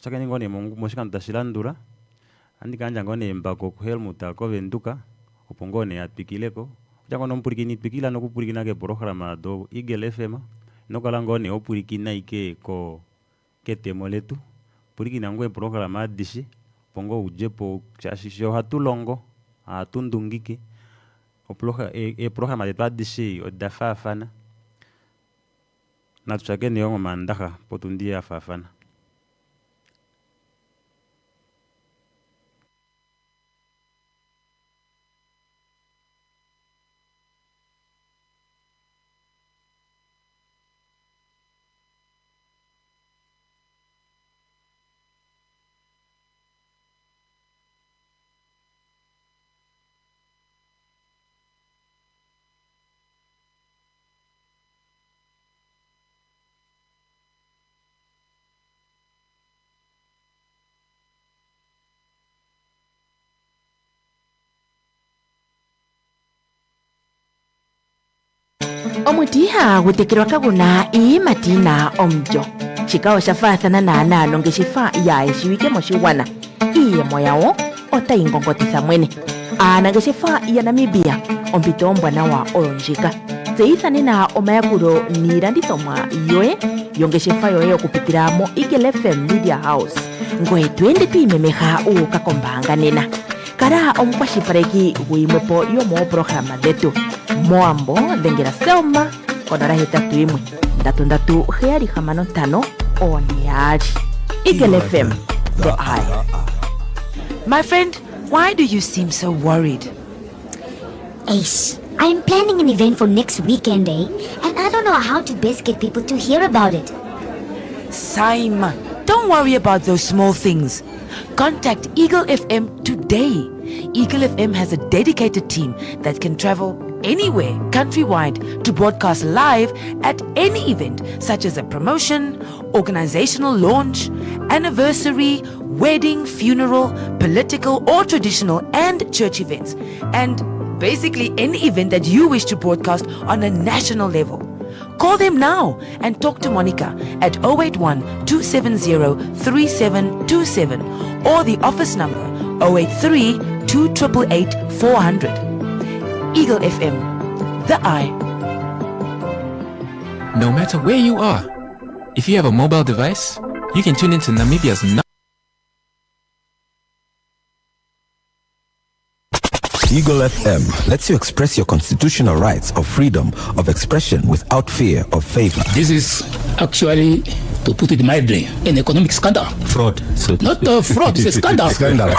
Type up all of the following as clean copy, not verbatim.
Chakani ngone moshikanta shilandura. Andi kanja ngone mbako kuhelmuta kovenduka. Kupongone atpikileko. Jangono mpurikini pikila no kupurikina ke programa do Eagle FM. No kalangone opurikina ike ko kete moletu. Purikina ngwe programa dishi. Pongo ujepo chashisho hatulongo. Atundungiki. Programa de dishi o dafa fana. Na tuchake ni yongo mandaka potundia fafana. Omutiha gutekirwa kaguna matina omjo chikawa shafathana na nalo ngeshifa ya ishiwike moshiwana iye moyawo otaingongotisa mwene ana ngeshifa ya Namibia ompito ombwana wa olonjika zeithanina omayakulo niilandithomwa yoye yongeshefa yoye okupitira mo Eagle FM Media House ngoye twende twiimemeha uukakombanga nena kala omukwashilipaleki gwimwepo yomoprograma dhetu Moambo dhengera Selma konora 81 oneyali Eagle FM the eye. My friend, why do you seem so worried? Ace, I'm planning an event for next weekend, and I don't know how to best get people to hear about it. Simon, don't worry about those small things. Contact Eagle FM today. Eagle FM has a dedicated team that can travel anywhere countrywide to broadcast live at any event such as a promotion, organizational launch, anniversary, wedding, funeral, political or traditional and church events, and basically any event that you wish to broadcast on a national level. Call them now and talk to Monica at 081 270 3727 or the office number 083 2888 400. Eagle FM, the eye. No matter where you are, if you have a mobile device, you can tune into Namibia's Eagle FM lets you express your constitutional rights of freedom of expression without fear of favor. This is actually, to put it mildly, an economic scandal. Fraud. Not fraud, it's a scandal. Scandal.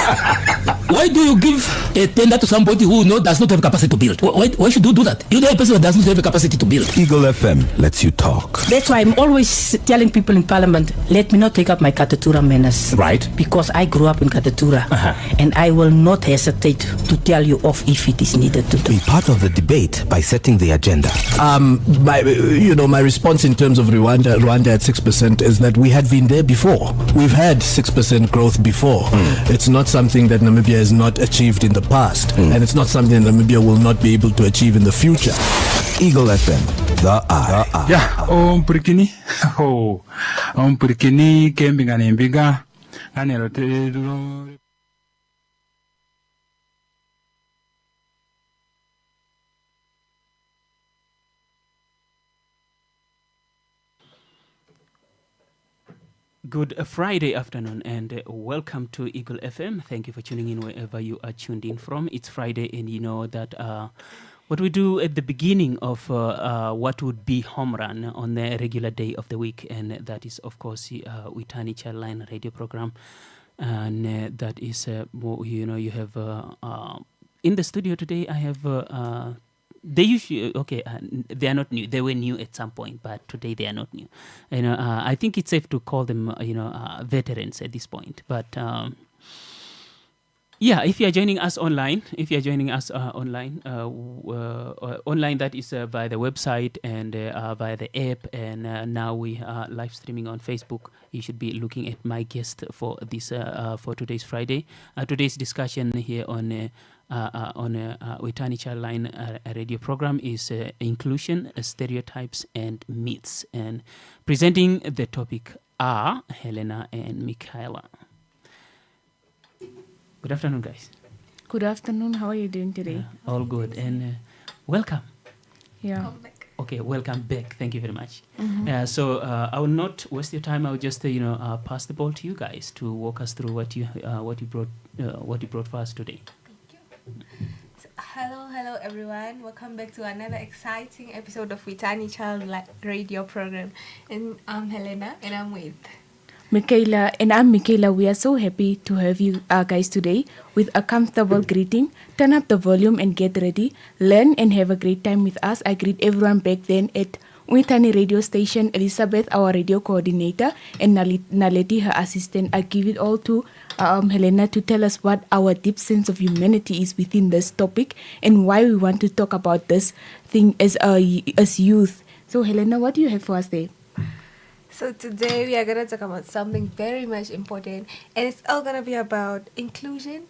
Why do you give a tender to somebody who does not have capacity to build? Why should you do that? You know a person who does not have a capacity to build. Eagle FM lets you talk. That's why I'm always telling people in Parliament, let me not take up my Katatura manners. Right. Because I grew up in Katatura. And I will not hesitate to tell you off if it is needed to do. Be part of the debate by setting the agenda. My response in terms of Rwanda at 6% is that we had been there before. We've had 6% growth before. It's not something that Namibia has not achieved in the past, and it's not something that Namibia will not be able to achieve in the future. Eagle FM, the eye. Yeah, Mpurikini camping and Imbiga, and Good Friday afternoon and welcome to Eagle FM. Thank you for tuning in wherever you are tuned in from. It's Friday and you know that what we do at the beginning of what would be home run on the regular day of the week, and that is of course Witani Childline radio program, and that is you have in the studio today I have they usually they are not new. They were new at some point, but today they are not new. I think it's safe to call them veterans at this point. But Yeah, if you are joining us online, online, that is via the website and via the app, and now we are live streaming on Facebook. You should be looking at my guest for this for today's Friday. Today's discussion here on Wetani Childline radio program is inclusion, stereotypes, and myths. And presenting the topic are Helena and Michaela. Good afternoon, guys. Good afternoon. How are you doing today? All good. And welcome. Yeah. Okay, welcome back. Thank you very much. Mhm. So I will not waste your time. I will just pass the ball to you guys to walk us through what you brought for us today. Hello everyone. Welcome back to another exciting episode of Wetani Childline radio program. And I'm Helena and I'm with Michaela, and I'm Michaela. We are so happy to have you guys today with a comfortable greeting. Turn up the volume and get ready. Learn and have a great time with us. I greet everyone back then at Wetani radio station, Elizabeth, our radio coordinator, and Naleti, her assistant. I give it all to Helena to tell us what our deep sense of humanity is within this topic and why we want to talk about this thing as youth. So Helena, what do you have for us there? So today we are going to talk about something very much important, and it's all going to be about inclusion,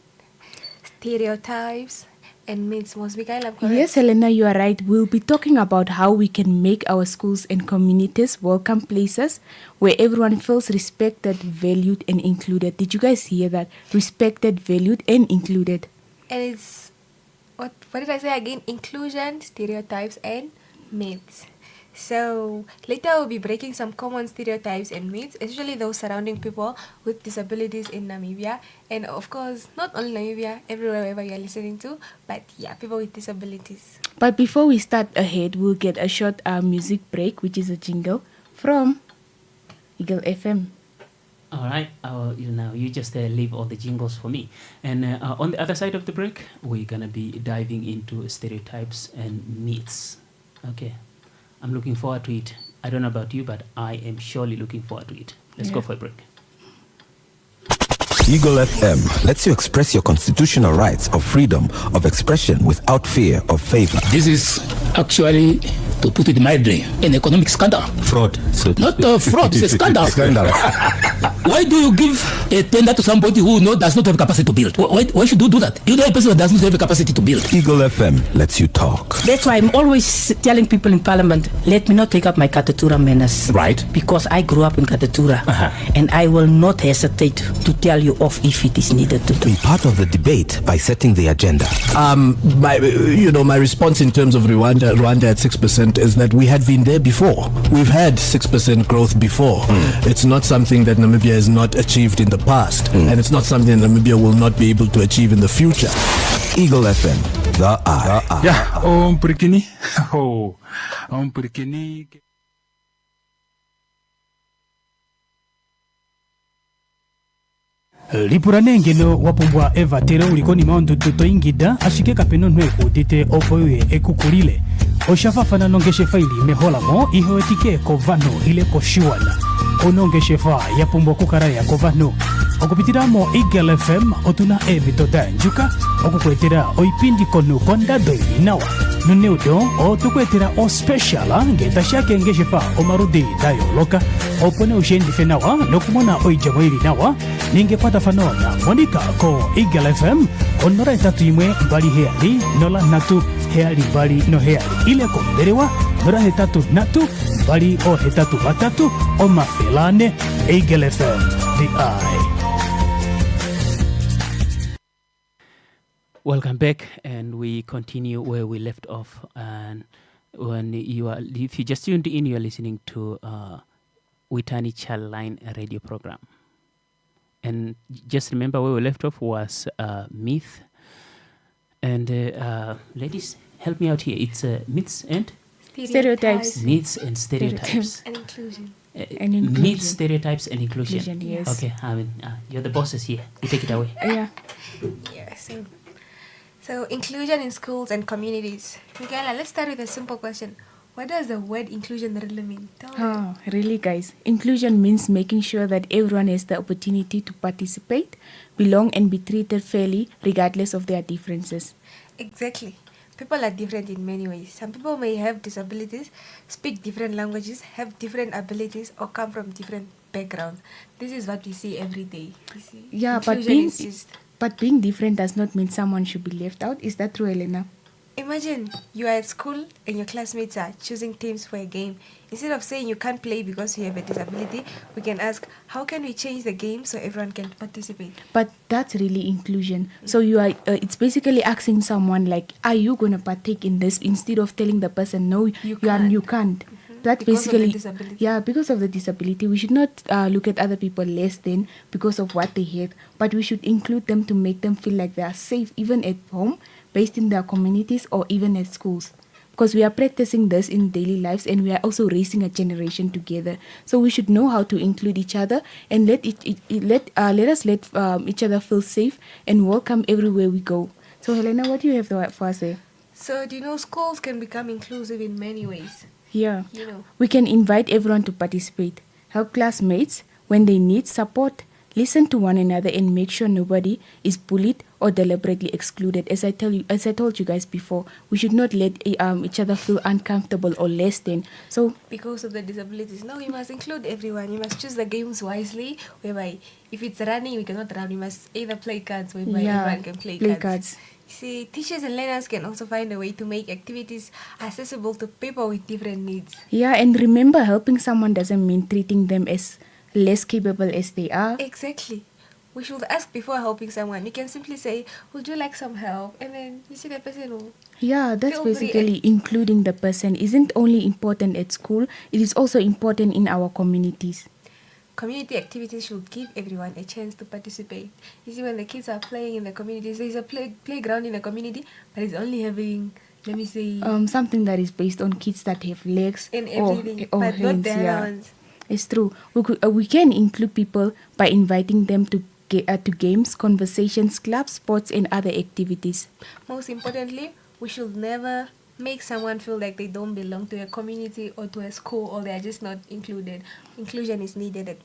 stereotypes, and myths. Was Michaela correct? Yes, Helena, you are right. We'll be talking about how we can make our schools and communities welcome places where everyone feels respected, valued, and included. Did you guys hear that? Respected, valued, and included. And it's, what did I say again? Inclusion, stereotypes, and myths. So later we'll be breaking some common stereotypes and myths, especially those surrounding people with disabilities in Namibia, and of course not only Namibia, everywhere wherever you're listening to, but yeah, people with disabilities. But before we start ahead, we'll get a short music break, which is a jingle from Eagle FM. All right. Now you just leave all the jingles for me. And on the other side of the break, we're gonna be diving into stereotypes and myths. Okay. I'm looking forward to it. I don't know about you, but I am surely looking forward to it. Let's go for a break. Eagle FM lets you express your constitutional rights of freedom of expression without fear of favor. This is actually, to put it mildly, an economic scandal. Fraud. Not fraud, it's a scandal. Scandal. Why do you give a tender to somebody who does not have capacity to build? Why should you do that? You know a person that does not have a capacity to build. Eagle FM lets you talk. That's why I'm always telling people in Parliament, let me not take up my Katatura manners. Right. Because I grew up in Katatura. And I will not hesitate to tell you off if it is needed to do. Be part of the debate by setting the agenda. My response in terms of Rwanda at 6% is that we had been there before. We've had 6% growth before. It's not something that Namibia has not achieved in the past, and it's not something that Namibia will not be able to achieve in the future. Eagle FM, the eye. Yeah, Mpurikini. Mpurikini. lipuranengelo wapumbwa evatero ulikoni maondo totoingida ashike kapeno nweku dite opoye ekukulile oshafafana nongeshe faili meholamo ihoetike kovano ile koshiwana onongeshe fa yapumbwa kukara ya kovano okupitiramo Eagle FM otuna ebitoda njuka okukwetera oipindi konu kondado inawa nuneudo otukwetera o special ngetashake ngeshe fa omarudi dayo loka opone ushendife nawa nokumona oijamoiri nawa ningepata fanona monika ko Eagle FM onora etatu imwe mbali heali nola natu heali mbali no heali ile konderewa nora hetatu natu mbali o hetatu batatu o mafelane Eagle FM the eye. Welcome back, and we continue where we left off. And if you just tuned in, you are listening to Wetani Childline radio program. And just remember where we left off was myth. And ladies, help me out here. It's myths and Stereotypes. Myths and stereotypes. And inclusion. Myths, stereotypes, and inclusion. Yes. Okay, you're the bosses here. You take it away. Yeah. Yeah, so inclusion in schools and communities. Michaela, let's start with a simple question. What does the word inclusion really mean? Tell me. Oh, really, guys? Inclusion means making sure that everyone has the opportunity to participate, belong, and be treated fairly, regardless of their differences. Exactly. People are different in many ways. Some people may have disabilities, speak different languages, have different abilities, or come from different backgrounds. This is what we see every day. You see? Yeah, Inclusion but being different does not mean someone should be left out. Is that true, Elena? Imagine you are at school and your classmates are choosing teams for a game. Instead of saying you can't play because you have a disability, we can ask, how can we change the game so everyone can participate? But that's really inclusion. So you are, it's basically asking someone like, are you going to partake in this, instead of telling the person, no, you can't. That's Because of the basically, disability. yeah, because of the disability. We should not look at other people less than because of what they have, but we should include them to make them feel like they are safe, even at home, based in their communities, or even at schools. Because we are practicing this in daily lives, and we are also raising a generation together. So we should know how to include each other and let us let each other feel safe and welcome everywhere we go. So Helena, what do you have for us there? So do you know schools can become inclusive in many ways? Yeah. You know. We can invite everyone to participate, help classmates when they need support, listen to one another, and make sure nobody is bullied or deliberately excluded. As I told you guys before, we should not let each other feel uncomfortable or less than. So Because of the disabilities, no, you must include everyone. You must choose the games wisely, whereby if it's running, we cannot run. We must either play cards, whereby everyone can play cards. See, teachers and learners can also find a way to make activities accessible to people with different needs. yeah, and remember, helping someone doesn't mean treating them as less capable as they are. Exactly. We should ask before helping someone. You can simply say, would you like some help? And then you see the person will Yeah, that's feel free basically including the person. Isn't only important at school, it is also important in our communities. Community activities should give everyone a chance to participate. You see, when the kids are playing in the communities, there's a playground in the community, but it's only having, let me say, Something that is based on kids that have legs and everything, or but not hands. their Yeah, hands. it's true. We can include people by inviting them to games, conversations, clubs, sports, and other activities. Most importantly, we should never make someone feel like they don't belong to a community or to a school, or they are just not included. Inclusion is needed at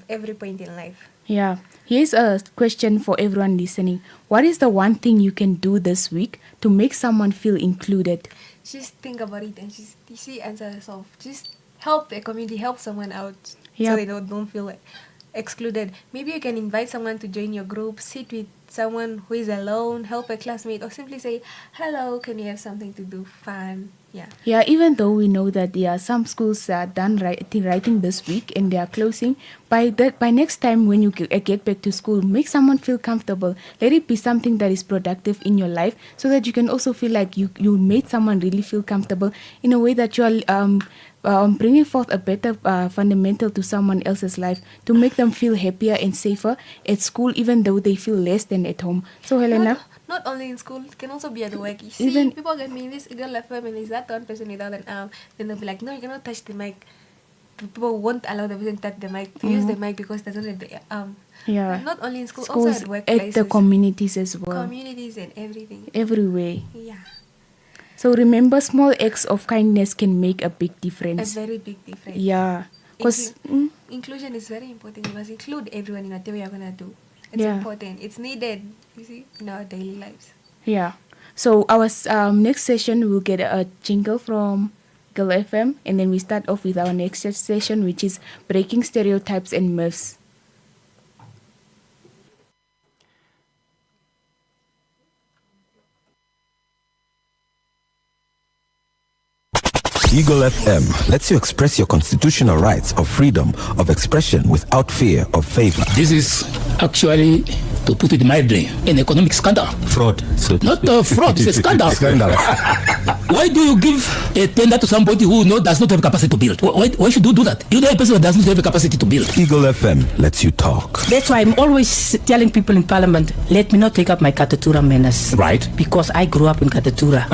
every point in life. Yeah. Here's a question for everyone listening. What is the one thing you can do this week to make someone feel included? Just think about it and just answer yourself. Just help the community, help someone out, Yeah. so they don't feel like excluded. Maybe you can invite someone to join your group, sit with someone who is alone, help a classmate, or simply say, hello, can we have something to do fun? Yeah. Yeah, even though we know that there are some schools that are done writing this week and they are closing, by next time when you get back to school, make someone feel comfortable. Let it be something that is productive in your life, so that you can also feel like you made someone really feel comfortable in a way that you are bringing forth a better fundamental to someone else's life, to make them feel happier and safer at school, even though they feel less than at home. So Helena? Not only in school, it can also be at work. You see, Even- people get me in this Eagle FM and is that one person without an arm, then they'll be like, no, you cannot touch the mic. People won't allow the person to touch the mic, to use the mic because it doesn't have the arm. Yeah. But not only in school, Schools, also at workplaces. at the communities as well. Communities and everything. Everywhere. Yeah. So remember, small acts of kindness can make a big A difference. very big difference. Yeah. Because Inclusion is very important. You must include everyone in whatever you're gonna do. It's Yeah. important. It's needed, you see, in our daily lives. yeah. So our next session we'll get a jingle from Girl FM, and then we start off with our next session, which is breaking stereotypes and myths. Eagle FM lets you express your constitutional rights of freedom of expression without fear of favor. This is actually, to put it mildly, an economic scandal. Fraud. So Not fraud, it's a scandal. Scandal. Why do you give a tender to somebody who does not have capacity to build? Why should you do that? You know a person that does not have a capacity to build. Eagle FM lets you talk. That's why I'm always telling people in Parliament, let me not take up my Katatura manners. Right. Because I grew up in Katatura.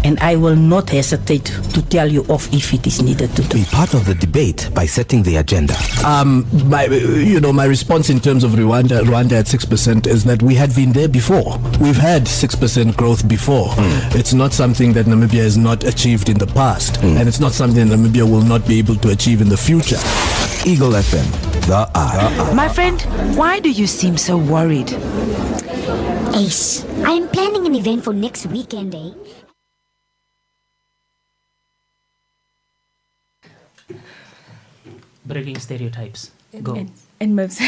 And I will not hesitate to tell you off if it is needed to do. Be part of the debate by setting the agenda. My response in terms of Rwanda at 6% 6% is that we had been there before. We've had 6% growth before. It's not something that Namibia has not achieved in the past, and it's not something that Namibia will not be able to achieve in the future. Eagle FM, the eye. My friend, why do you seem so worried? Ace, I'm planning an event for next weekend, eh? Breaking stereotypes. Go. And myths.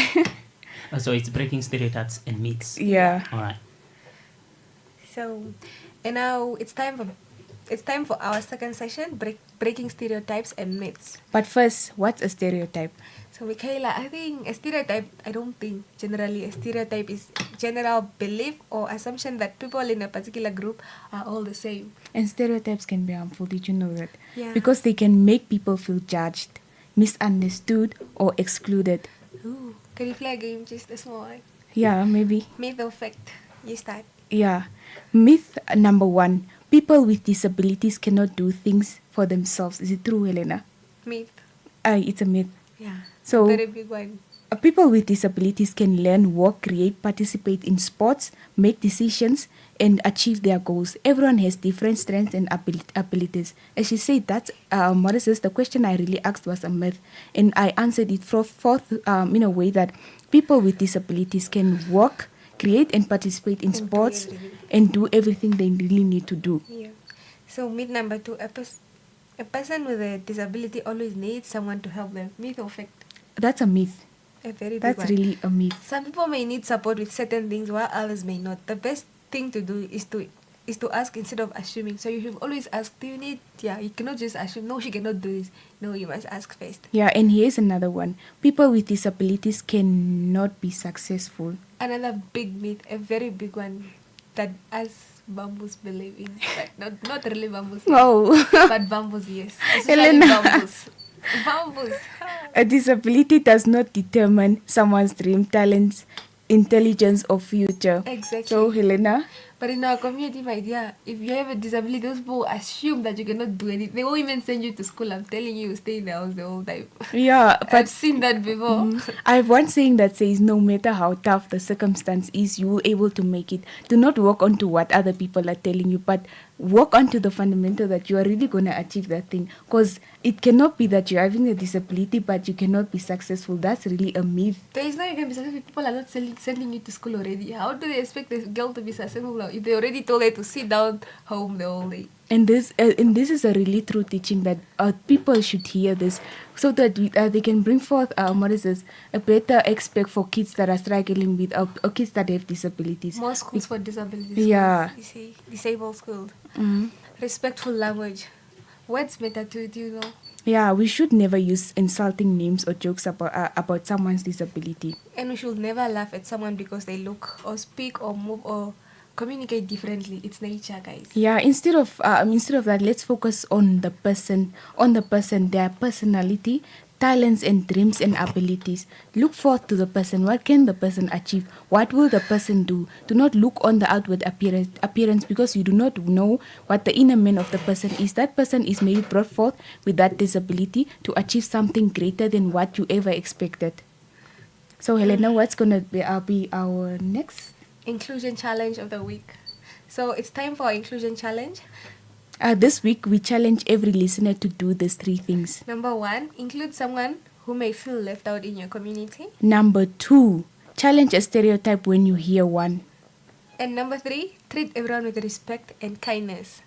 So it's breaking stereotypes and myths. Yeah. All right. So, and now it's time for our second session, breaking stereotypes and myths. But first, what's a stereotype? So, Michaela, I think a stereotype, I don't think generally a stereotype is general belief or assumption that people in a particular group are all the same. And stereotypes can be harmful. Did you know that? Yeah. Because they can make people feel judged, misunderstood, or excluded. Ooh, can you play a game, just a small one? Yeah, maybe. Myth or fact? You start. Yeah. Myth number 1. People with disabilities cannot do things for themselves. Is it true, Helena? Myth. It's a myth. Yeah. So, very big one. People with disabilities can learn, work, create, participate in sports, make decisions, and achieve their goals. Everyone has different strengths and abilities. As she said, that's what is this? The question I really asked was a myth, and I answered it forth in a way that people with disabilities can work, create, and participate in sports and do everything they really need to do. Yeah. So myth number 2: a person with a disability always needs someone to help them. Myth or fact? That's a myth. A very big That's one. really a myth. Some people may need support with certain things while others may not. The best thing to do is to ask instead of assuming. So you should always ask, do you need? Yeah, you cannot just assume, no, she cannot do this. No, you must ask first. Yeah, and here's another one. People with disabilities cannot be successful. Another big myth, a very big one that us bamboos believe in. Like, not really bamboos. Oh. But bamboos, yes. Especially bamboos. Bamboos. A disability does not determine someone's dream, talents, intelligence, or future. Exactly. So, Helena? But in our community, my dear, if you have a disability, those people assume that you cannot do anything. They won't even send you to school. I'm telling you, stay in the house the whole time. Yeah, but I've seen that before. I have one saying that says, no matter how tough the circumstance is, you will able to make it. Do not work onto what other people are telling you, but work onto the fundamental that you are really going to achieve that thing. Because it cannot be that you're having a disability, but you cannot be successful. That's really a myth. There is no you can be successful. People are not sending you to school already. How do they expect this girl to be successful now if they already told her to sit down home the whole day? And this is a really true teaching that people should hear this, so that they can bring forth a better aspect for kids that are struggling with or kids that have disabilities. More schools for disabilities. Yeah. You see, disabled schools. Mm-hmm. Respectful language. Words matter too, do you know? Yeah, we should never use insulting names or jokes about someone's disability. And we should never laugh at someone because they look or speak or move or communicate differently. It's nature, guys. Yeah, instead of that, let's focus on the person, their personality, talents and dreams and abilities. Look forth to the person. What can the person achieve? What will the person do? Do not look on the outward appearance because you do not know what the inner man of the person is. That person is maybe brought forth with that disability to achieve something greater than what you ever expected. So, Helena, what's going to be our next? Inclusion challenge of the week. So it's time for our inclusion challenge. This week, we challenge every listener to do these 3 things. Number 1, include someone who may feel left out in your community. Number 2, challenge a stereotype when you hear one. And number 3, treat everyone with respect and kindness.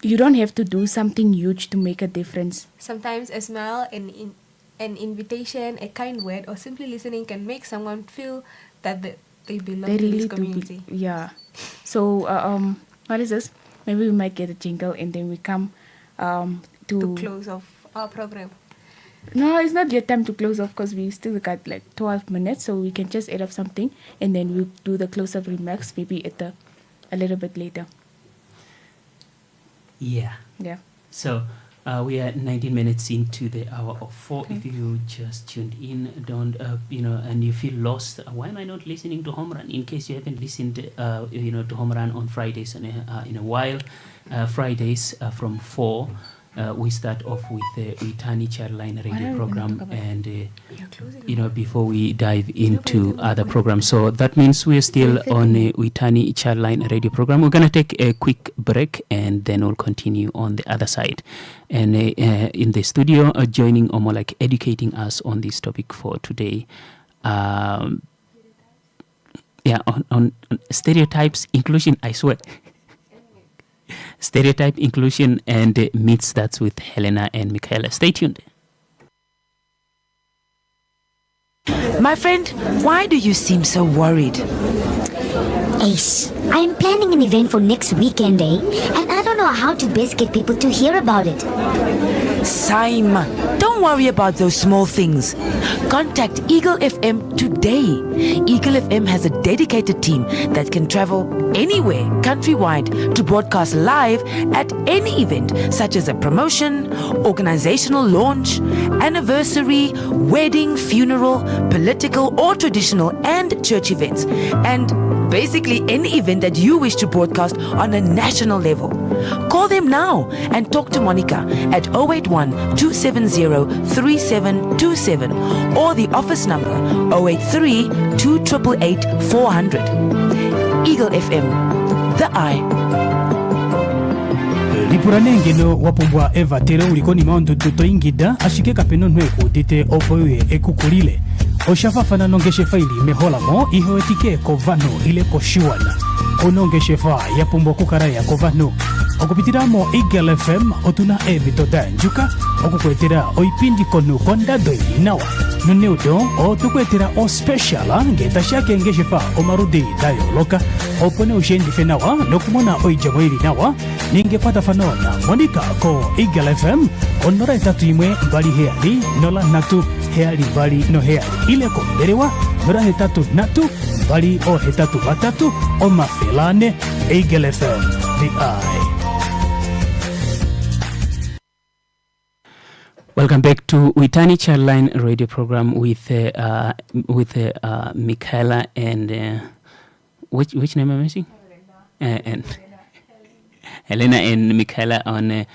You don't have to do something huge to make a difference. Sometimes a smile, an invitation, a kind word, or simply listening can make someone feel that they belong to this community. Yeah. So, what is this? Maybe we might get a jingle and then we come to close off our program. No, it's not yet time to close off because we still got like 12 minutes, so we can just add up something and then we'll do the close-up remarks maybe at a little bit later. Yeah. Yeah. So we are 19 minutes into the hour of 4. Okay. If you just tuned in, don't and you feel lost, why am I not listening to Home Run? In case you haven't listened, to Home Run on Fridays in a while, Fridays from 4 we start off with the Uitani Childline What are radio we program, gonna talk about? and before we dive into other programs. So that means we're still on Uitani Childline radio program. We're going to take a quick break and then we'll continue on the other side. And in the studio, joining Omo, like educating us on this topic for today. On stereotypes, inclusion, I swear. Stereotype, inclusion, and myths. That's with Helena and Michaela. Stay tuned. My friend, why do you seem so worried? Ace, I'm planning an event for next weekend, and I don't know how to best get people to hear about it. Saima, don't worry about those small things. Contact Eagle FM today. Eagle FM has a dedicated team that can travel anywhere countrywide to broadcast live at any event, such as a promotion, organizational launch, anniversary, wedding, funeral, political or traditional, and church events. And basically any event that you wish to broadcast on a national level. Call them now and talk to Monica at 081-270-3727 or the office number 083-2888-400. Eagle FM, the eye. lipuranengeno wapumbwa evatero ulikoni maondo totoingida ashike kapeno nweku tite opoye ekukulile oshafafana nongeshe faili meholamo ihoetike kovano ile koshiwana onongeshe fa yapumbwa kukaraya kovano okupitiramo Eagle FM otuna ebitoda njuka okukwetera oipindi konu kondadoi nawa nuneudo otukwetera o special ngetashake ngeshe fa omarudi dayo loka opone ushendi fenawa nokumona oijamoiri nawa ningepata fanona Monica ko Eagle FM onora etatu imwe mbali heali nola natu heali mbali no heali ile komberewa nora hetatu natu mbali o hetatu batatu o mafelane Eagle FM the eye. Welcome back to Uitani Childline radio program with Michaela and which name am I missing? And Helena and Michaela on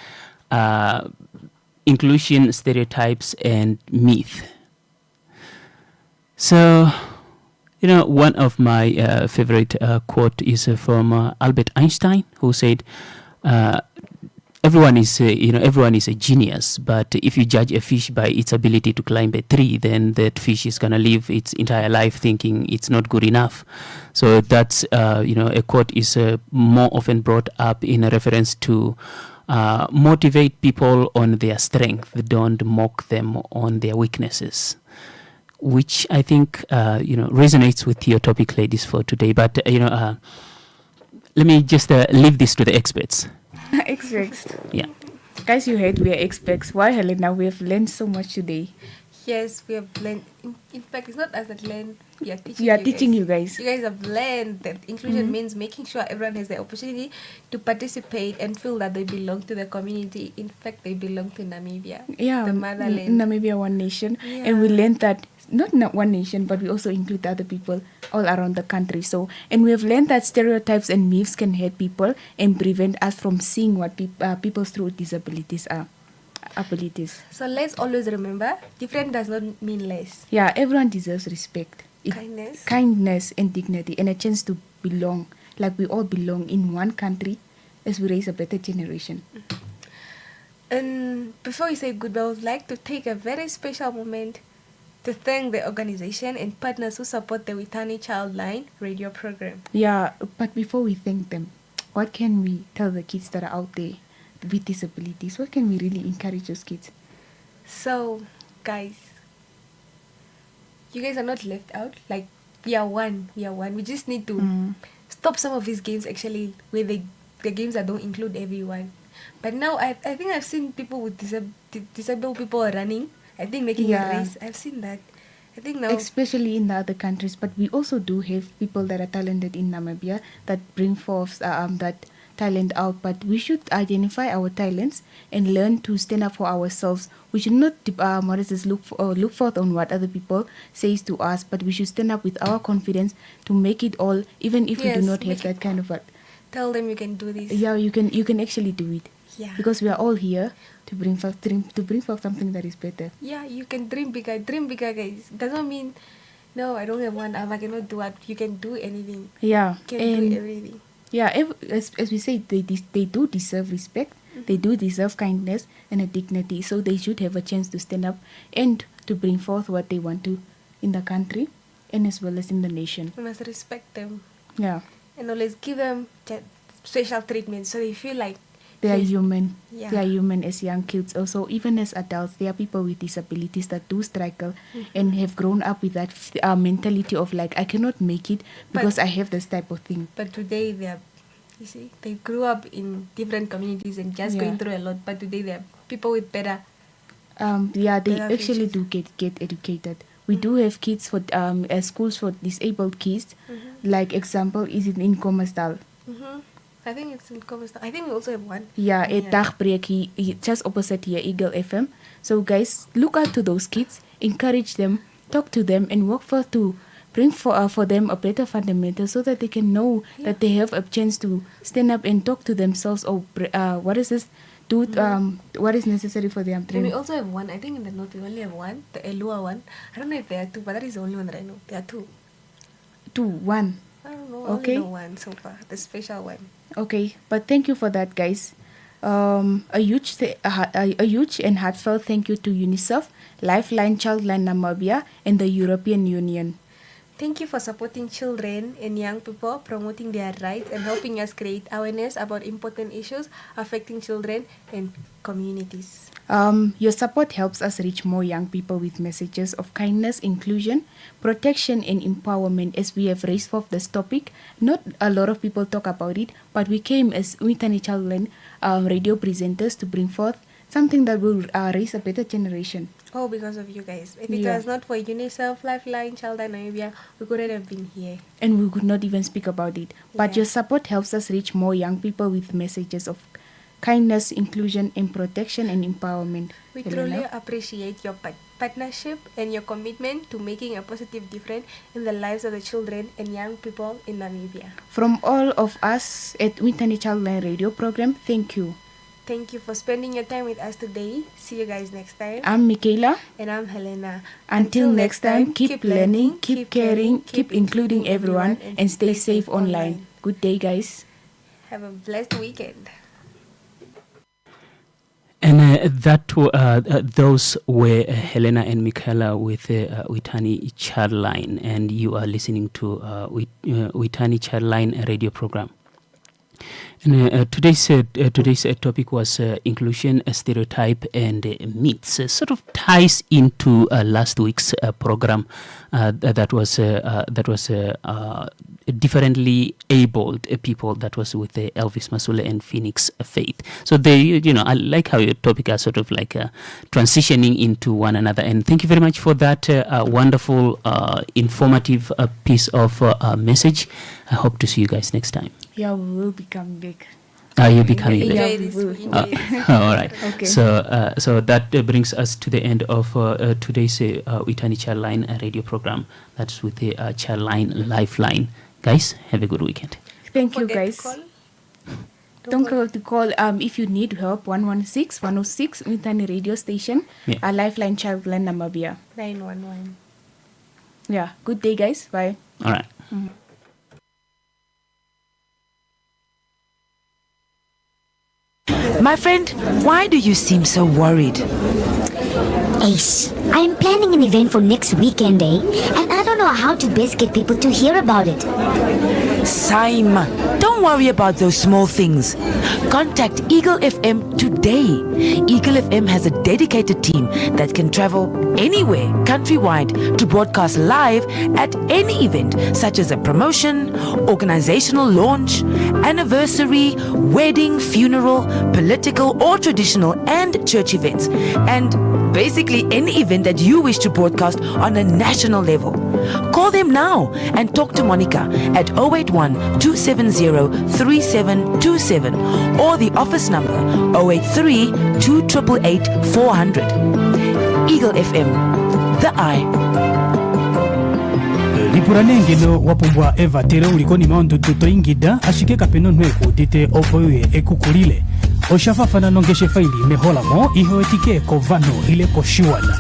inclusion, stereotypes, and myth. So, one of my favorite quote is from Albert Einstein, who said, everyone is a genius, but if you judge a fish by its ability to climb a tree, then that fish is going to live its entire life thinking it's not good enough. So that's, a quote is more often brought up in a reference to motivate people on their strength, don't mock them on their weaknesses, which I think, resonates with your topic, ladies, for today. But, let me just leave this to the experts. Experts. Yeah. Guys, you heard we are experts. Why, Helena? We have learned so much today. Yes, we have learned. In fact, it's not us that learned. We are teaching. We are teaching you guys. You guys have learned that inclusion means making sure everyone has the opportunity to participate and feel that they belong to the community. In fact, they belong to Namibia. Yeah, the motherland. Namibia, one nation. Yeah. And we learned that not one nation, but we also include other people all around the country. So, and we have learned that stereotypes and myths can hurt people and prevent us from seeing what people's true disabilities are. Abilities. So let's always remember, different does not mean less. Yeah, everyone deserves respect. Kindness and dignity and a chance to belong. Like we all belong in one country as we raise a better generation. And before we say goodbye, I would like to take a very special moment to thank the organization and partners who support the Uitani Childline radio program. Yeah, but before we thank them, what can we tell the kids that are out there with disabilities? What can we really encourage those kids? So, guys, you guys are not left out. Like, we are one. We just need to stop some of these games, actually, where the games that don't include everyone. But now, I think I've seen people with disabled people running. I think making a race. I've seen that. I think now, especially in the other countries, but we also do have people that are talented in Namibia that bring forth that talent out. But we should identify our talents and learn to stand up for ourselves. We should not look forth on what other people says to us, but we should stand up with our confidence to make it all, even if we do not have that kind of. Tell them you can do this. Yeah, you can actually do it. Yeah. Because we are all here to bring forth something that is better. Yeah, you can dream bigger. Dream bigger, guys. Doesn't mean, no, I don't have one arm, I cannot do what. You can do anything. Yeah. You can do everything. Yeah, as we say, they do deserve respect. They do deserve kindness and a dignity. So they should have a chance to stand up and to bring forth what they want to in the country and as well as in the nation. We must respect them. Yeah. And always give them special treatment so they feel like they are human. Yeah. They are human as young kids. Also, even as adults, there are people with disabilities that do struggle and have grown up with that mentality of like, I cannot make it because I have this type of thing. But today they are, you see, they grew up in different communities and just going through a lot. But today they are people with better. They actually do get educated. We do have kids for schools for disabled kids. Like example, is it in Kommersdal? I think it's in Kommersdal. I think we also have one. Yeah, at Dagbreek, just opposite here, Eagle FM. So guys, look out to those kids, encourage them, talk to them, and work to bring for them a better fundamental so that they can know that they have a chance to stand up and talk to themselves or what is this? Do what is necessary for them. And we also have one. I think in the north we only have one, the Elua one. I don't know if there are two, but that is the only one that I know. There are two. One. I don't know. Okay. I only know one so far, the special one. Okay, but thank you for that, guys. A huge and heartfelt thank you to UNICEF, Lifeline, Childline Namibia, and the European Union. Thank you for supporting children and young people, promoting their rights, and helping us create awareness about important issues affecting children and communities. Your support helps us reach more young people with messages of kindness, inclusion, protection, and empowerment. As we have raised forth this topic, not a lot of people talk about it, but we came as Uitani Childline radio presenters to bring forth something that will raise a better generation. Oh, because of you guys. If it was not for UNICEF, Lifeline, Childline Namibia, we couldn't have been here. And we could not even speak about it. But your support helps us reach more young people with messages of kindness, inclusion, and protection and empowerment. We truly appreciate your partnership and your commitment to making a positive difference in the lives of the children and young people in Namibia. From all of us at Uitani Childline Radio Program, thank you. Thank you for spending your time with us today. See you guys next time. I'm Michaela. And I'm Helena. Until next time, keep learning, keep caring, keep including everyone, and stay safe online. Good day, guys. Have a blessed weekend. And those were Helena and Michaela with Uitani Childline, and you are listening to Uitani Childline radio program. And today's topic was inclusion, stereotype, and myths. Sort of ties into last week's program that was differently abled people, that was with Elvis Masule and Phoenix Faith. So they, I like how your topic are sort of like transitioning into one another. And thank you very much for that wonderful, informative piece of message. I hope to see you guys next time. Yeah, we will become big. You'll be coming back. All right. Okay. So that brings us to the end of today's Uitani Childline radio program. That's with the Childline Lifeline. Guys, have a good weekend. Thank you, guys. Don't forget to call if you need help. 116-106 Uitani radio station. A Lifeline Childline Namibia. 911. Yeah. Good day, guys. Bye. All right. My friend, why do you seem so worried? Ace, I'm planning an event for next weekend, and I don't know how to best get people to hear about it. Saima, don't worry about those small things. Contact Eagle FM today. Eagle FM has a dedicated team that can travel anywhere countrywide to broadcast live at any event, such as a promotion, organizational launch, anniversary, wedding, funeral, political or traditional and church events, and basically any event that you wish to broadcast on a national level. Call them now and talk to Monica at 081-270-3727 or the office number 083-2888-400. Eagle FM, the eye. Lipuranengelo wapumbwa Eva tere ulikoni maundu tutoingida ashike kapeno nweku dite opoye ekukulile oshafafana nongeshe faili meholamo ihoetike kovano ile koshiwana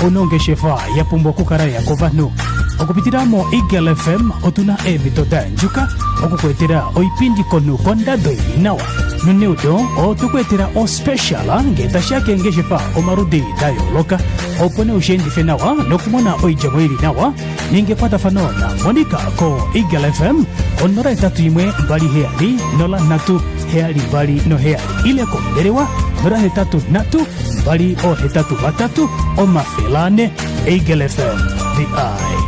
onongeshe fa yapumbo kukaraya kovano okupitiramo Eagle FM otuna emitoda njuka okukwetera oipindi konu kondado inawa nuneudo otukwetera o special ngeta shake ngeshe fa omarudi dayo loka opone ushendi fenawa nokumona oijamo ili nawa ninge kwata fanona monika ko Eagle FM onora tatu imwe mbali heali nola natu heali mbali no heali ile konderewa nora hetatu natu mbali o hetatu batatu o mafelane Eagle FM the eye.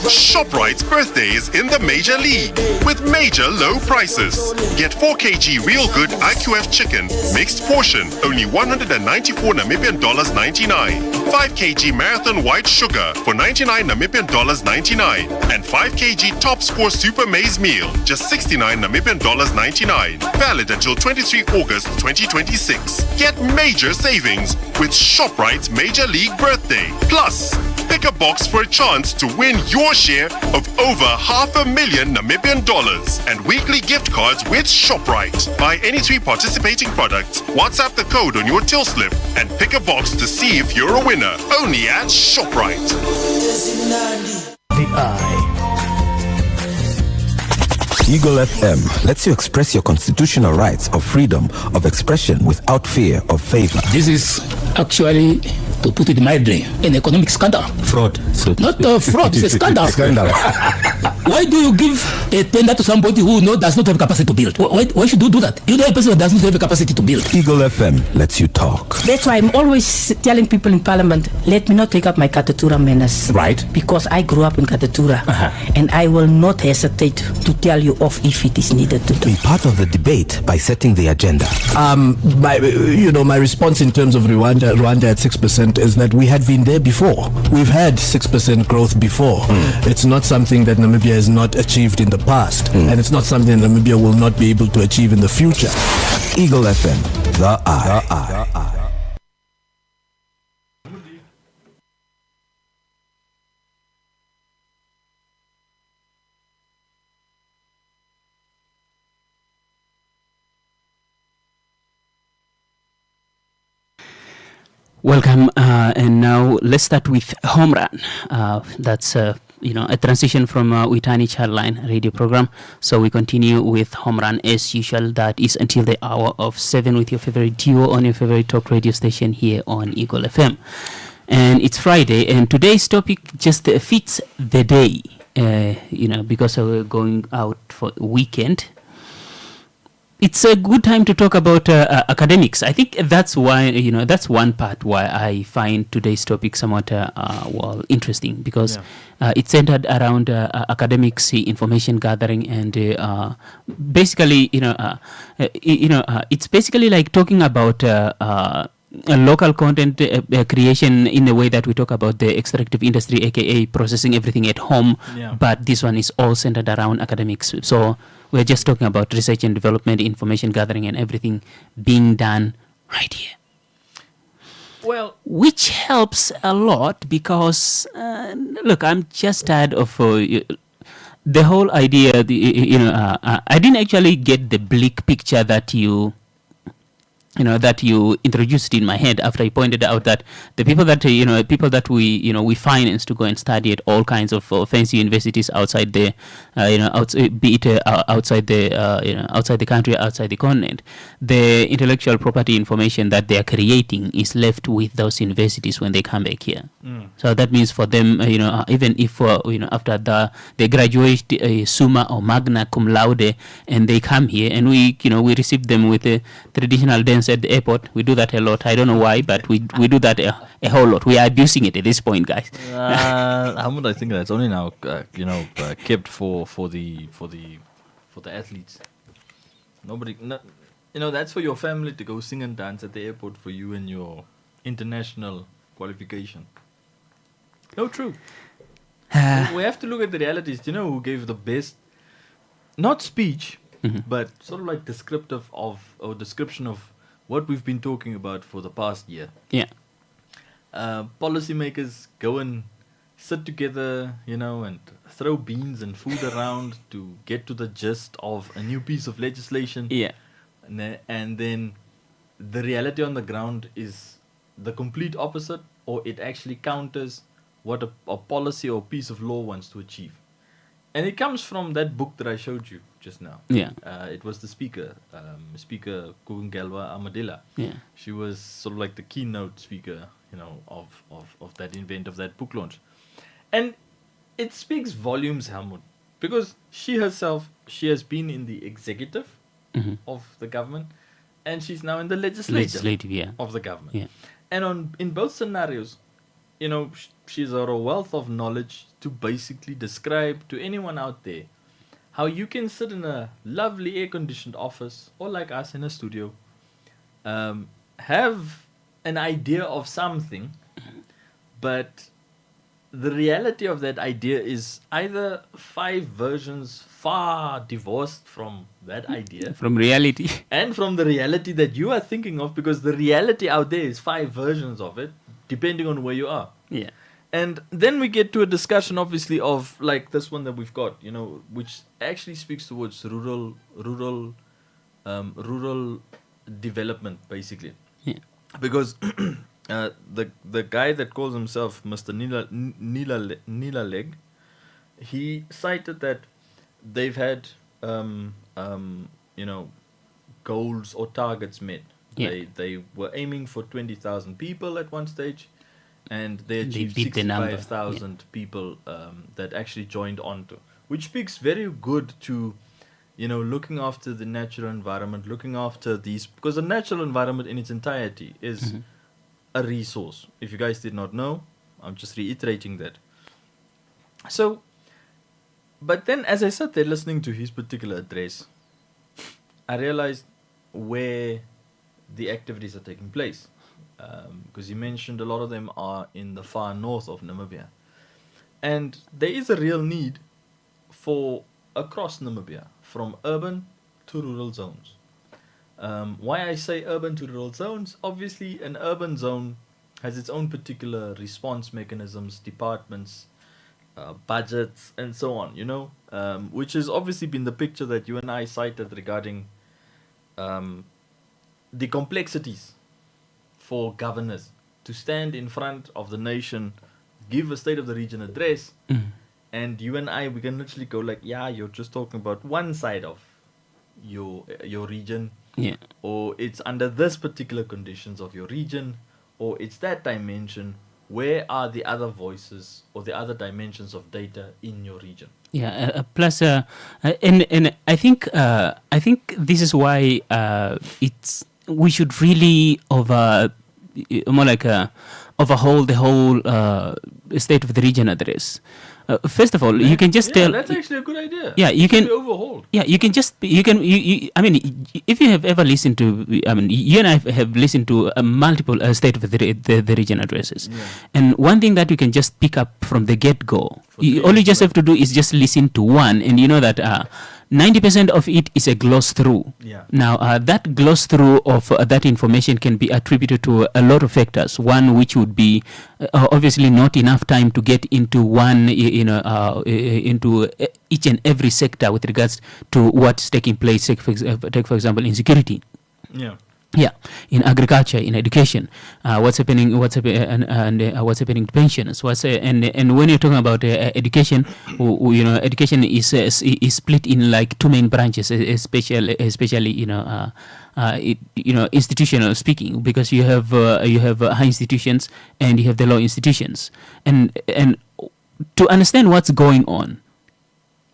ShopRite's birthday is in the major league with major low prices. Get 4 kg Real Good IQF chicken, mixed portion, only 194 Namibian dollars 99. 5 kg Marathon White Sugar for 99 Namibian dollars 99. And 5 kg Top Score Super Maize Meal, just 69 Namibian dollars 99. Valid until 23 August 2026. Get major savings with ShopRite's Major League Birthday. Plus, pick a box for a chance to win your share of over $500,000 Namibian dollars and weekly gift cards with ShopRite. Buy any 3 participating products, WhatsApp the code on your till slip, and pick a box to see if you're a winner. Only at ShopRite. The Eye. Eagle FM lets you express your constitutional rights of freedom of expression without fear of favor. This is actually, to put it mildly, an economic scandal. Fraud. Not fraud, it's a scandal. Scandal. Why do you give a tender to somebody who does not have capacity to build? Why should you do that? You know a person that does not have a capacity to build. Eagle FM lets you talk. That's why I'm always telling people in Parliament, let me not take up my Katatura manners. Right. Because I grew up in Katatura. And I will not hesitate to tell you off if it is needed to do. Be part of the debate by setting the agenda. My response in terms of Rwanda at 6% is that we had been there before. We've had 6% growth before. It's not something that Namibia has not achieved in the past, and it's not something Namibia will not be able to achieve in the future. Eagle FM, the eye. Welcome, and now let's start with Home Run. That's a transition from Uitani Childline radio program. So we continue with Home Run as usual. That is until the hour of 7 with your favorite duo on your favorite talk radio station here on Eagle FM. And it's Friday, and today's topic just fits the day. Because we're going out for weekend. It's a good time to talk about academics. I think that's why, that's one part why I find today's topic somewhat, interesting, because it's centered around academics, information gathering, and basically, it's basically like talking about local content creation in a way that we talk about the extractive industry, aka processing everything at home. Yeah. But this one is all centered around academics. So we're just talking about research and development, information gathering, and everything being done right here. Well, which helps a lot because, look, I'm just tired of the whole idea. I didn't actually get the bleak picture that you introduced in my head after you pointed out that the people that we finance to go and study at all kinds of fancy universities outside the outside the country, outside the continent, the intellectual property information that they are creating is left with those universities when they come back here. So that means for them, even if after they graduate summa or magna cum laude and they come here and we receive them with a traditional dance at the airport. We do that a lot. I don't know why, but we do that a whole lot. We are abusing it at this point, guys. Hamud, I think that's only now kept for the athletes. That's for your family to go sing and dance at the airport for you and your international qualification. No, true. We have to look at the realities. Do you know who gave the best, not speech, but sort of like description of what we've been talking about for the past year? Yeah. Policymakers go and sit together, and throw beans and food around to get to the gist of a new piece of legislation. Yeah. And then the reality on the ground is the complete opposite, or it actually counters what a policy or piece of law wants to achieve. And it comes from that book that I showed you just now. Yeah. It was the speaker, Speaker Kugungelwa Amadela. Yeah. She was sort of like the keynote speaker, of that event, of that book launch. And it speaks volumes, Helmut, because she has been in the executive of the government, and she's now in the legislative of the government. Yeah. And in both scenarios, she's got a wealth of knowledge to basically describe to anyone out there how you can sit in a lovely air-conditioned office, or like us in a studio, have an idea of something, but the reality of that idea is either 5 versions far divorced from that idea. From reality. And from the reality that you are thinking of, because the reality out there is 5 versions of it, depending on where you are. Yeah. And then we get to a discussion, obviously, of like this one that we've got, which actually speaks towards rural development, basically. Yeah. Because the guy that calls himself Mr. Nilaleg, he cited that they've had goals or targets met. Yeah. They were aiming for 20,000 people at one stage, and they achieved beat the number. 65,000 people that actually joined onto, which speaks very good to looking after the natural environment, looking after these, because the natural environment in its entirety is a resource. If you guys did not know, I'm just reiterating that. So, but then as I sat there listening to his particular address, I realized where the activities are taking place. Because he mentioned a lot of them are in the far north of Namibia. And there is a real need for across Namibia, from urban to rural zones. Why I say urban to rural zones, obviously an urban zone has its own particular response mechanisms, departments, budgets, and so on, which has obviously been the picture that you and I cited regarding the complexities for governors to stand in front of the nation, give a State of the Region address, and you and I, we can literally go like, yeah, you're just talking about one side of your region, or it's under this particular conditions of your region, or it's that dimension. Where are the other voices or the other dimensions of data in your region? Yeah. Plus, and I think this is why we should really overhaul the whole State of the Region address. First of all, you can just tell. That's actually a good idea. Yeah, you can. Be overhauled. Yeah, you can just. I mean, if you have ever listened to, you and I have listened to multiple State of the Region addresses, and one thing that you can just pick up from the get-go, all you just have to do is just listen to one, and you know that 90% of it is a gloss through. Yeah. Now, that gloss through of that information can be attributed to a lot of factors. One which would be obviously not enough time to get into into each and every sector with regards to what's taking place. Take for example, in security. Yeah. Yeah, in agriculture, in education, what's happening to pensions, and when you're talking about education, education is split in like 2 main branches, especially institutional speaking, because you have high institutions and you have the low institutions, and to understand what's going on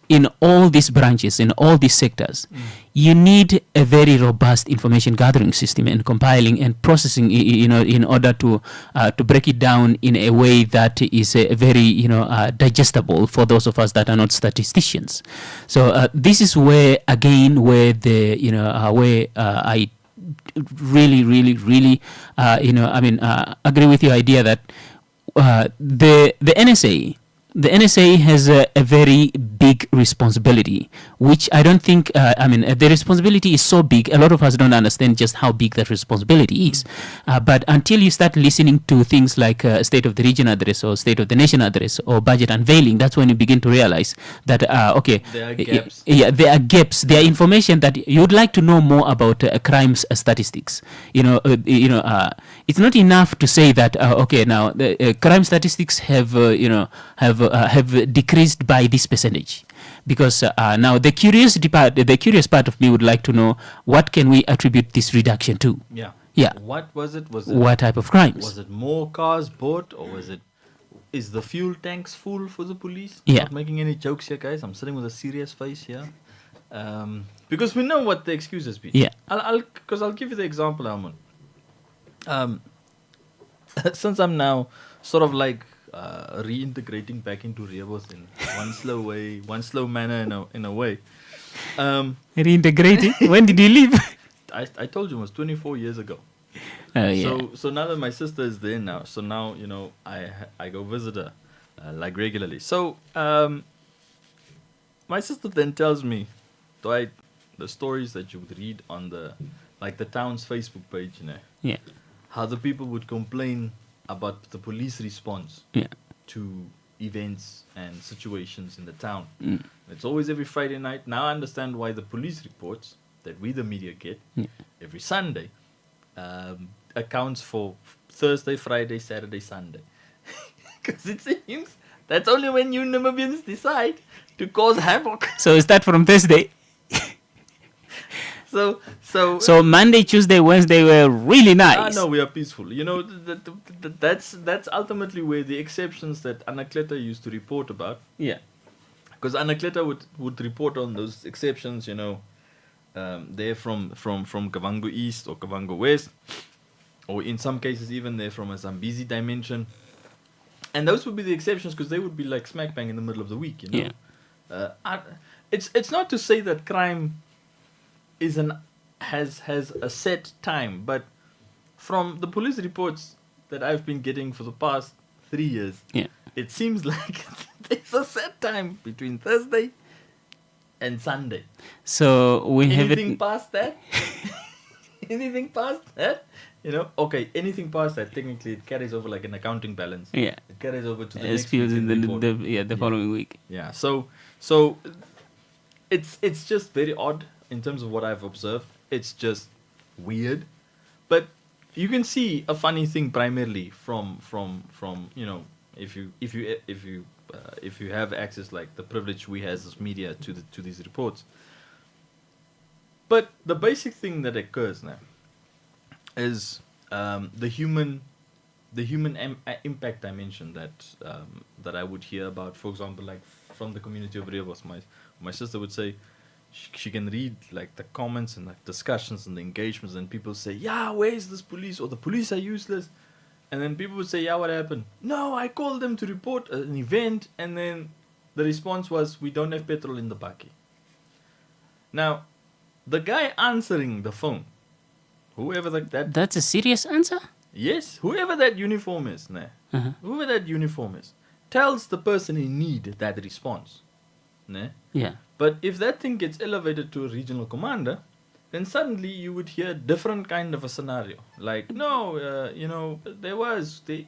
in all these branches, in all these sectors, you need a very robust information gathering system and compiling and processing, in order to break it down in a way that is very, digestible for those of us that are not statisticians. So this is where I really, agree with your idea that the NSA, The NSA has a very big responsibility, which I don't think, the responsibility is so big, a lot of us don't understand just how big that responsibility is. But until you start listening to things like State of the Region address or State of the Nation address or budget unveiling, that's when you begin to realize that, there are gaps. There are gaps. There are information that you'd like to know more about crimes statistics. It's not enough to say that, now the crime statistics have decreased by this percentage, because now the curious part of me would like to know, what can we attribute this reduction to? Yeah. What was it? What type of crimes? Was it more cars bought, or is the fuel tanks full for the police? Yeah. Not making any jokes here, guys. I'm sitting with a serious face here, because we know what the excuses be. Yeah. I'll give you the example, Almond. Since I'm now sort of like reintegrating back into Rebos in one slow manner in a way. Reintegrating? When did you leave? I told you it was 24 years ago. Yeah. So now that my sister is there now, so now I go visit her like regularly. So my sister then tells me, Dwight, the stories that you would read on the town's Facebook page, Yeah. how the people would complain about the police response to events and situations in the town. It's always every Friday night. Now I understand why the police reports that we, the media, get every Sunday accounts for Thursday, Friday, Saturday, Sunday. Because it seems that's only when you Namibians decide to cause havoc. So is that from Thursday? So Monday, Tuesday, Wednesday were really nice. No, we are peaceful. That's ultimately where the exceptions that Anakleta used to report about. Yeah. Because Anakleta would report on those exceptions, they're from Kavango East or Kavango West, or in some cases even they're from a Zambezi dimension. And those would be the exceptions because they would be like smack bang in the middle of the week, Yeah. It's not to say that crime has a set time, but from the police reports that I've been getting for the past 3 years, it seems like there's a set time between Thursday and Sunday. So we have anything past that, anything past that, anything past that, technically it carries over like an accounting balance. Yeah, it carries over to the next week in the following week. Yeah, so it's just very odd in terms of what I've observed. It's just weird, but you can see a funny thing primarily from if you have access, like the privilege we have as media to these reports. But the basic thing that occurs now is the human impact dimension that I would hear about. For example, like from the community of Rebos, my sister would say she can read like the comments and like discussions and the engagements, and people say, yeah, where is this police, or the police are useless. And then people would say, yeah, what happened? No, I called them to report an event, and then the response was, we don't have petrol in the bakkie. Now, the guy answering the phone, whoever that... That's a serious answer? Yes, whoever that uniform is, whoever that uniform is, tells the person in need that response. Yeah. But if that thing gets elevated to a regional commander, then suddenly you would hear different kind of a scenario. Like, no, there was the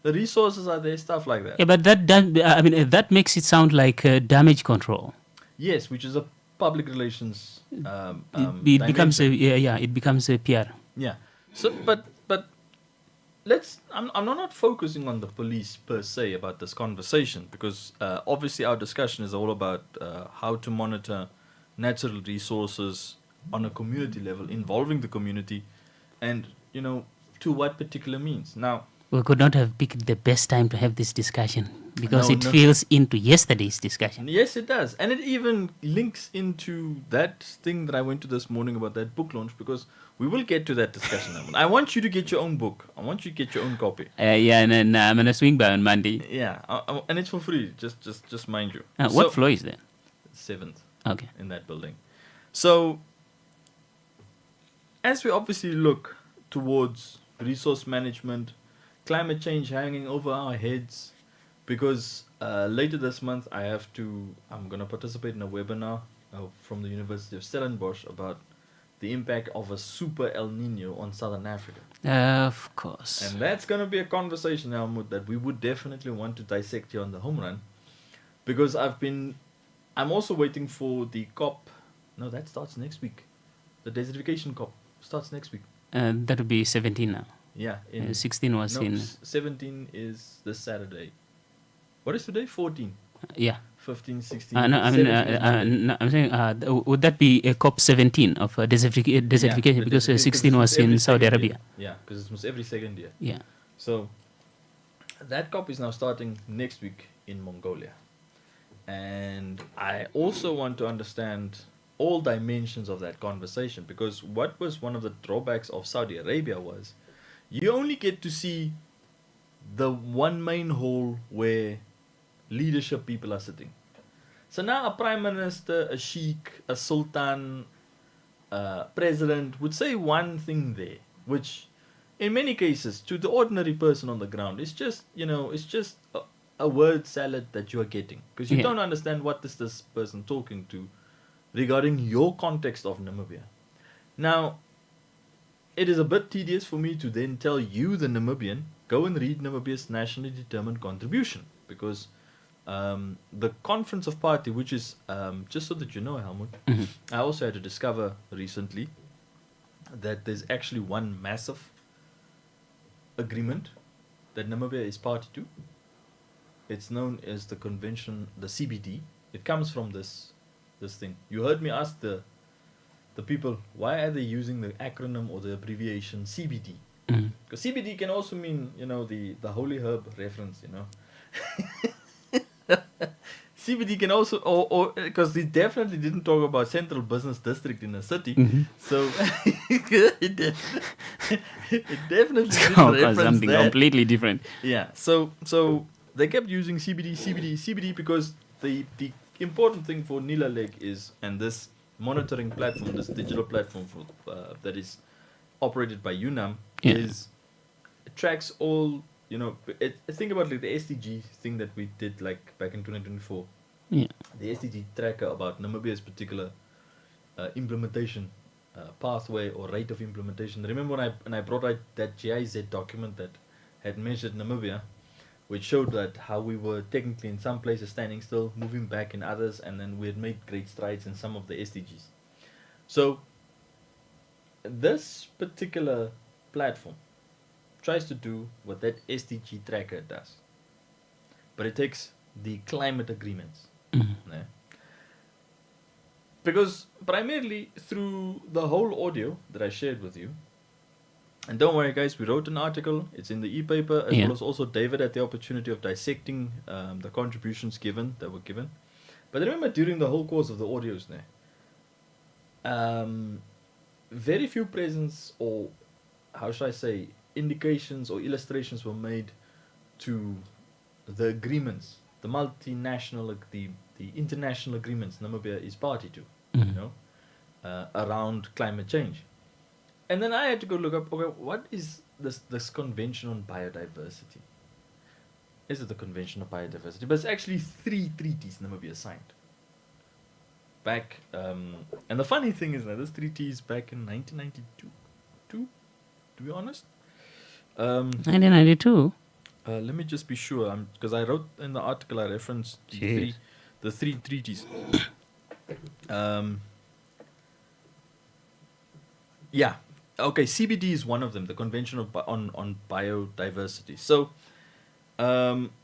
resources are there, stuff like that. Yeah, but that makes it sound like damage control. Yes, which is a public relations. It becomes it becomes a PR. Yeah. So, but I'm not focusing on the police per se about this conversation, because obviously our discussion is all about how to monitor natural resources on a community level, involving the community, and to what particular means. Now, we could not have picked the best time to have this discussion, because it feels into yesterday's discussion. Yes, it does, and it even links into that thing that I went to this morning about that book launch, because we will get to that discussion. I want you to get your own book. I want you to get your own copy. And then I'm gonna swing by on Monday. Yeah, and it's for free. Just mind you. What floor is that? 7th. Okay. In that building. So, as we obviously look towards resource management, climate change hanging over our heads, because later this month I'm going to participate in a webinar from the University of Stellenbosch about the impact of a super El Nino on Southern Africa. Of course. And that's going to be a conversation, Helmut, that we would definitely want to dissect here on the home run, because I'm also waiting for the COP. No, that starts next week. The desertification COP starts next week. That would be 17 now. Yeah. 16 was in... 17 is this Saturday. What is today? 14. Yeah. 15, 16. I'm saying, would that be a COP 17 of desertification? Yeah, because 16 was in Saudi Arabia. Yeah, because it was every second year. Yeah. So that COP is now starting next week in Mongolia. And I also want to understand all dimensions of that conversation, because what was one of the drawbacks of Saudi Arabia was you only get to see the one main hall where leadership people are sitting. So now a prime minister, a sheikh, a sultan, president would say one thing there, which in many cases to the ordinary person on the ground is just, it's just a word salad that you are getting, because you don't understand what is this person talking to regarding your context of Namibia. Now, it is a bit tedious for me to then tell you, the Namibian, go and read Namibia's nationally determined contribution, because the Conference of Party, which is, just so that you know, Helmut, I also had to discover recently that there's actually one massive agreement that Namibia is party to. It's known as the convention, the CBD. It comes from this thing. You heard me ask the people, why are they using the acronym or the abbreviation CBD? Because CBD can also mean, the holy herb reference, CBD can also, or because they definitely didn't talk about central business district in a city, so it definitely didn't reference something that. completely different. Yeah, so they kept using CBD because the important thing for Nilaleg is, and this monitoring platform, this digital platform that is operated by UNAM, is it tracks all. Think about like the SDG thing that we did like back in 2024. Yeah. The SDG tracker about Namibia's particular implementation pathway or rate of implementation. Remember when I brought out that GIZ document that had measured Namibia, which showed that how we were technically in some places standing still, moving back in others, and then we had made great strides in some of the SDGs. So this particular platform tries to do what that SDG tracker does, but it takes the climate agreements. Because primarily through the whole audio that I shared with you, and don't worry guys, we wrote an article, it's in the e-paper, as well as also David had the opportunity of dissecting the contributions that were given. But remember, during the whole course of the audios very few presents, or how should I say, indications or illustrations were made to the agreements, the multinational, the international agreements Namibia is party to, around climate change. And then I had to go look up, okay, what is this convention on biodiversity? Is it the convention on biodiversity? But it's actually 3 treaties Namibia signed. Back, and the funny thing is that this treaty is back in 1992, to be honest. 1992? Let me just be sure, because I wrote in the article, I referenced the three treaties. Yeah. Okay, CBD is one of them, the Convention on Biodiversity. So,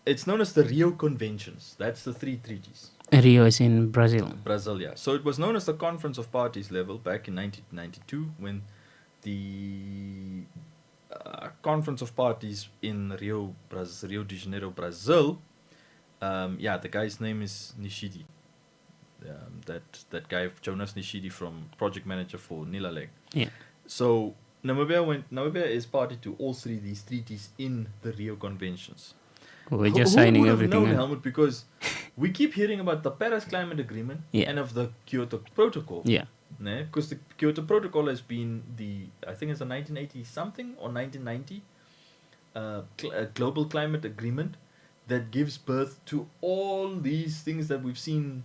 it's known as the Rio Conventions. That's the 3 treaties. Rio is in Brazil. Brazil, yeah. So it was known as the Conference of Parties level back in 1992, when the Conference of Parties in Rio de Janeiro, Brazil. The guy's name is Nishidi. That guy, Jonas Nishidi, from project manager for Nilaleg. Yeah. So Namibia is party to all 3 of these treaties in the Rio Conventions. We're just signing everything. Known, Helmut, because we keep hearing about the Paris Climate Agreement and of the Kyoto Protocol. Yeah. Because the Kyoto Protocol has been I think it's a 1980 something or 1990 global climate agreement that gives birth to all these things that we've seen,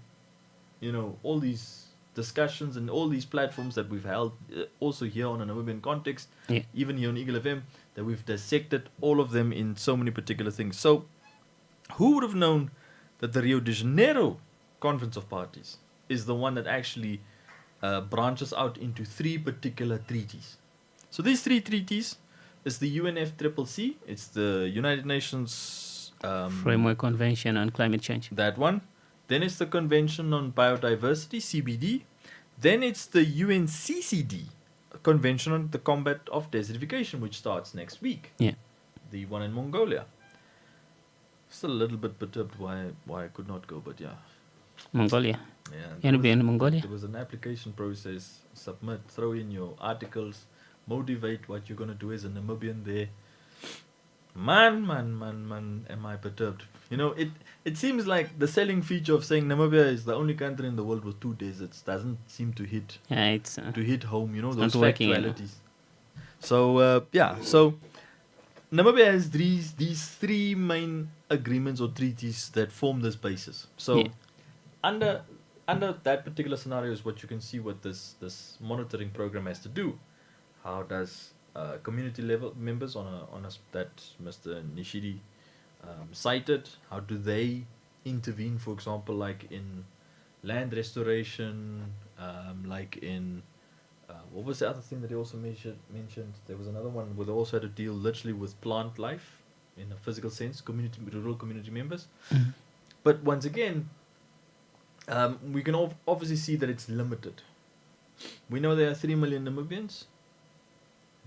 all these discussions and all these platforms that we've held, also here on a Namibian context, even here on Eagle FM, that we've dissected all of them in so many particular things. So, who would have known that the Rio de Janeiro Conference of Parties is the one that actually branches out into 3 particular treaties? So these 3 treaties is the UNFCCC, it's the United Nations Framework Convention on Climate Change. That one. Then it's the Convention on Biodiversity, CBD. Then it's the UNCCD, Convention on the Combat of Desertification, which starts next week. Yeah. The one in Mongolia. Still a little bit perturbed why I could not go, but yeah. Mongolia. Yeah. You want to be in Mongolia? There was an application process. Submit, throw in your articles, motivate what you're going to do as a Namibian there. Man, am I perturbed. It seems like the selling feature of saying Namibia is the only country in the world with 2 deserts doesn't seem to hit home, those factualities. So, so Namibia has these 3 main agreements or treaties that form this basis. So, under that particular scenario is what you can see what this monitoring program has to do. How does community level members on a that Mr. Nishidi cited, how do they intervene, for example, like in land restoration, like in what was the other thing that he also mentioned? There was another one where they also had to deal literally with plant life in a physical sense, rural community members. Mm-hmm. But once again, we can obviously see that it's limited. We know there are 3 million Namibians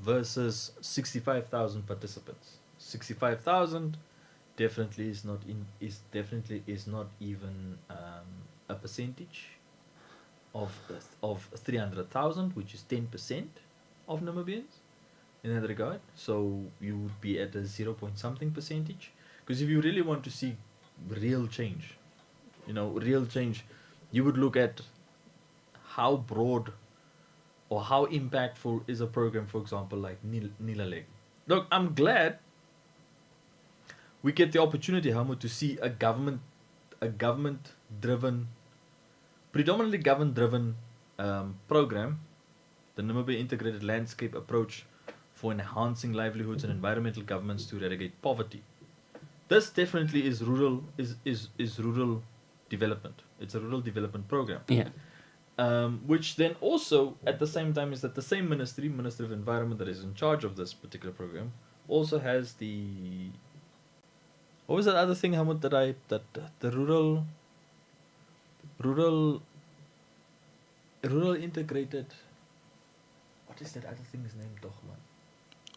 versus 65,000 participants. 65,000 definitely is not even a percentage of 300,000, which is 10% of Namibians in that regard. So you would be at a 0 point something percentage. Because if you really want to see real change, you would look at how broad or how impactful is a program, for example, like Nilaleg. Look, I'm glad we get the opportunity, Helmut, to see a government-driven, predominantly government-driven program, the Namibia Integrated Landscape Approach for Enhancing Livelihoods and Environmental Governments to Eradicate Poverty. This definitely is rural development. It's a rural development program. Yeah. Which then also, at the same time, is that the same Ministry of Environment that is in charge of this particular program, also has the... What was that other thing, Hamud, the rural integrated... What is that other thing's name, toch, man?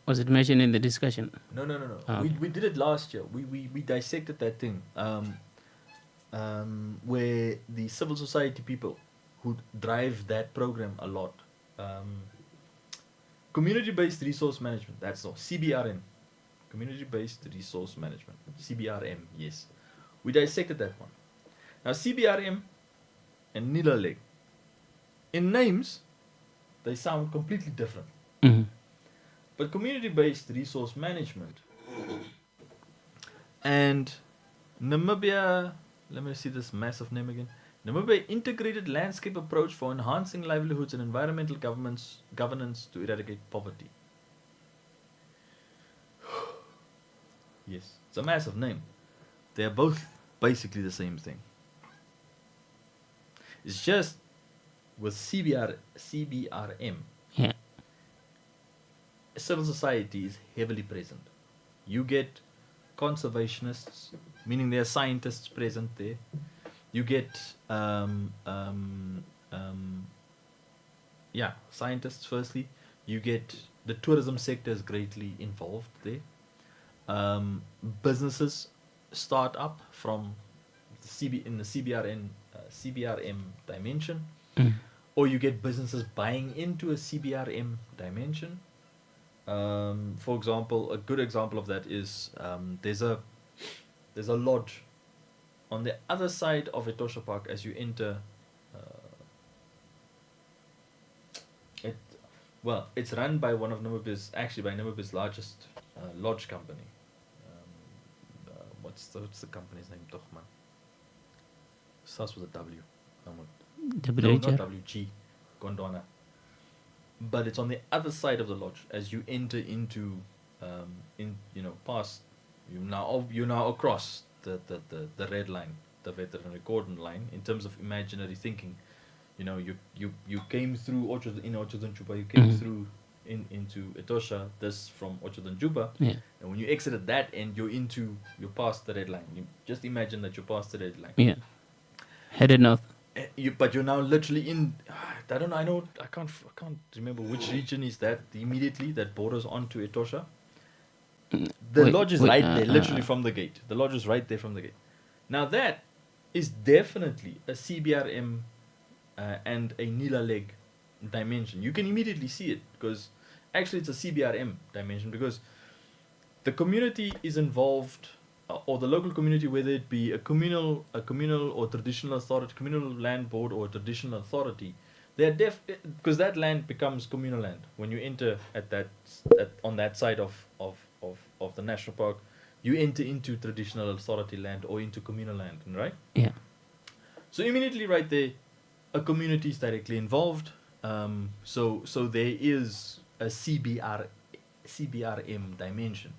Was it mentioned in the discussion? No. Oh. We did it last year. We dissected that thing. Where the civil society people who drive that program a lot. Community-based resource management, that's all. CBRM. Community-based resource management. CBRM, yes. We dissected that one. Now CBRM and Nilaleg, in names, they sound completely different. Mm-hmm. But community-based resource management and Namibia, let me see this massive name again. Namibia Integrated Landscape Approach for Enhancing Livelihoods and Environmental Governance to Eradicate Poverty. Yes, it's a massive name. They are both basically the same thing. It's just with CBRM, yeah, civil society is heavily present. You get conservationists, meaning there are scientists present there. You get scientists firstly. You get the tourism sector is greatly involved there. Businesses start up from in the CBRM dimension, or you get businesses buying into a CBRM dimension. For example, a good example of that is there's a lodge on the other side of Etosha Park as you enter. It's run by Namibia's largest lodge company. what's the company's name? Toch, man. Starts with a W. No, WHR? not WG. Gondwana. But it's on the other side of the lodge as you enter into, past. You're now across the red line, the veterinary cordon line. In terms of imaginary thinking, you came through Ochadan Juba. You came through into Etosha. This from Ochadan Juba. Yeah. And when you exited that end, you're past the red line. You just imagine that you're past the red line. Yeah. Headed north. But you're now literally in. I don't know. I can't remember which region is that immediately that borders onto Etosha. The lodge is right there, literally from the gate. The lodge is right there from the gate. Now that is definitely a CBRM and a Nila leg dimension. You can immediately see it because actually it's a CBRM dimension because the community is involved, or the local community, whether it be a communal or traditional authority, communal land board or traditional authority, they're because that land becomes communal land when you enter on that side of the national park. You enter into traditional authority land or into communal land, right? Yeah. So immediately right there, a community is directly involved. So there is a CBRM dimension.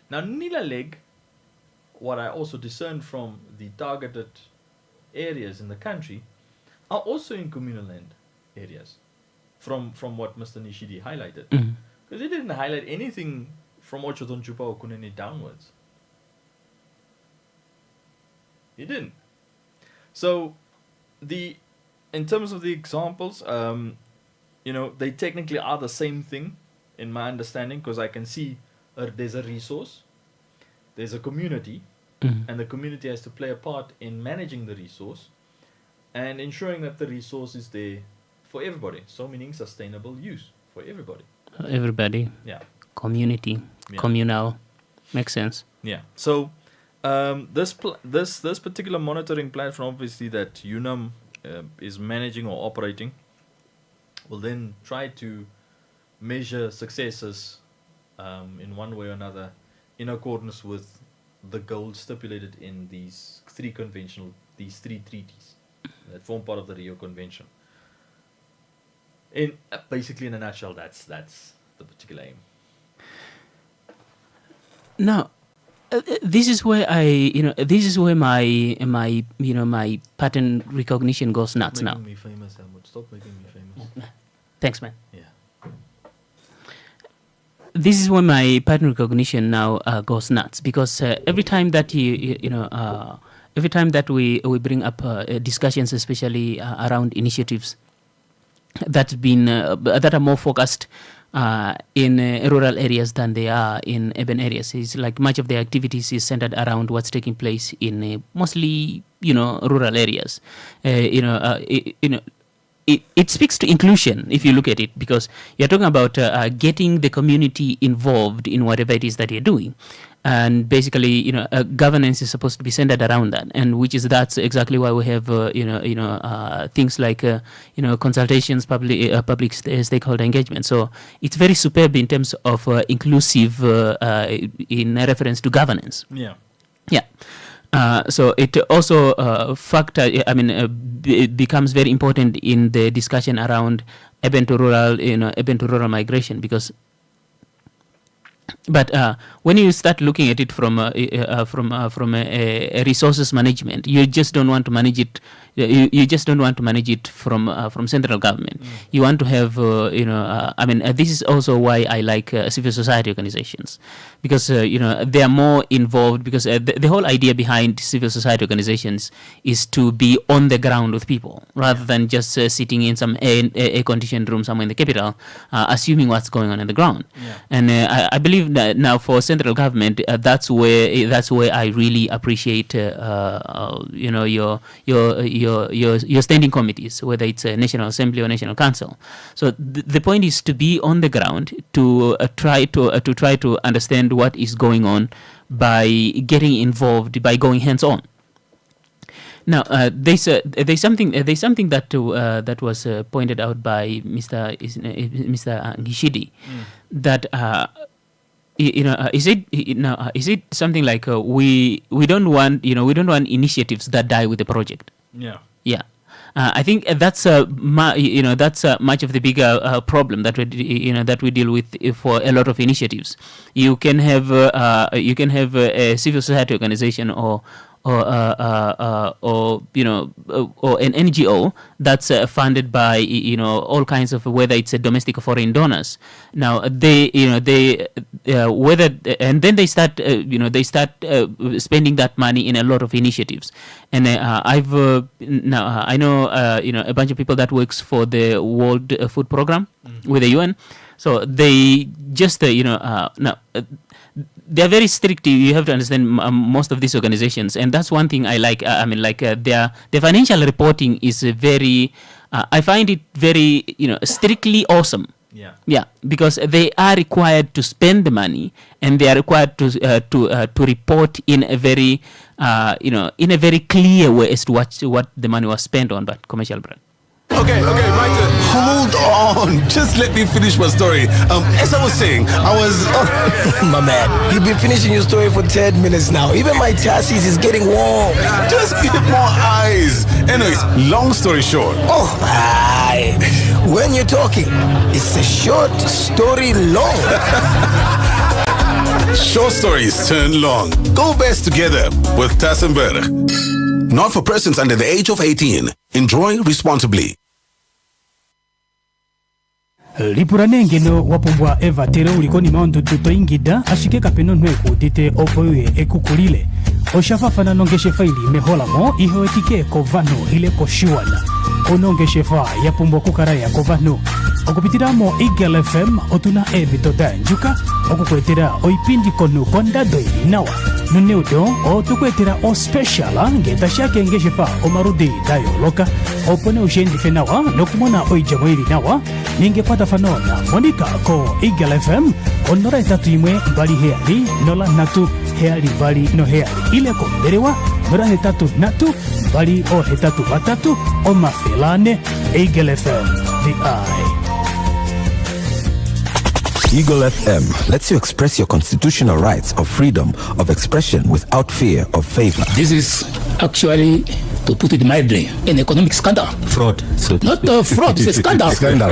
Now Nila Leg, what I also discern from the targeted areas in the country, are also in communal land areas, from what Mr. Nishidi highlighted. Because he didn't highlight anything from Ochadan Juba or Kunene downwards. He didn't. So in terms of the examples, they technically are the same thing in my understanding, because I can see there's a resource, there's a community, and the community has to play a part in managing the resource and ensuring that the resource is there for everybody. So meaning sustainable use for everybody. Everybody. Yeah. Community. Yeah. Communal. Makes sense. Yeah. So this particular monitoring platform, obviously, that UNAM is managing or operating, will then try to measure successes in one way or another in accordance with the goals stipulated in these three treaties that form part of the Rio Convention. Basically, in a nutshell, that's the particular aim. Now, this is where my pattern recognition goes nuts now. Stop making me famous, Helmut. Stop making me famous. Thanks, man. Yeah. This is where my pattern recognition now goes nuts, because every time that every time that we bring up discussions, especially around initiatives that are more focused in rural areas than they are in urban areas. It's like much of the activities is centered around what's taking place in mostly rural areas. It speaks to inclusion if you look at it, because you're talking about getting the community involved in whatever it is that you're doing. And basically, governance is supposed to be centered around that, and that's exactly why we have, things like, consultations, public stakeholder engagement. So it's very superb in terms of inclusive in reference to governance. Yeah. Yeah. So it also it becomes very important in the discussion around urban to rural migration, because. But when you start looking at it from a resources management, you just don't want to manage it. You just don't want to manage it from central government. You want to have, this is also why I like civil society organizations, because they are more involved. Because the whole idea behind civil society organizations is to be on the ground with people, rather than just sitting in some air-conditioned room somewhere in the capital, assuming what's going on the ground. Yeah. And I believe that now for central government, that's where I really appreciate your standing committees, whether it's a National Assembly or National Council. So the point is to be on the ground, to try to understand what is going on by getting involved, by going hands on. Now, there's something that was pointed out by Mr. Ngishidi, that is it something like we don't want initiatives that die with the project? Yeah. I think that's much of the bigger problem that we deal with for a lot of initiatives. You can have a civil society organization or an NGO that's funded by all kinds of, whether it's a domestic or foreign donors. Now they start spending that money in a lot of initiatives. And I know a bunch of people that works for the World Food Program with the UN. So they just they're very strict. You have to understand most of these organizations, and that's one thing I like. Their financial reporting is very. I find it very strictly awesome. Yeah, because they are required to spend the money, and they are required to report in a very in a very clear way as to what the money was spent on. But commercial break. Okay, my turn. Hold on. Just let me finish my story. As I was saying, My man, you've been finishing your story for 10 minutes now. Even my chassis is getting warm. Just give it more eyes. Anyways, long story short. Oh, aye. When you're talking, it's a short story long. Short stories turn long. Go best together with Tassenberg. Not for persons under the age of 18. Enjoy responsibly. lipuranengeno wapumbwa eva tere ulikoni maondo tutoingida ashike kapeno nweku dite opoye ekukulile oshafafana nongeshe faili meholamo ihoetike kovano ile koshiwana onongeshe fa yapumbwa kukara ya kovano okupitiramo Eagle FM otuna ebitoda njuka okukwetera oipindi konu kondado nawa nuneudo otukwetera o special ngeta shake ngeshe fa omarudi dayo loka opone ushendi fenawa nokumona oijamoiri nawa ningepata fanona monika ko Eagle FM onora etatu imwe bali heali nola natu heali bali no heali ile ko berewa nora hetatu natu bali o hetatu batatu o mafelane Eagle FM the eye. Eagle FM lets you express your constitutional rights of freedom of expression without fear of favor. This is actually, to put it mildly, an economic scandal. Fraud. Not fraud, it's a scandal.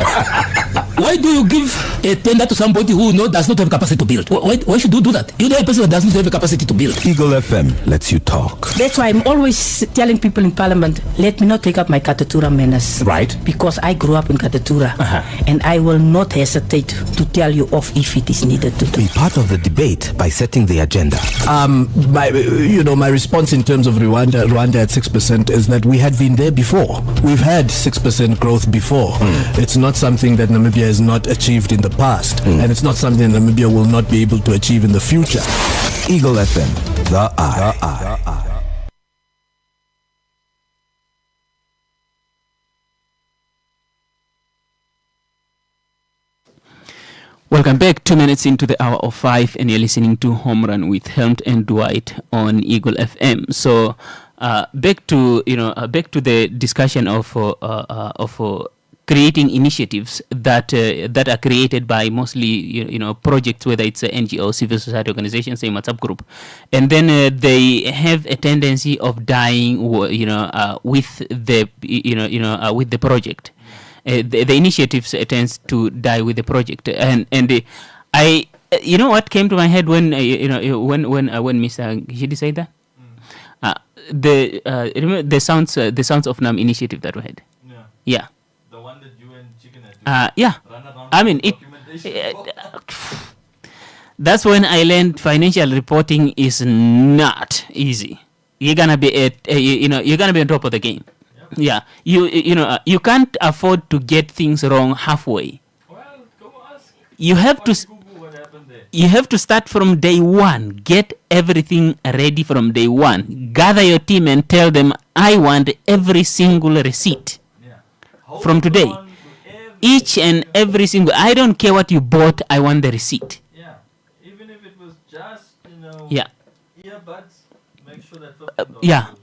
Why do you give a tender to somebody who does not have capacity to build? Why should you do that? You know a person that doesn't have a capacity to build. Eagle FM lets you talk. That's why I'm always telling people in Parliament, let me not take up my Katatura manners. Right. Because I grew up in Katatura. And I will not hesitate to tell you off if it is needed to do. Be part of the debate by setting the agenda. My response in terms of Rwanda at 6% is that we had been there before. We've had 6% growth before. It's not something that Namibia has not achieved in the past, and it's not something that Namibia will not be able to achieve in the future. Eagle FM, the eye. Welcome back. 2 minutes into the hour of 5, and you're listening to Home Run with Helmut and Dwight on Eagle FM. So, back to the discussion of creating initiatives that are created by mostly projects, whether it's an NGO, civil society organization, say WhatsApp group, and then they have a tendency of dying, with the project. The initiatives tends to die with the project, and I what came to my head when Mr. Gishidi said that remember the sounds of Nam initiative that we had. Yeah. The one that you and Chicken had. Yeah. I mean it. That's when I learned financial reporting is not easy. You're gonna be you're gonna be on top of the game. Yeah, you can't afford to get things wrong halfway. Well, go ask. You have to start from day one. Get everything ready from day one. Gather your team and tell them, I want every single receipt from today. Each and every single. I don't care what you bought. I want the receipt. Yeah, even if it was just earbuds. Make sure that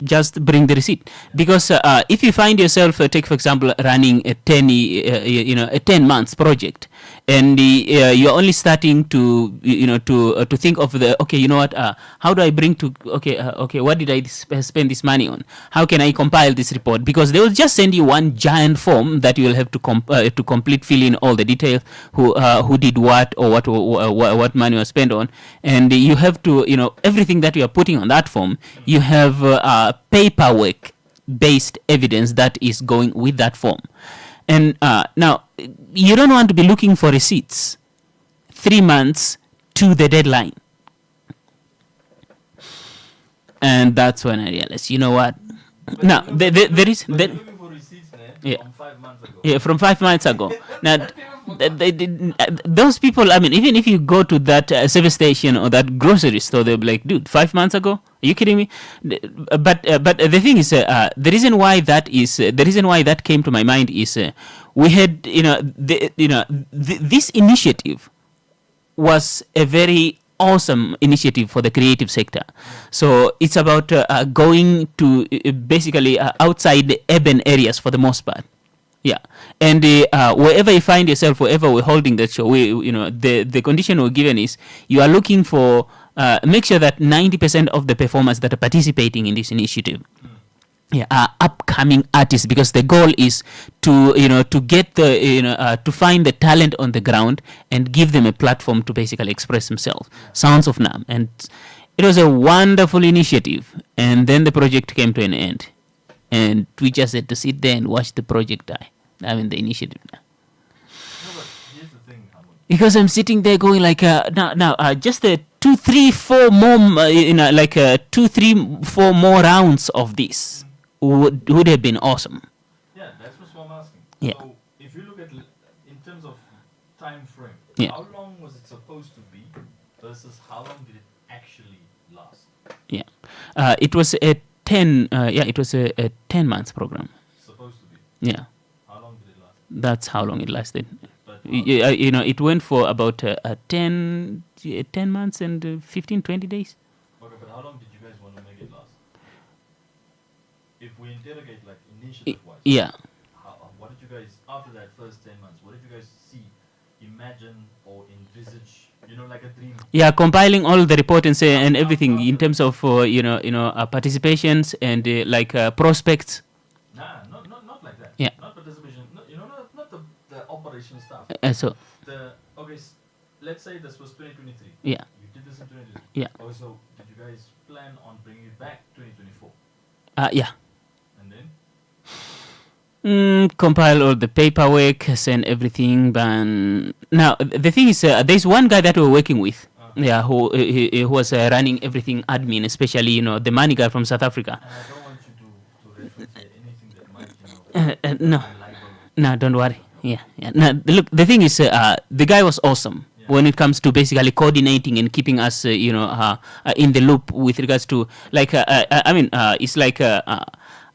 just bring the receipt, because if you find yourself, take for example, running a 10 months project, and you're only starting to to think of the how do I bring to what did I spend this money on? How can I compile this report? Because they will just send you one giant form that you will have to complete, fill in all the details, who did what, or what money was spent on, and you have to everything that you are putting on that form, you have paperwork based evidence that is going with that form. And now you don't want to be looking for receipts 3 months to the deadline. And that's when I realized, you know what? Now there is from 5 months ago. Now those people, I mean, even if you go to that service station or that grocery store, they'll be like, dude, 5 months ago? Are you kidding me? But the thing is, the reason why that came to my mind is we had, this initiative was a very awesome initiative for the creative sector. So it's about going to basically outside the urban areas for the most part. Yeah, and wherever you find yourself, wherever we're holding that show, the condition we're given is you are looking for make sure that 90% of the performers that are participating in this initiative are upcoming artists, because the goal is to get the to find the talent on the ground and give them a platform to basically express themselves. Sounds of Nam, and it was a wonderful initiative, and then the project came to an end, and we just had to sit there and watch the project die. I mean, the initiative now. Because I'm sitting there going like, just 2, 3, 4 more, 2, 3, 4 more rounds of this would have been awesome. Yeah, that's what I'm asking. Yeah. So if you look at in terms of time frame, how long was it supposed to be versus how long did it actually last? Yeah, it was a 10. It was a 10-month program. Supposed to be. Yeah. How long did it last? That's how long it lasted. It went for about 10 months and 15, 20 days. Okay, but how long did you guys want to make it last? If we interrogate like initiative-wise, what did you guys, after that first 10 months, what did you guys see, imagine or envisage, like a dream? Yeah, compiling all the report and everything in terms of participations and prospects. Nah, not like that. Yeah. Not participation. Not the operation stuff. Let's say this was 2023. Yeah. You did this in 2023. Yeah. Also, did you guys plan on bringing it back 2024? Yeah. And then? Compile all the paperwork, send everything. But now the thing is, there's one guy that we're working with. Who was running everything admin, especially the money guy from South Africa. And I don't want you to reference anything that might No, don't worry. Yeah. Now, look, the thing is, the guy was awesome when it comes to basically coordinating and keeping us, in the loop with regards to it's like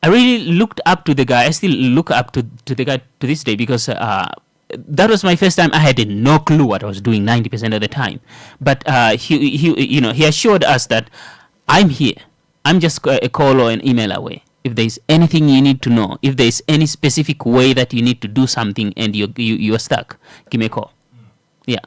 I really looked up to the guy. I still look up to the guy to this day, because that was my first time. I had no clue what I was doing 90% of the time. But he assured us that I'm here. I'm just a call or an email away. If there's anything you need to know, if there's any specific way that you need to do something and you're stuck, give me a call. Yeah.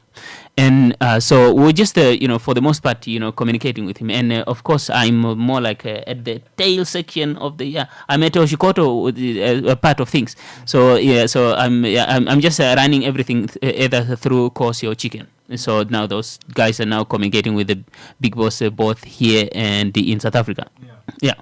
And so we're just, for the most part, communicating with him. And of course, I'm more like at the tail section of I'm at Oshikoto, part of things. So I'm just running everything either through Kosi or Chicken. So now those guys are now communicating with the big boss both here and in South Africa. Yeah.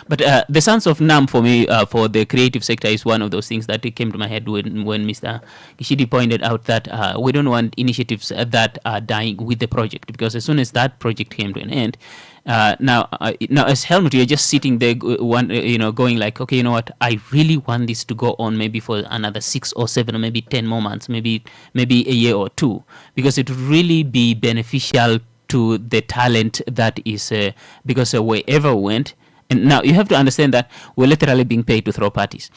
But the Sons of Nam for me, for the creative sector, is one of those things that came to my head when Mr. Kishidi pointed out that we don't want initiatives that are dying with the project, because as soon as that project came to an end, now as Helmut, you're just sitting there, going like, okay, you know what, I really want this to go on maybe for another 6 or 7 or maybe 10 more months, maybe a year or 2, because it would really be beneficial to the talent that is, because wherever we went. And now you have to understand that we're literally being paid to throw parties.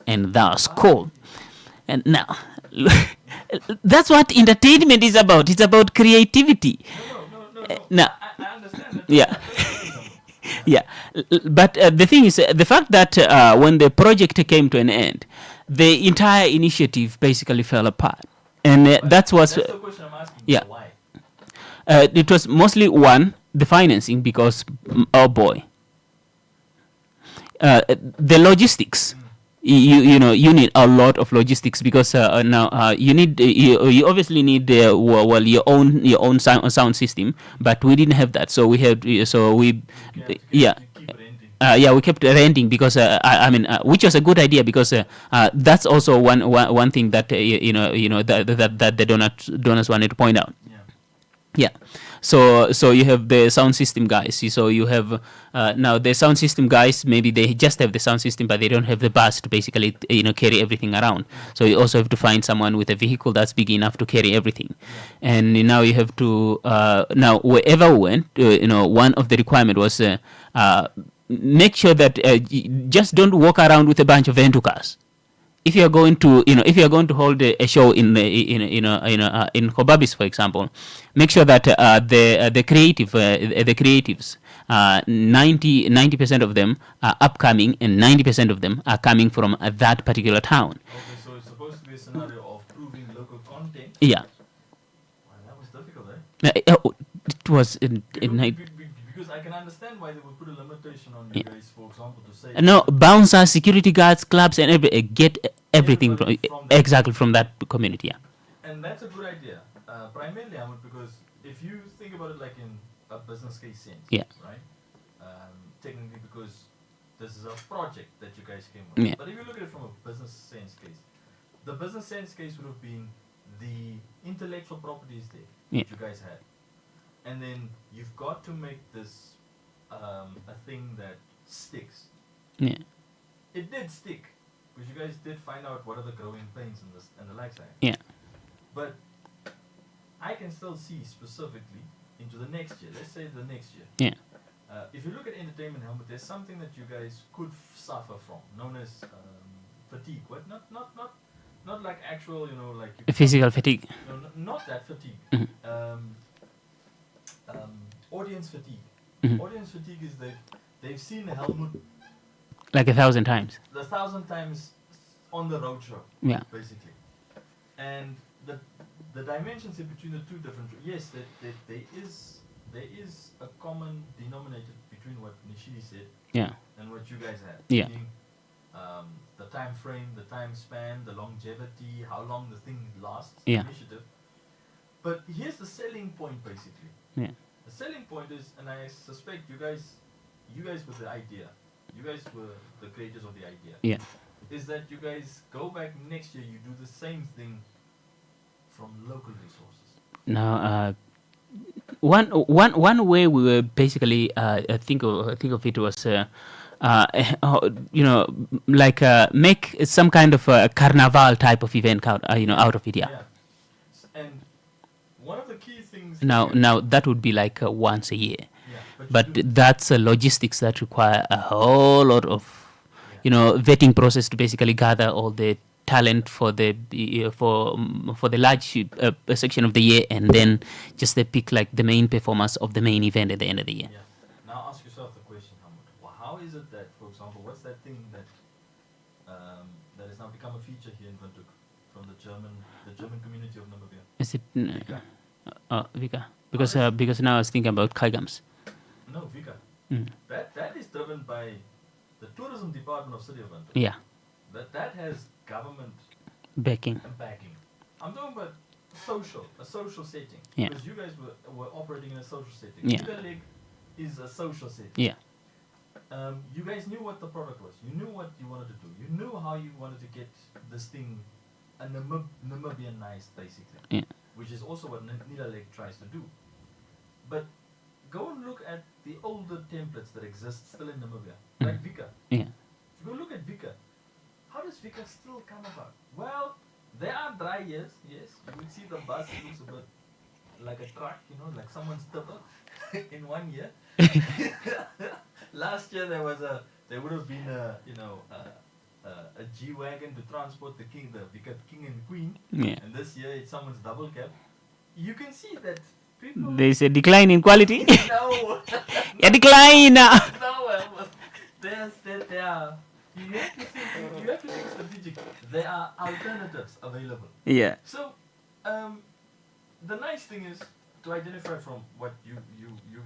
And that's cool. And now, that's what entertainment is about. It's about creativity. No. I understand that. Yeah. Yeah. But the thing is, the fact that when the project came to an end, the entire initiative basically fell apart. And that was That's the question I'm asking. yeah. Why? It was mostly one, the financing, because oh boy, the logistics. You know, you need a lot of logistics because now you need you obviously need well your own sound system, but we didn't have that, so we had we kept renting because I mean which was a good idea because that's also one thing that you know that the donors wanted to point out. Yeah. So you have the sound system guys. So you have now the sound system guys. Maybe they just have the sound system, but they don't have the bus to basically carry everything around. So you also have to find someone with a vehicle that's big enough to carry everything. And now you have to now wherever we went, one of the requirement was make sure that just don't walk around with a bunch of rental cars. If you are going to, hold a show in Kobabis, for example, make sure that the creatives, 90% of them are upcoming, and 90% of them are coming from that particular town. Okay, so it's supposed to be a scenario of proving local content. Yeah. Wow, that was difficult, It was because I can understand why they would put a limitation on you guys, for example, to say no bouncers, security guards, clubs, and get everything exactly from that community. Yeah. And that's a good idea. Primarily, because if you think about it like in a business case sense, right? Technically, because this is a project that you guys came with. Yeah. But if you look at it from a business sense case, the business sense case would have been the intellectual properties there that you guys had. And then you've got to make this a thing that sticks. Yeah. It did stick, because you guys did find out what are the growing pains and the likes. Yeah. But I can still see specifically into the next year. Let's say the next year. Yeah. If you look at entertainment helmet, there's something that you guys could suffer from, known as fatigue. What? Not like actual, like physical fatigue. No, not that fatigue. Audience fatigue. Audience fatigue is they've seen the helmet like 1,000 times. 1,000 times on the roadshow. Yeah. Basically, and the dimensions in between the two different. Yes, that there is a common denominator between what Nishidi said. Yeah. And what you guys had. Yeah. Meaning, the time frame, the time span, the longevity, how long the thing lasts. Yeah. The initiative. But here's the selling point, basically. Yeah. The selling point is, and I suspect you guys were the idea. You guys were the creators of the idea. Yeah. Is that you guys go back next year, you do the same thing from local resources. Now, one way we were basically think of it was like make some kind of a carnival type of event out of it. Yeah. And one of the key things. Now that would be like once a year. But that's logistics that require a whole lot of, vetting process to basically gather all the talent for the large section of the year, and then just pick like the main performance of the main event at the end of the year. Yeah. Now ask yourself the question, how is it that, for example, what's that thing that has now become a feature here in Windhoek from the German community of Namibia? Is it Vika? Because now I was thinking about Kaigams. No, Vika. That is driven by the tourism department of City of Windhoek. Yeah. That has government backing. I'm talking about a social setting. Yeah. Because you guys were operating in a social setting. Yeah. Vika Lake is a social setting. Yeah. You guys knew what the product was. You knew what you wanted to do. You knew how you wanted to get this thing Namibianized, basically. Yeah. Which is also what Nila Lake tries to do. But go and look at the older templates that exist still in Namibia, like Vika. Yeah. If you go look at Vika, how does Vika still come about? Well, there are dry years, yes. You will see the bus looks a bit like a truck, like someone's tipper in 1 year. Last year there would have been a G-Wagon to transport the Vika king and queen. Yeah. And this year it's someone's double cab. You can see that people... There's a decline in quality. No. A decline. No, there are... You have to think strategic. There are alternatives available. Yeah. So, The nice thing is to identify from what you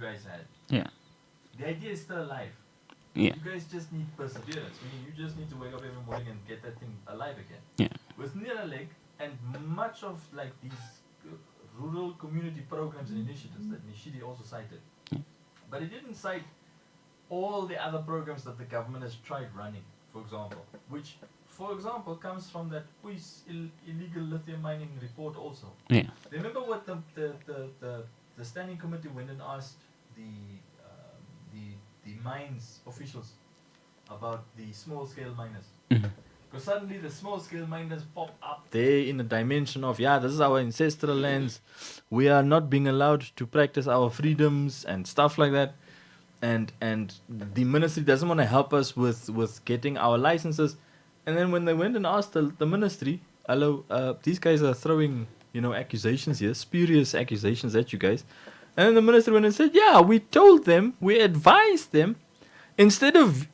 guys had. Yeah. The idea is still alive. Yeah. You guys just need perseverance. Meaning you just need to wake up every morning and get that thing alive again. Yeah. With Niraleg and much of like these rural community programs and initiatives that Nishidi also cited. But it didn't cite all the other programs that the government has tried running, for example, which, for example, comes from that illegal lithium mining report also. Yeah. Remember what the standing committee went and asked the mines officials about the small scale miners? Because suddenly the small scale miners pop up there in the dimension of, this is our ancestral lands. We are not being allowed to practice our freedoms and stuff like that. And the ministry doesn't want to help us with getting our licenses. And then when they went and asked the ministry, hello, these guys are throwing, accusations here, spurious accusations at you guys. And then the minister went and said, we told them, we advised them, instead of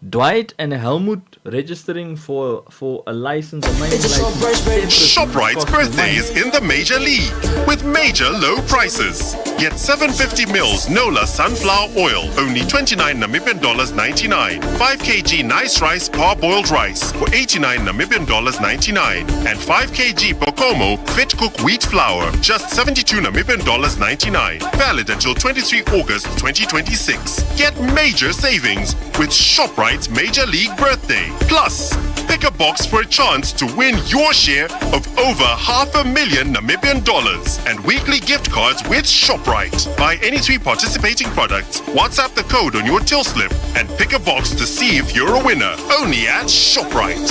Dwight and Helmut registering for a license, a mining license. ShopRite's birthday is in the Major League with major low prices. Get 750 mils Nola sunflower oil, only 29 Namibian dollars 99. 5 kg nice rice parboiled rice for 89 Namibian dollars 99. And 5 kg Bokomo fit cook wheat flour, just 72 Namibian dollars 99. Valid until 23 August 2026. Get major savings with ShopRite's Major League birthday. Plus, pick a box for a chance to win your share of over $500,000 Namibian dollars and weekly gift cards with ShopRite. Buy any 3 participating products, WhatsApp the code on your till slip, and pick a box to see if you're a winner. Only at ShopRite.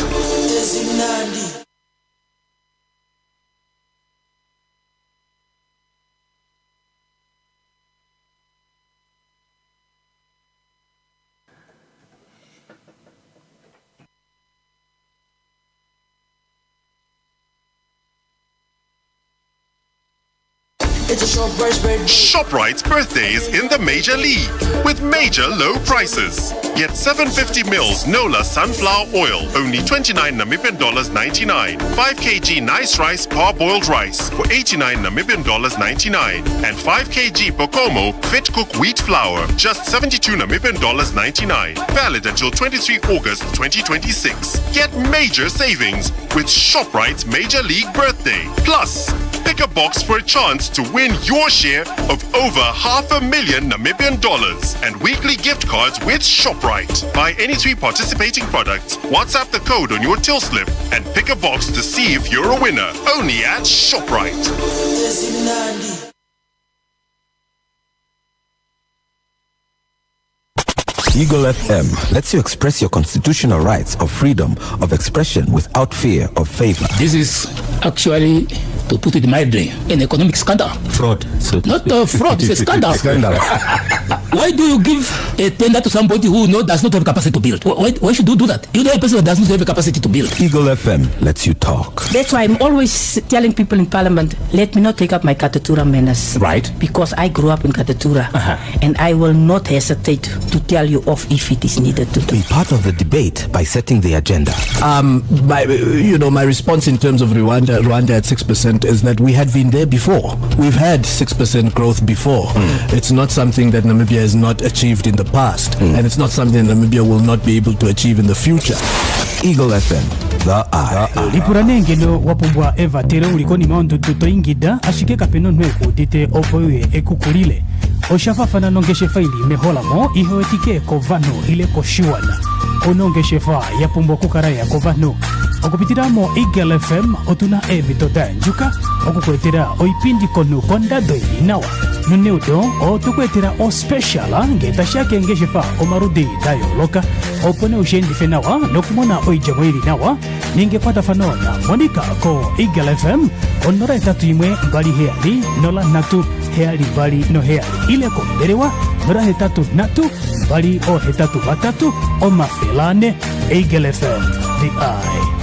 ShopRite's birthday is in the Major League with major low prices. Get 750 mils Nola sunflower oil, only 29 Namibian dollars 99. 5 kg nice rice parboiled rice for 89 Namibian dollars 99. And 5 kg Bokomo fit cook wheat flour, just 72 Namibian dollars 99. Valid until 23 August 2026. Get major savings with ShopRite's Major League birthday. Plus, pick a box for a chance to win your share of over $500,000 Namibian dollars and weekly gift cards with ShopRite. Buy any 3 participating products, WhatsApp the code on your till slip, and pick a box to see if you're a winner. Only at ShopRite. Eagle FM lets you express your constitutional rights of freedom of expression without fear of favor. This is actually, to put it mildly, an economic scandal. Fraud. So not fraud, it's a scandal. Why do you give a tender to somebody who does not have capacity to build? Why should you do that? You know a person that doesn't have a capacity to build. Eagle FM lets you talk. That's why I'm always telling people in Parliament, let me not take up my Katatura manners. Right. Because I grew up in Katatura. And I will not hesitate to tell you off if it is needed to do. Be part of the debate by setting the agenda. My response in terms of Rwanda at 6% is that we had been there before. We've had 6% growth before. It's not something that Namibia has not achieved in the past, and it's not something that Namibia will not be able to achieve in the future. Eagle FM, the eye. Lipurane ngeno wapumbwa Eva tere ulikoni maondo tutoingida ashike kapeno nweku dite opoye ekukulile. Oshafafana nongeshe faili meholamo ihoetike kovano ile koshiwana. Onongeshefa yapumbwa kukaraya kovano. Okupitiramo Eagle FM otuna emitoda njuka okukwetera oipindi konu konda doili nawa. Nuneudo otukwetera o special ngetashake ngeshefa omarudi dayo loka opone ushendi fenawa nokumona oijamoiri nawa ningepata fanona monika ko Eagle FM onora etatu imwe mbali heali nola natu heali mbali no heali ile komberewa nora hetatu natu mbali o hetatu batatu o mafelane Eagle FM the eye.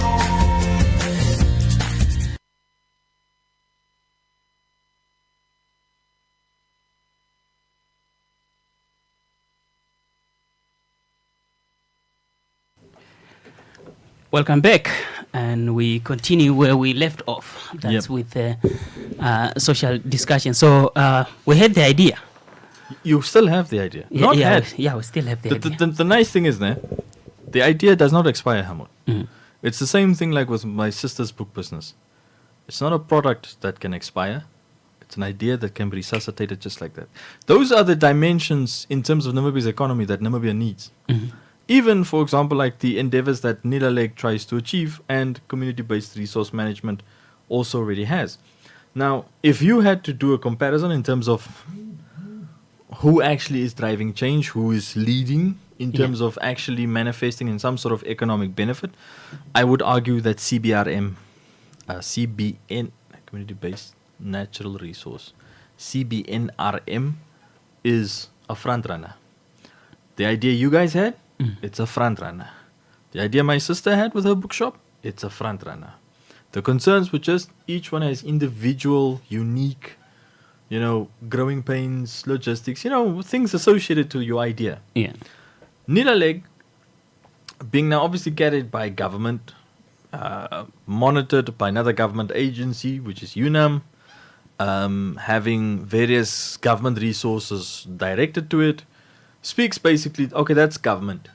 Welcome back, and we continue where we left off. That's with social discussion. So we had the idea. You still have the idea. We still have the idea. The nice thing is that the idea does not expire, Hamud. It's the same thing like with my sister's book business. It's not a product that can expire. It's an idea that can be resuscitated just like that. Those are the dimensions in terms of Namibia's economy that Namibia needs. Even, for example, like the endeavors that Nilalek tries to achieve and community-based resource management also already has. Now, if you had to do a comparison in terms of who actually is driving change, who is leading in terms of actually manifesting in some sort of economic benefit, I would argue that CBRM, CBN, community-based natural resource, CBNRM, is a front runner. The idea you guys had, it's a front runner. The idea my sister had with her bookshop, it's a front runner. The concerns were just each one has individual, unique, growing pains, logistics, things associated to your idea. Yeah. Nilalek, being now obviously carried by government, monitored by another government agency, which is UNAM, having various government resources directed to it, speaks basically, okay, that's government.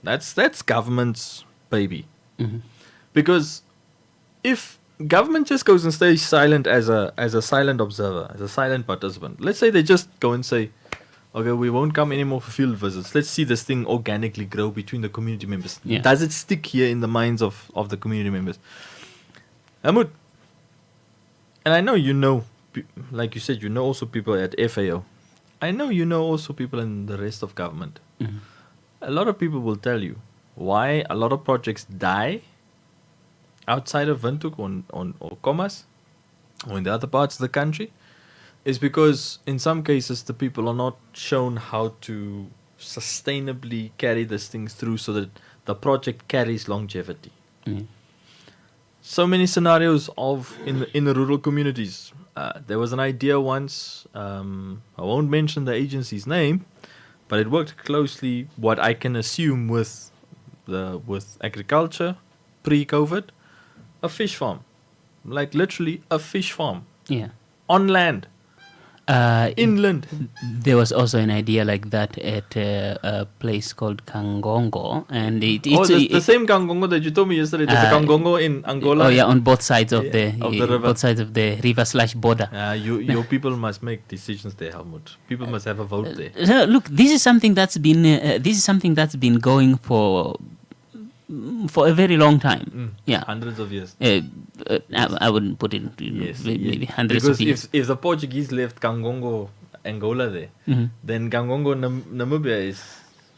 That's government's baby. Because if government just goes and stays silent as a silent observer, as a silent participant, let's say they just go and say, okay, we won't come anymore for field visits. Let's see this thing organically grow between the community members. Yeah. Does it stick here in the minds of the community members? Hamud, and I know like you said, also people at FAO. I know also people in the rest of government. A lot of people will tell you why a lot of projects die outside of Windhoek or Khomas or in the other parts of the country is because in some cases the people are not shown how to sustainably carry these things through so that the project carries longevity. So many scenarios in the rural communities. There was an idea once, I won't mention the agency's name, but it worked closely, what I can assume with agriculture pre-COVID, a fish farm. Like literally a fish farm. Yeah. On land. Inland. There was also an idea like that at a place called Kangongo, and it's the same Kangongo that you told me yesterday. There's a Kangongo in Angola. Oh yeah, on both sides of the river. Both sides of the river/border. Your people must make decisions there, Helmut. People must have a vote there. So look, this is something that's been going for a very long time. Yeah, hundreds of years. I wouldn't put it maybe hundreds of years. If the Portuguese left Kangongo, Angola there, then Kangongo, Namibia is.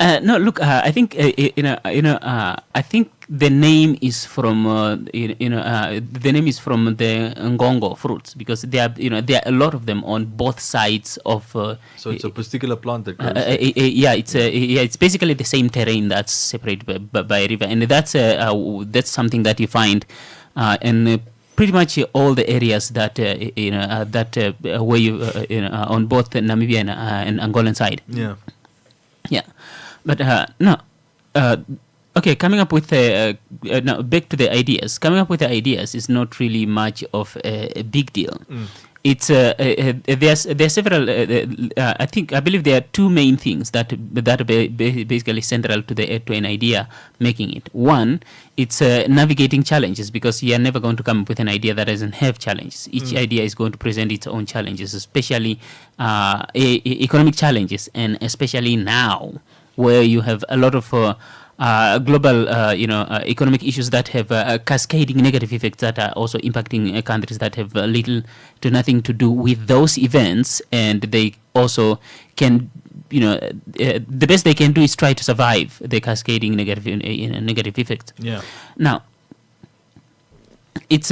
No, look. I think I think the name is from the name is from the ngongo fruits because there are a lot of them on both sides of. So it's a particular plant that grows. It's basically the same terrain that's separated by a river, and that's something that you find in pretty much all the areas that where you on both the Namibian and Angolan side. Yeah. Yeah. But okay, coming up with now back to the ideas. Coming up with the ideas is not really much of a big deal. It's there's several. I believe there are two main things that are basically central to an idea making it. One, it's navigating challenges because you are never going to come up with an idea that doesn't have challenges. Each idea is going to present its own challenges, especially economic challenges, and especially now, where you have a lot of global, economic issues that have cascading negative effects that are also impacting countries that have little to nothing to do with those events, and they also can, the best they can do is try to survive the cascading negative effects. Yeah. Now, it's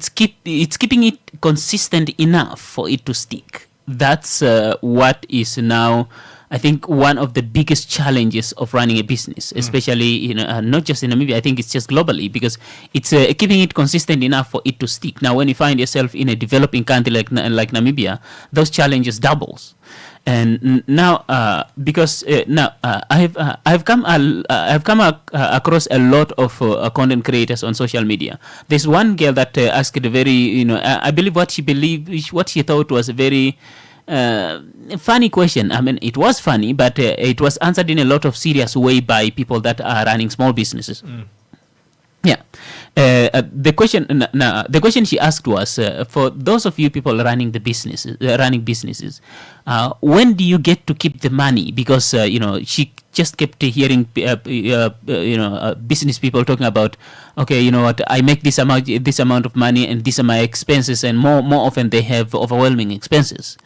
keeping it consistent enough for it to stick. That's what is now, I think, one of the biggest challenges of running a business, especially not just in Namibia. I think it's just globally because it's keeping it consistent enough for it to stick. Now, when you find yourself in a developing country like Namibia, those challenges doubles, And now, because now I've come across a lot of content creators on social media. There's one girl that asked a very, I believe what she thought was a very funny question. I mean, it was funny, but it was answered in a lot of serious way by people that are running small businesses. Yeah. The question she asked was, for those of you people running businesses, when do you get to keep the money? Because she just kept hearing business people talking about, okay, you know what, I make this amount of money and these are my expenses, and more often they have overwhelming expenses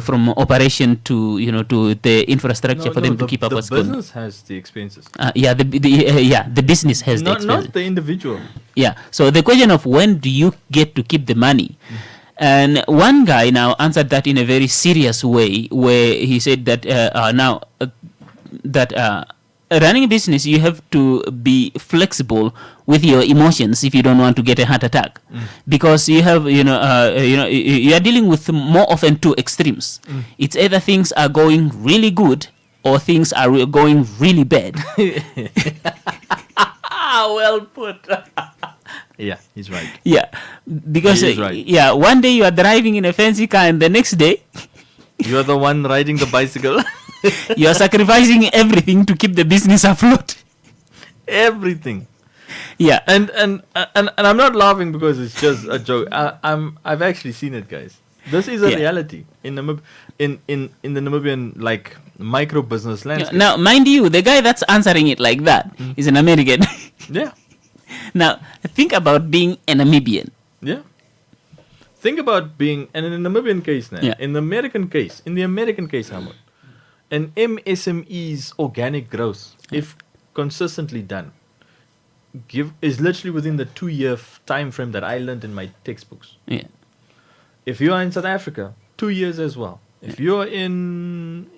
from operation to to the infrastructure for them to keep up what's going on. The business has the expenses. The business has the expenses. Not the individual. Yeah. So the question of when do you get to keep the money? And one guy now answered that in a very serious way, where he said that running a business, you have to be flexible with your emotions if you don't want to get a heart attack, because you have you are dealing with more often two extremes. It's either things are going really good or things are going really bad. Well put. Yeah, he's right. Yeah, because right. One day you are driving in a fancy car, and the next day you are the one riding the bicycle. You are sacrificing everything to keep the business afloat. Everything. Yeah. And I'm not laughing because it's just a joke. I've actually seen it, guys. This is a reality in the Namibian micro business landscape. Now, mind you, the guy that's answering it like that is an American. Yeah. Now, think about being a Namibian. Yeah. Think about being, and in the Namibian case now, in the American case, Hamad, an MSME's organic growth, if consistently done, is literally within the 2-year time frame that I learned in my textbooks. Yeah. If you are in South Africa, 2 years as well. If you're in,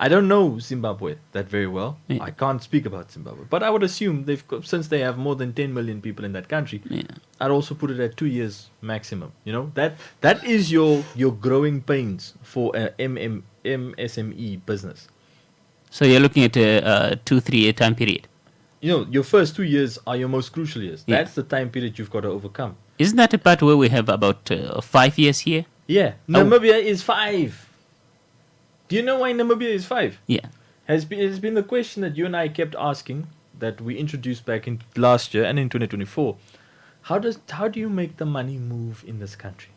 I don't know Zimbabwe that very well. Yeah. I can't speak about Zimbabwe, but I would assume since they have more than 10 million people in that country, I'd also put it at 2 years maximum. That is your growing pains for a MSME business. So you're looking at a 2-3 year time period. Your first 2 years are your most crucial years. Yeah. That's the time period you've got to overcome. Isn't that a part where we have about 5 years here? Yeah, Namibia is 5. Do you know why Namibia is 5? Yeah. It's been the question that you and I kept asking, that we introduced back in last year and in 2024. How do you make the money move in this country?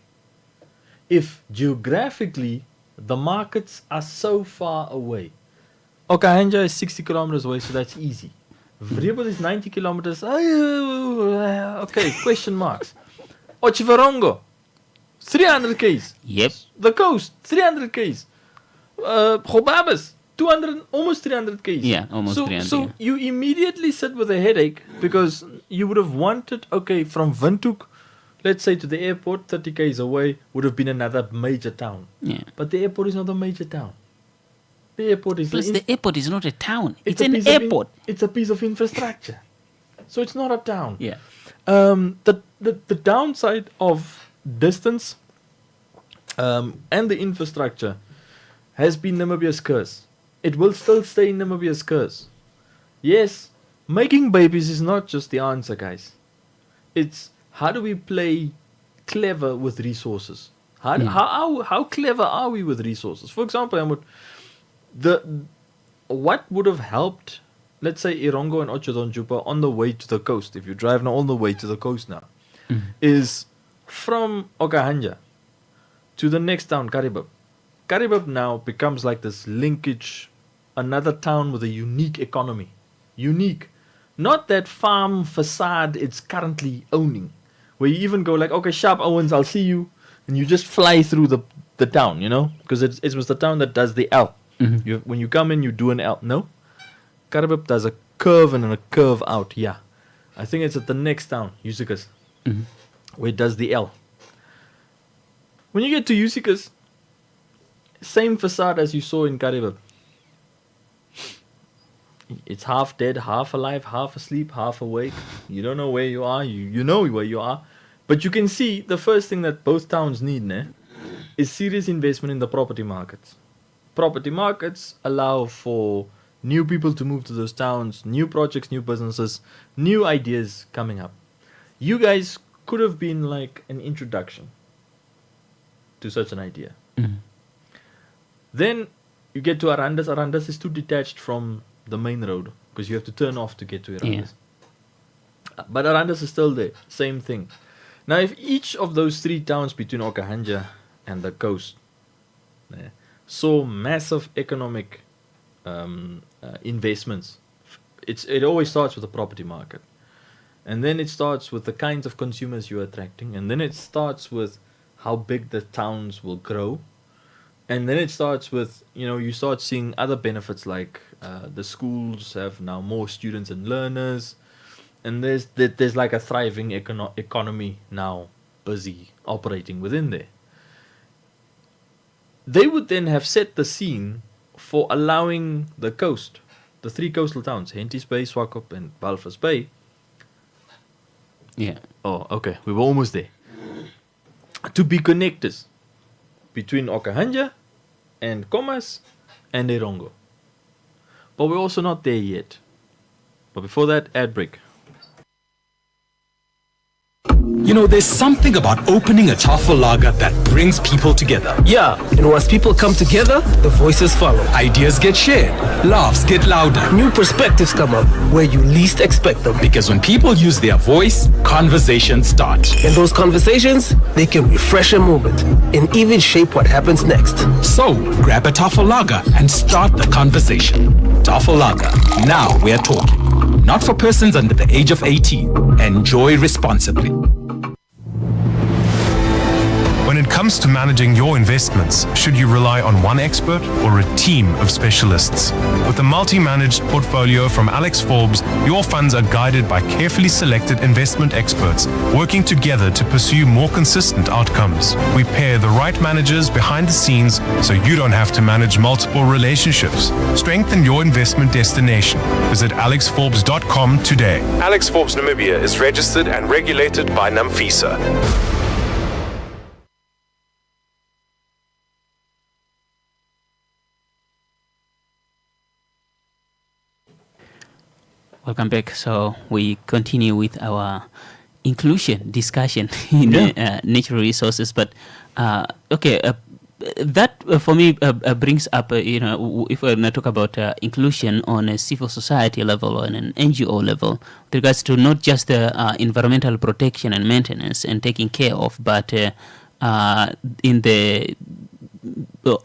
If geographically the markets are so far away. Okahanja is 60 kilometers away, so that's easy. Vreeland is 90 kilometers. Okay, question marks. Otjiwarongo, 300 k's. Yep. The coast, 300 k's. Gobabis, almost 300 k's. Yeah, almost 300. So you immediately sit with a headache because you would have wanted, from Windhoek, let's say to the airport, 30 k's away, would have been another major town. Yeah. But the airport is not a major town. The airport is... Plus, the airport is not a town. It's an airport. It's a piece of infrastructure. So it's not a town. Yeah. The downside of distance and the infrastructure has been Namibia's curse. It will still stay Namibia's curse. Yes, making babies is not just the answer, guys. It's how do we play clever with resources? How clever are we with resources? For example, what would have helped, let's say, Irongo and Otjidonjupa on the way to the coast, if you drive all the way to the coast now, is from Okahanja to the next town, Karibab. Karibab now becomes like this linkage, another town with a unique economy. Unique. Not that farm facade it's currently owning, where you even go like, okay, Sharp Owens, I'll see you, and you just fly through the town, because it was the town that does the L. When you come in, you do an L. No? Karibab does a curve and a curve out. Yeah. I think it's at the next town, Usikas, where it does the L. When you get to Usikas, same facade as you saw in Karibab. It's half dead, half alive, half asleep, half awake. You don't know where you are. You know where you are. But you can see the first thing that both towns need is serious investment in the property markets. property markets allow for new people to move to those towns, new projects, new businesses, new ideas coming up. You guys could have been like an introduction to such an idea. Then you get to Arandas. Arandas is too detached from the main road because you have to turn off to get to Arandas. But Arandas is still there, same thing. Now, if each of those 3 towns between Okahanja and the coast saw massive economic investments, it always starts with the property market. And then it starts with the kinds of consumers you're attracting. And then it starts with how big the towns will grow. And then it starts with, you start seeing other benefits like the schools have now more students and learners. And there's like a thriving economy now busy operating within there. They would then have set the scene for allowing the coast, the 3 coastal towns, Henties Bay, Swakop and Walvis Bay. Yeah. Oh, okay. We were almost there. To be connectors between Okahanja and Khomas and Erongo. But we're also not there yet. But before that, ad break. There's something about opening a Tafel lager that brings people together. Yeah, and once people come together, the voices follow. Ideas get shared, laughs get louder. New perspectives come up where you least expect them. Because when people use their voice, conversations start. And those conversations, they can refresh a moment and even shape what happens next. So, grab a Tafel lager and start the conversation. Tafel lager, now we're talking. Not for persons under the age of 18. Enjoy responsibly. When it comes to managing your investments, should you rely on one expert or a team of specialists? With a multi-managed portfolio from Alex Forbes, your funds are guided by carefully selected investment experts working together to pursue more consistent outcomes. We pair the right managers behind the scenes so you don't have to manage multiple relationships. Strengthen your investment destination. Visit alexforbes.com today. Alex Forbes Namibia is registered and regulated by NAMFISA. Welcome back. So we continue with our inclusion discussion in natural resources. But that for me brings up, if we're going to talk about inclusion on a civil society level or on an NGO level, with regards to not just the environmental protection and maintenance and taking care of, but in the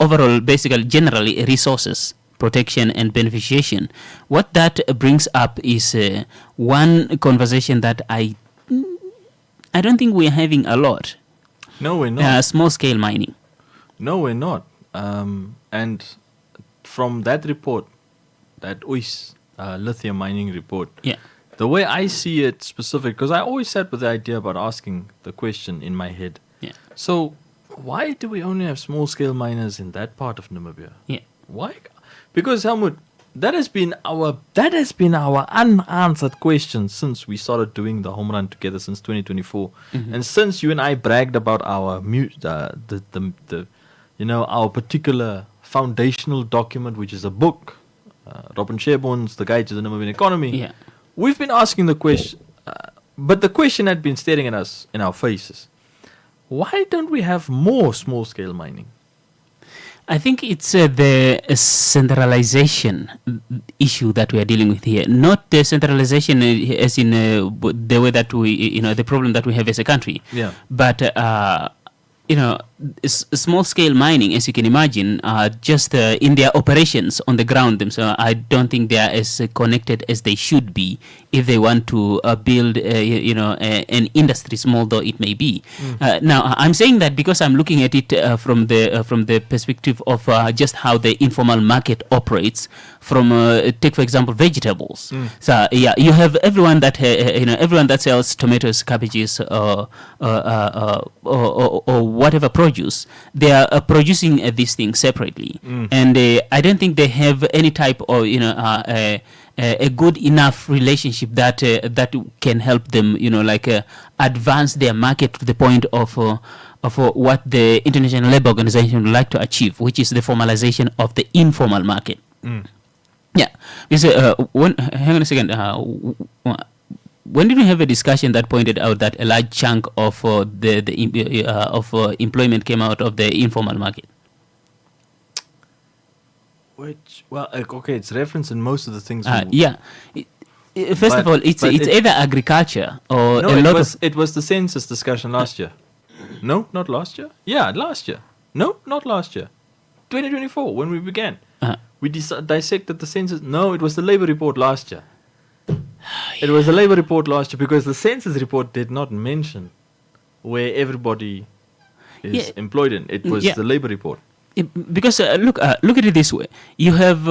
overall, basically, generally resources protection and beneficiation. What that brings up is one conversation that I don't think we're having a lot. No, we're not. Small scale mining. No, we're not. And from that report, that OIS lithium mining report, the way I see it specific, because I always sat with the idea about asking the question in my head. So why do we only have small scale miners in that part of Namibia? Why? Because Helmut, that has been our unanswered question since we started doing the home run together since 2024, and since you and I bragged about our our particular foundational document, which is a book, Robin Sherborne's The Guide to the Namibian Economy. We've been asking the question, but the question had been staring at us in our faces: why don't we have more small scale mining? I think it's the centralization issue that we are dealing with here, not the centralization as in the way that we, the problem that we have as a country. But small scale mining, as you can imagine, just in their operations on the ground themselves, I don't think they are as connected as they should be if they want to build, an industry, small though it may be. Now, I'm saying that because I'm looking at it from the perspective of just how the informal market operates. From take for example vegetables. So you have everyone that everyone that sells tomatoes, cabbages, or whatever produce. They are producing these things separately, and I don't think they have any type of a good enough relationship that can help them advance their market to the point of what the International Labour Organization would like to achieve, which is the formalization of the informal market. Yeah, hang on a second. When did we have a discussion that pointed out that a large chunk of employment came out of the informal market? Which, well, okay, it's referenced in most of the things. First of all, it's either agriculture or it was the census discussion last year. No, not last year. Yeah, last year. No, not last year. 2024, when we began. We dissected the census. No, it was the labor report last year. It was the labor report last year because the census report did not mention where everybody is employed in. It was the labor report. Because look at it this way: you have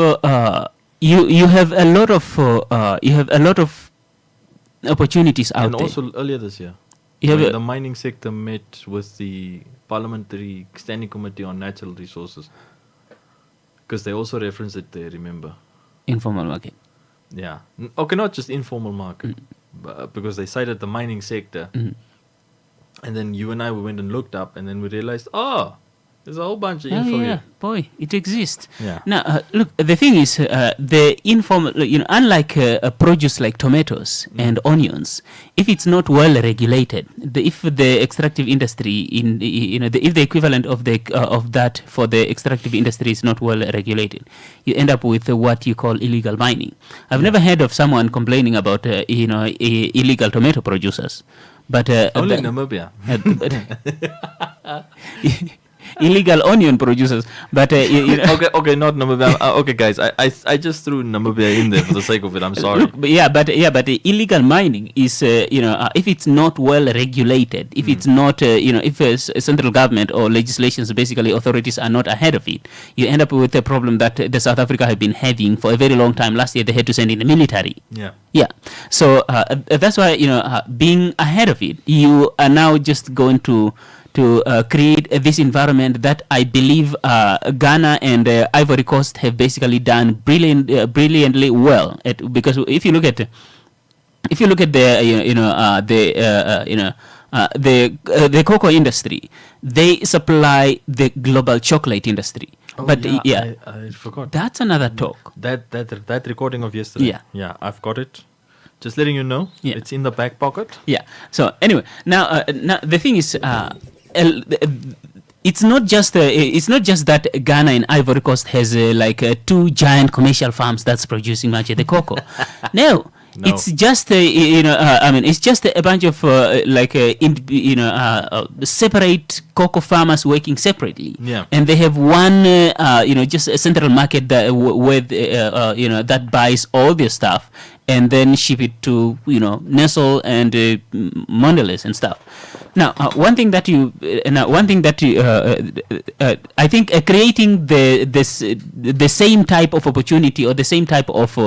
you have a lot of opportunities out there. And also earlier this year, the mining sector met with the Parliamentary Standing Committee on Natural Resources, because they also referenced it there. Remember, informal market. Yeah. Okay, not just informal market, but because they cited the mining sector. And then you and I, we went and looked up, and then we realized, there's a whole bunch of info here. Boy, it exists. Yeah. Now, look, the thing is, the informal, unlike produce like tomatoes and onions, if it's not well regulated, if the extractive industry if the equivalent of that for the extractive industry is not well regulated, you end up with what you call illegal mining. I've never heard of someone complaining about illegal tomato producers, but only Namibia. Illegal onion producers, but okay, not Namibia. Okay, guys, I just threw Namibia in there for the sake of it. I'm sorry. Look, but the illegal mining is if it's not well regulated, if it's not if a central government or legislations, basically authorities are not ahead of it, you end up with a problem that the South Africa have been having for a very long time. Last year they had to send in the military. Yeah. So that's why being ahead of it, you are now just going to create this environment that I believe Ghana and Ivory Coast have basically done brilliantly well at, because if you look at the cocoa industry, they supply the global chocolate industry. I forgot. That's another talk. That recording of yesterday. Yeah, I've got it. Just letting you know, it's in the back pocket. Yeah. So anyway, now the thing is, it's not just that Ghana and Ivory Coast has two giant commercial farms that's producing much of the cocoa. No. It's just it's just a bunch of separate cocoa farmers working separately. And they have one just a central market that that buys all their stuff and then ship it to Nestle and Mondelez and stuff. Now, one thing that I think creating the same type of opportunity or the same type of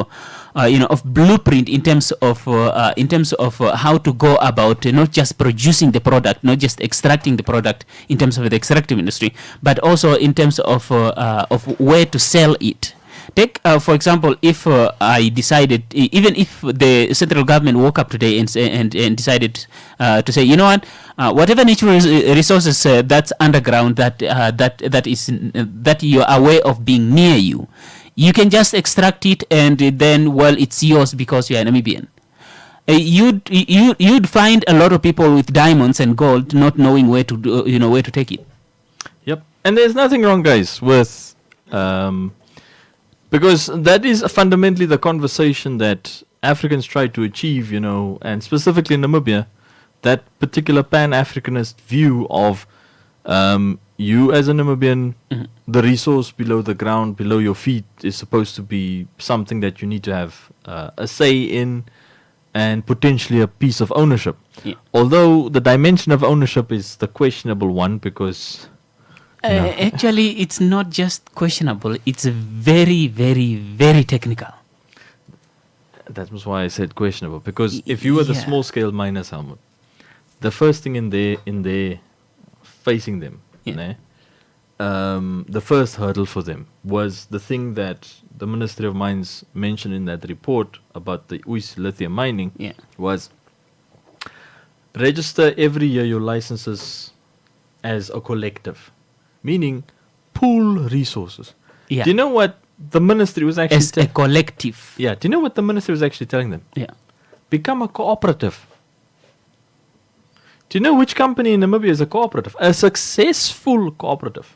of blueprint in terms of how to go about not just producing the product, not just extracting the product in terms of the extractive industry, but also in terms of where to sell it. Take, for example, if I decided, even if the central government woke up today and decided to say, you know what, whatever natural resources that's underground, that you are aware of being near you, you can just extract it, and then, well, it's yours because you are Namibian. You'd find a lot of people with diamonds and gold not knowing where to take it. Yep, and there's nothing wrong, guys, with because that is fundamentally the conversation that Africans try to achieve, and specifically in Namibia, that particular Pan-Africanist view of you as a Namibian, the resource below the ground, below your feet, is supposed to be something that you need to have a say in and potentially a piece of ownership. Yeah. Although the dimension of ownership is the questionable one, because... Actually, it's not just questionable, it's very, very, very technical. That was why I said questionable, because if you were the small-scale miners, Helmut, the first thing in there facing them, the first hurdle for them was the thing that the Ministry of Mines mentioned in that report about the Uis lithium mining, was register every year your licenses as a collective, meaning pool resources. Yeah. Do you know what the ministry was actually as a collective? Yeah. Do you know what the ministry was actually telling them? Yeah. Become a cooperative. Do you know which company in Namibia is a cooperative? A successful cooperative.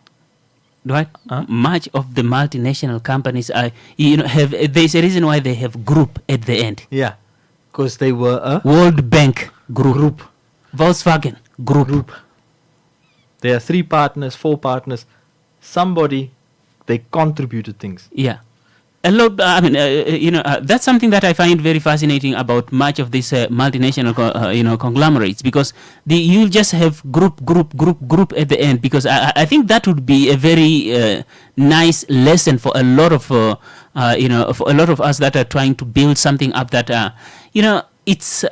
Right. Much of the multinational companies are, have. There's a reason why they have group at the end. Yeah, because they were a World Bank group. Volkswagen group. There are 3 partners, 4 partners. Somebody, they contributed things. Yeah. A lot. That's something that I find very fascinating about much of these multinational, conglomerates, because you'll just have group at the end. Because I think that would be a very nice lesson for a lot of, for a lot of us that are trying to build something up. That it's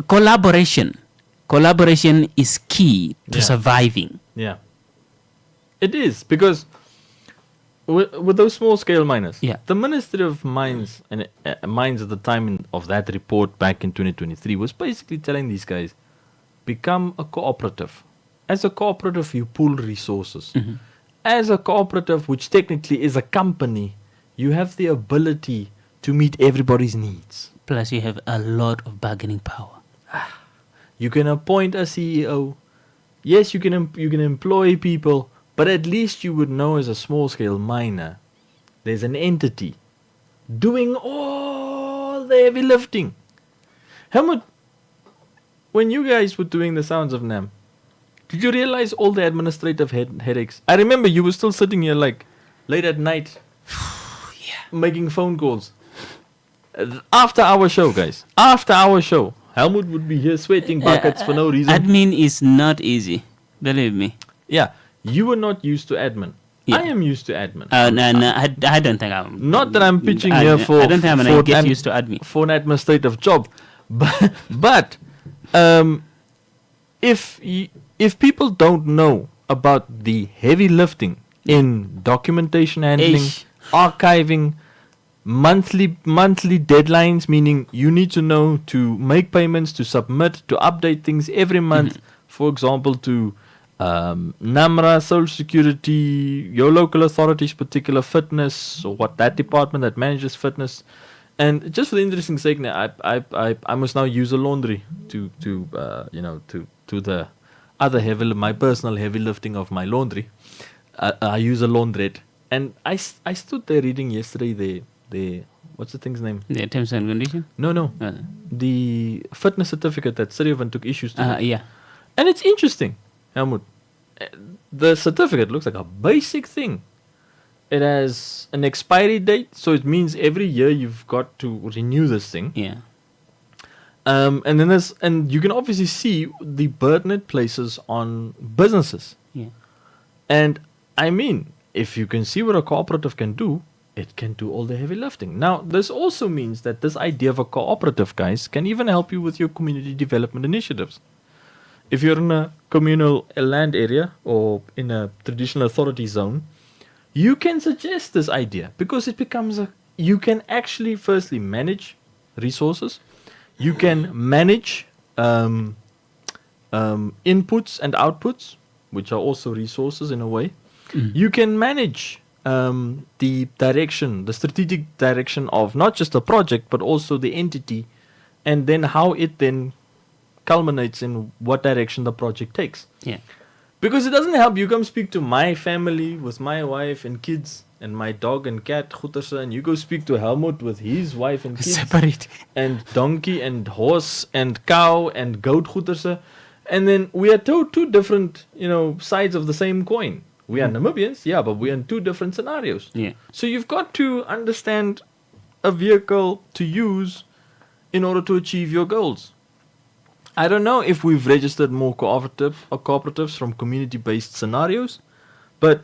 collaboration. Collaboration is key to surviving. Yeah, it is, because with those small scale miners, the Ministry of Mines and Mines at the time of that report back in 2023 was basically telling these guys, become a cooperative. As a cooperative, you pool resources. As a cooperative, which technically is a company, you have the ability to meet everybody's needs. Plus, you have a lot of bargaining power. You can appoint a CEO. Yes, you can employ people, but at least you would know, as a small-scale miner, there's an entity doing all the heavy lifting. Helmut, when you guys were doing the Sounds of Nam, did you realize all the administrative headaches? I remember you were still sitting here like late at night, making phone calls. After our show, guys, after our show, Helmut would be here sweating buckets for no reason. Admin is not easy, believe me. Yeah, you were not used to admin. I am used to admin. No, I don't think I'm. Not that I'm pitching here for. I don't think I'm going to get used to admin for an administrative job, but if people don't know about the heavy lifting in documentation handling, archiving, monthly deadlines, meaning you need to know to make payments, to submit, to update things every month, for example, to NAMRA, Social Security, your local authorities, particular fitness, or what that department that manages fitness. And just for the interesting sake, I must now use a laundry to the other my personal heavy lifting of my laundry. I use a laundrette, and I stood there reading yesterday the what's the thing's name? The terms and conditions? No. The fitness certificate that Sirivan took issues to. Yeah. And it's interesting, Helmut. The certificate looks like a basic thing. It has an expiry date, so it means every year you've got to renew this thing. Yeah. And then and you can obviously see the burden it places on businesses. Yeah. And I mean, if you can see what a cooperative can do, it can do all the heavy lifting. Now, this also means that this idea of a cooperative, guys, can even help you with your community development initiatives. If you're in a communal land area or in a traditional authority zone, you can suggest this idea, because it becomes you can actually firstly manage resources. You can manage inputs and outputs, which are also resources in a way. You can manage the direction, the strategic direction of not just the project, but also the entity, and then how it then culminates in what direction the project takes. Yeah. Because it doesn't help you come speak to my family with my wife and kids and my dog and cat, Goeterse, and you go speak to Helmut with his wife and kids. Separate. And donkey and horse and cow and goat, Goeterse. And then we are two different, sides of the same coin. We are Namibians, yeah, but we are in two different scenarios. Yeah. So you've got to understand a vehicle to use in order to achieve your goals. I don't know if we've registered more cooperatives from community-based scenarios, but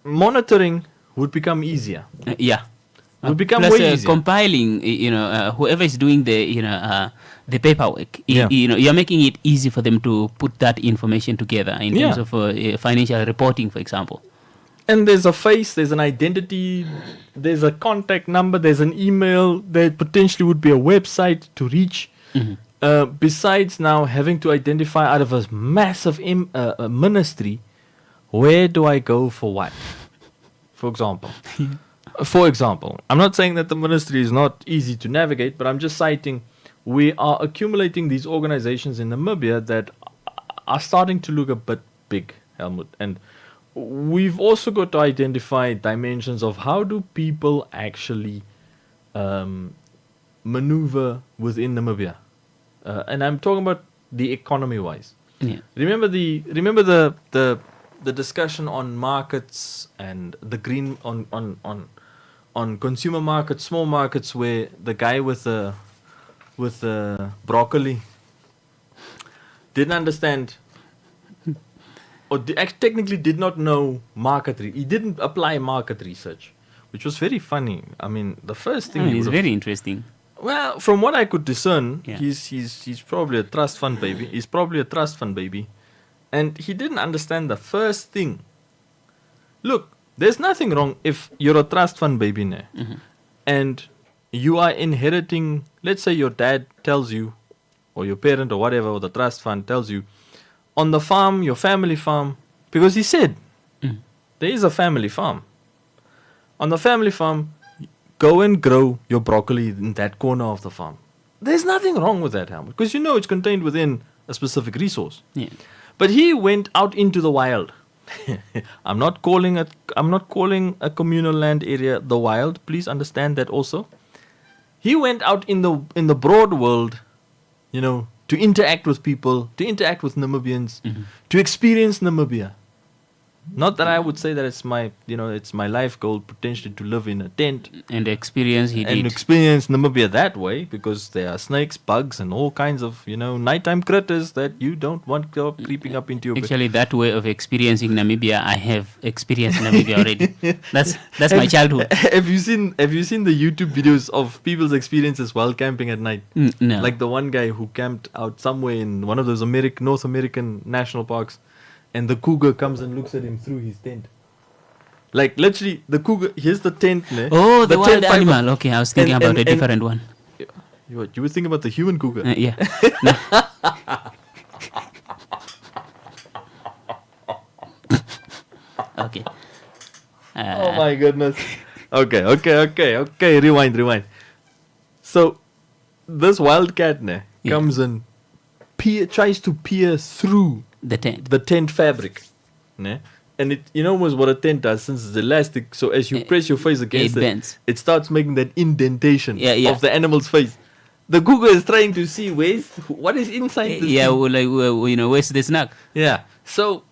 monitoring would become easier. Yeah. Would become Plus, way easier. Compiling, whoever is doing the paperwork, you're making it easy for them to put that information together in terms of financial reporting, for example. And there's a face, there's an identity, there's a contact number, there's an email, there potentially would be a website to reach. besides now having to identify out of a massive ministry, where do I go for what? For example, I'm not saying that the ministry is not easy to navigate, but I'm just citing we are accumulating these organizations in Namibia that are starting to look a bit big, Helmut. And we've also got to identify dimensions of how do people actually maneuver within Namibia. And I'm talking about the economy-wise. Yeah. Remember the discussion on markets and the green on consumer markets, small markets, where the guy with the broccoli didn't understand, or technically did not know he didn't apply market research, which was very funny. I mean, the first thing it's very interesting. Well, from what I could discern, he's probably a trust fund baby. He's probably a trust fund baby. And he didn't understand the first thing. Look, there's nothing wrong if you're a trust fund baby now. Mm-hmm. And you are inheriting, let's say your dad tells you, or your parent or whatever, or the trust fund tells you, on the farm, your family farm, because he said, there is a family farm. On the family farm, go and grow your broccoli in that corner of the farm. There's nothing wrong with that, Helmut, because you know it's contained within a specific resource. Yeah. But he went out into the wild. I'm not calling a communal land area the wild. Please understand that also. He went out in the broad world, to interact with people, to interact with Namibians, to experience Namibia. Not that I would say that it's my life goal potentially to live in a tent and experience experience Namibia that way, because there are snakes, bugs, and all kinds of nighttime critters that you don't want creeping up into your bed. Actually, that way of experiencing Namibia, I have experienced Namibia already. That's my childhood. Have you seen the YouTube videos of people's experiences while camping at night? No. Like the one guy who camped out somewhere in one of those North American national parks. And the cougar comes and looks at him through his tent. Like literally, the cougar. Here's the tent. Oh, the wild animal. Okay, I was thinking about a different one. You were thinking about the human cougar. Yeah. Okay. Oh my goodness. Okay. Rewind. So, this wildcat comes and tries to peer through the tent fabric, and it was what a tent does, since it's elastic. So as you press your face against bends. It starts making that indentation Yeah. of the animal's face. The cougar is trying to see what is inside. This thing. Where's the snack? Yeah. So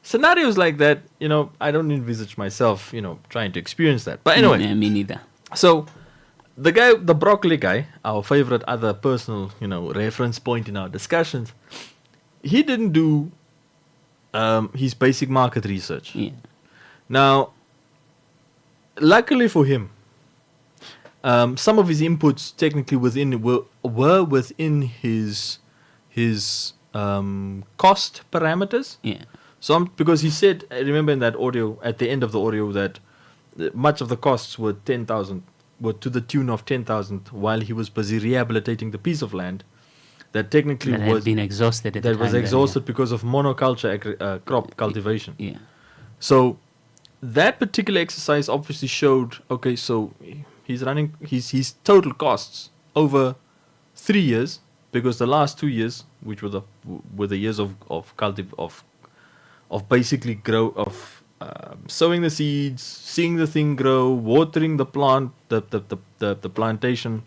scenarios like that, I don't envisage myself, trying to experience that. But anyway, me neither. So the broccoli guy, our favorite other personal, reference point in our discussions, he didn't do his basic market research. Yeah. Now, luckily for him, some of his inputs technically were within his cost parameters. Yeah. So because he said, I remember in that audio, at the end of the audio, that much of the costs were to the tune of 10,000, while he was busy rehabilitating the piece of land that technically had been exhausted at the time. That was exhausted because of monoculture crop cultivation. Yeah. So that particular exercise obviously showed, okay, so he's running his total costs over 3 years, because the last 2 years, which were the years of basically sowing the seeds, seeing the thing grow, watering the plant, the plantation,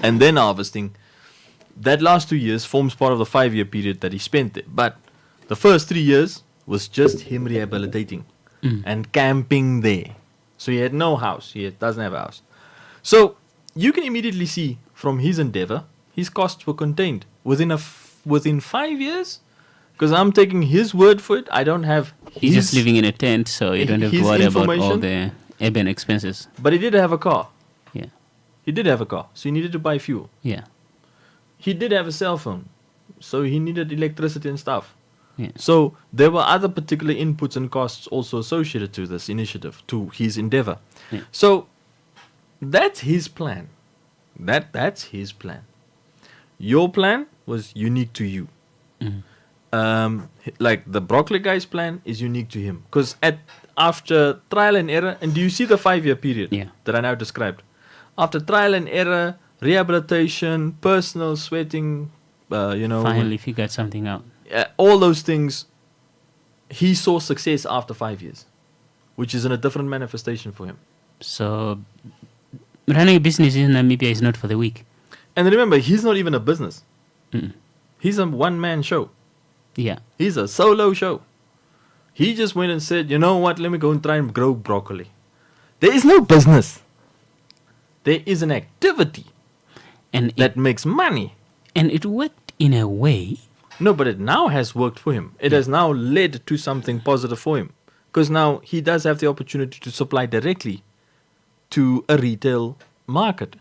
and then harvesting. That last 2 years forms part of the 5-year period that he spent there. But the first 3 years was just him rehabilitating and camping there. So he had no house. He doesn't have a house. So you can immediately see from his endeavor, his costs were contained within 5 years. Because I'm taking his word for it. I don't have. He's just living in a tent, so you don't have to worry about all the urban expenses. But he did have a car. Yeah. He did have a car, so he needed to buy fuel. Yeah. He did have a cell phone, so he needed electricity and stuff. Yeah. So there were other particular inputs and costs also associated to this initiative, to his endeavor. Yeah. So that's his plan. That's his plan. Your plan was unique to you. Like the broccoli guy's plan is unique to him. Because after trial and error, and do you see the 5-year period that I now described? After trial and error, rehabilitation, personal sweating, finally figured something out. All those things, he saw success after 5 years, which is in a different manifestation for him. So, running a business in Namibia is not for the weak. And remember, he's not even a business. He's a one-man show. Yeah. He's a solo show. He just went and said, you know what, let me go and try and grow broccoli. There is no business. There is an activity that makes money. And it worked in a way. No, but it now has worked for him. It has now led to something positive for him. Because now he does have the opportunity to supply directly to a retail market.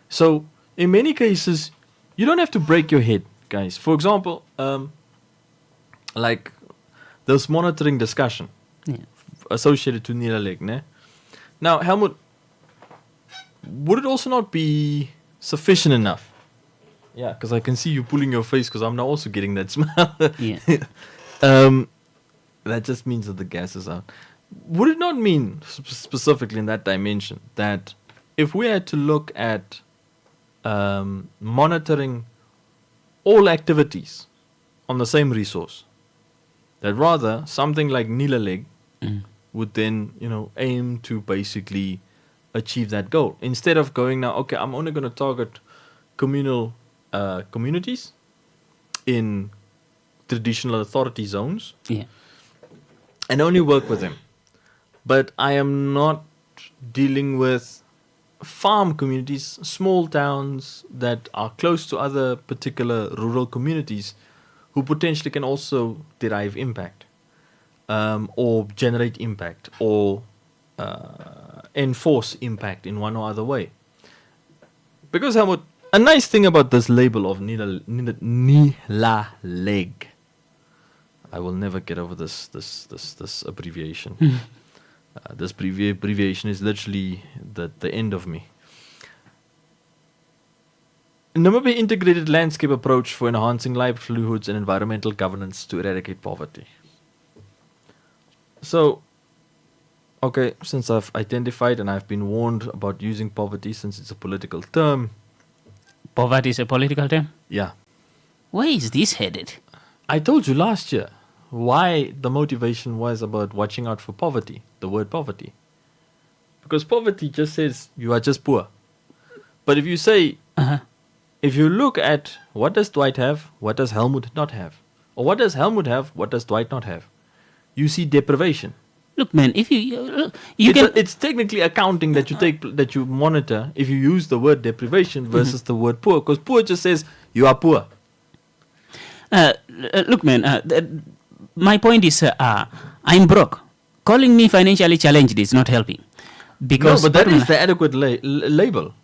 So, in many cases, you don't have to break your head, guys. For example, like this monitoring discussion associated to Nila Lake. Ne? Now, Helmut, would it also not be sufficient enough? Yeah, because I can see you pulling your face because I'm now also getting that smell. That just means that the gas is out. Would it not mean, specifically in that dimension, that if we had to look at monitoring all activities on the same resource, that rather something like Nila Lake would then, aim to basically achieve that goal. Instead of going now, okay, I'm only going to target communities in traditional authority zones and only work with them. But I am not dealing with farm communities, small towns that are close to other particular rural communities who potentially can also derive impact or generate impact or enforce impact in one or other way. Because Helmut, a nice thing about this label of Nila Lake, I will never get over this abbreviation. This abbreviation is literally the end of me. Namibia integrated landscape approach for enhancing livelihoods and environmental governance to eradicate poverty. So, okay, since I've identified and I've been warned about using poverty since it's a political term. Poverty is a political term? Yeah. Where is this headed? I told you last year why the motivation was about watching out for poverty, the word poverty. Because poverty just says you are just poor. But if you say, if you look at what does Dwight have, what does Helmut not have? Or what does Helmut have, what does Dwight not have? You see deprivation. Look, man, if it's technically accounting that you monitor if you use the word deprivation versus the word poor, because poor just says you are poor. Look, man, my point is I'm broke. Calling me financially challenged is not helping. Because no, but that is the adequate label.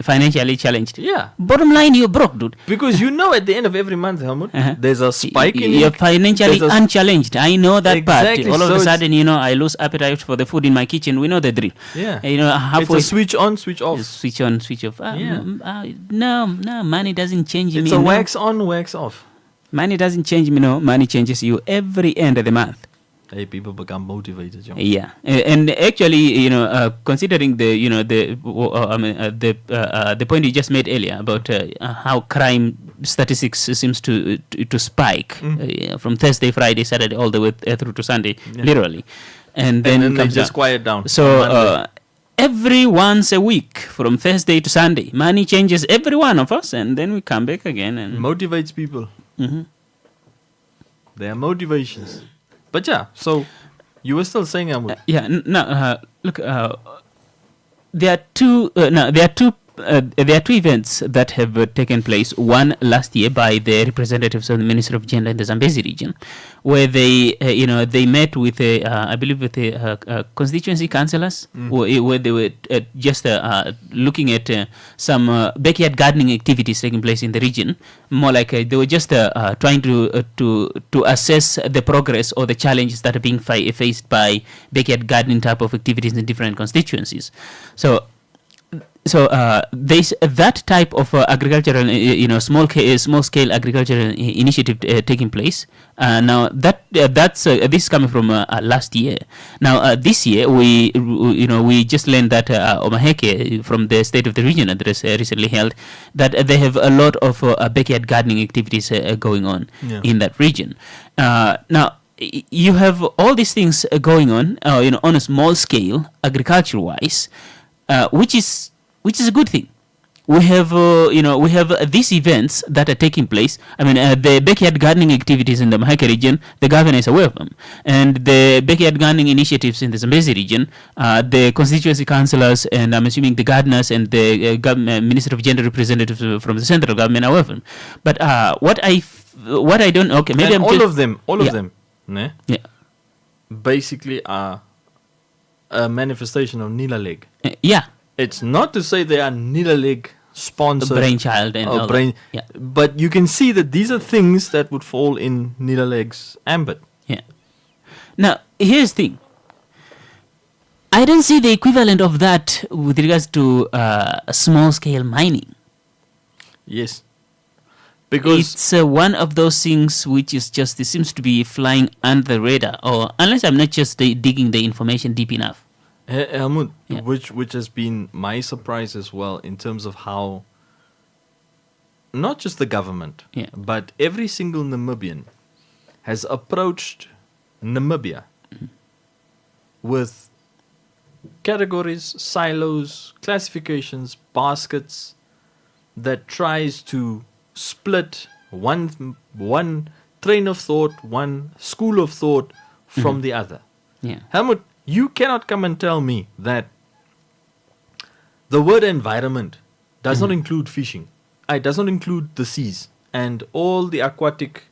Financially challenged. Yeah. Bottom line, you're broke, dude. Because at the end of every month, Helmut, there's a spike in you're financially unchallenged. I know that part. All of so a sudden, I lose appetite for the food in my kitchen. We know the drill. Yeah. Halfway it's a switch on, switch off. Switch on, switch off. No, money doesn't change me. It's a wax on, wax off. Money doesn't change me, no. Money changes you every end of the month. Hey, people become motivated, John. Yeah, and actually, considering the point you just made earlier about how crime statistics seems to spike from Thursday, Friday, Saturday, all the way through to Sunday, literally, and then they just quiet down. So every once a week, from Thursday to Sunday, money changes every one of us, and then we come back again and motivates people. There are motivations. But yeah, so you were still saying, look, there are two events that have taken place. One last year by the representatives of the Ministry of Gender in the Zambezi region, where they met with I believe with the constituency councillors, where they were just looking at some backyard gardening activities taking place in the region. More like they were just trying to assess the progress or the challenges that are being faced by backyard gardening type of activities in different constituencies. So So there's that type of agricultural, small scale agricultural initiative taking place. Now that's this is coming from last year. Now this year we just learned that Omaheke from the State of the Region address recently held that they have a lot of backyard gardening activities going on in that region. Now you have all these things going on, on a small scale, agriculture-wise, which is a good thing. We have, these events that are taking place. I mean, the backyard gardening activities in the Maheke region, the governor is aware of them. And the backyard gardening initiatives in the Zambezi region, the constituency councillors, and I'm assuming the gardeners and the Minister of Gender representatives from the central government are aware of them. But what I don't, okay, maybe and I'm all of them, ne? Yeah. Basically are a manifestation of Nilaleg. Yeah. It's not to say they are Nilaleg sponsored. Brainchild and all that. Yeah. But you can see that these are things that would fall in Nilaleg's ambit. Yeah. Now, here's the thing. I don't see the equivalent of that with regards to small-scale mining. Yes. Because it's one of those things which is just, it seems to be flying under the radar, or unless I'm not just digging the information deep enough. Helmut, which has been my surprise as well in terms of how not just the government, but every single Namibian has approached Namibia with categories, silos, classifications, baskets that tries to split one train of thought, one school of thought from the other. Yeah. Helmut, you cannot come and tell me that the word environment does not include fishing. It does not include the seas and all the aquatic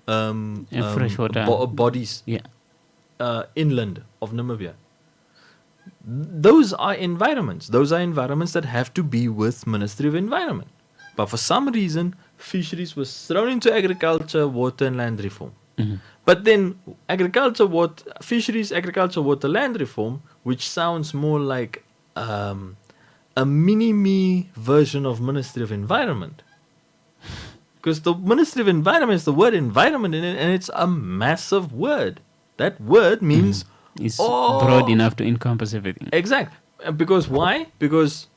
freshwater bodies inland of Namibia. Those are environments. Those are environments that have to be with Ministry of Environment. But for some reason, fisheries was thrown into agriculture, water and land reform. But then fisheries, agriculture, water, land reform, which sounds more like a mini-me version of Ministry of Environment. Because the Ministry of Environment is the word environment in it, and it's a massive word. That word means... It's broad enough to encompass everything. Exactly. Because why? Because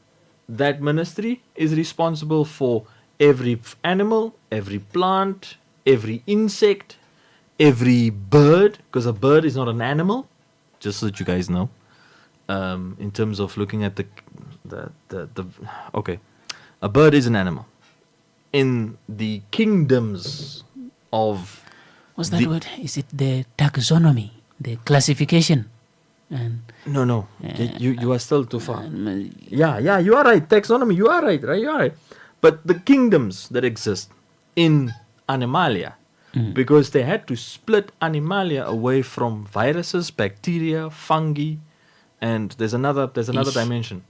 that ministry is responsible for every animal, every plant, every insect, every bird, because a bird is not an animal, just so that you guys know. In terms of looking at okay, a bird is an animal. In the kingdoms of... What's that word? Is it the taxonomy, the classification? And no, you are still too far. Yeah, you are right. Taxonomy, you are right? You are right. But the kingdoms that exist in Animalia, because they had to split Animalia away from viruses, bacteria, fungi, and there's another dimension.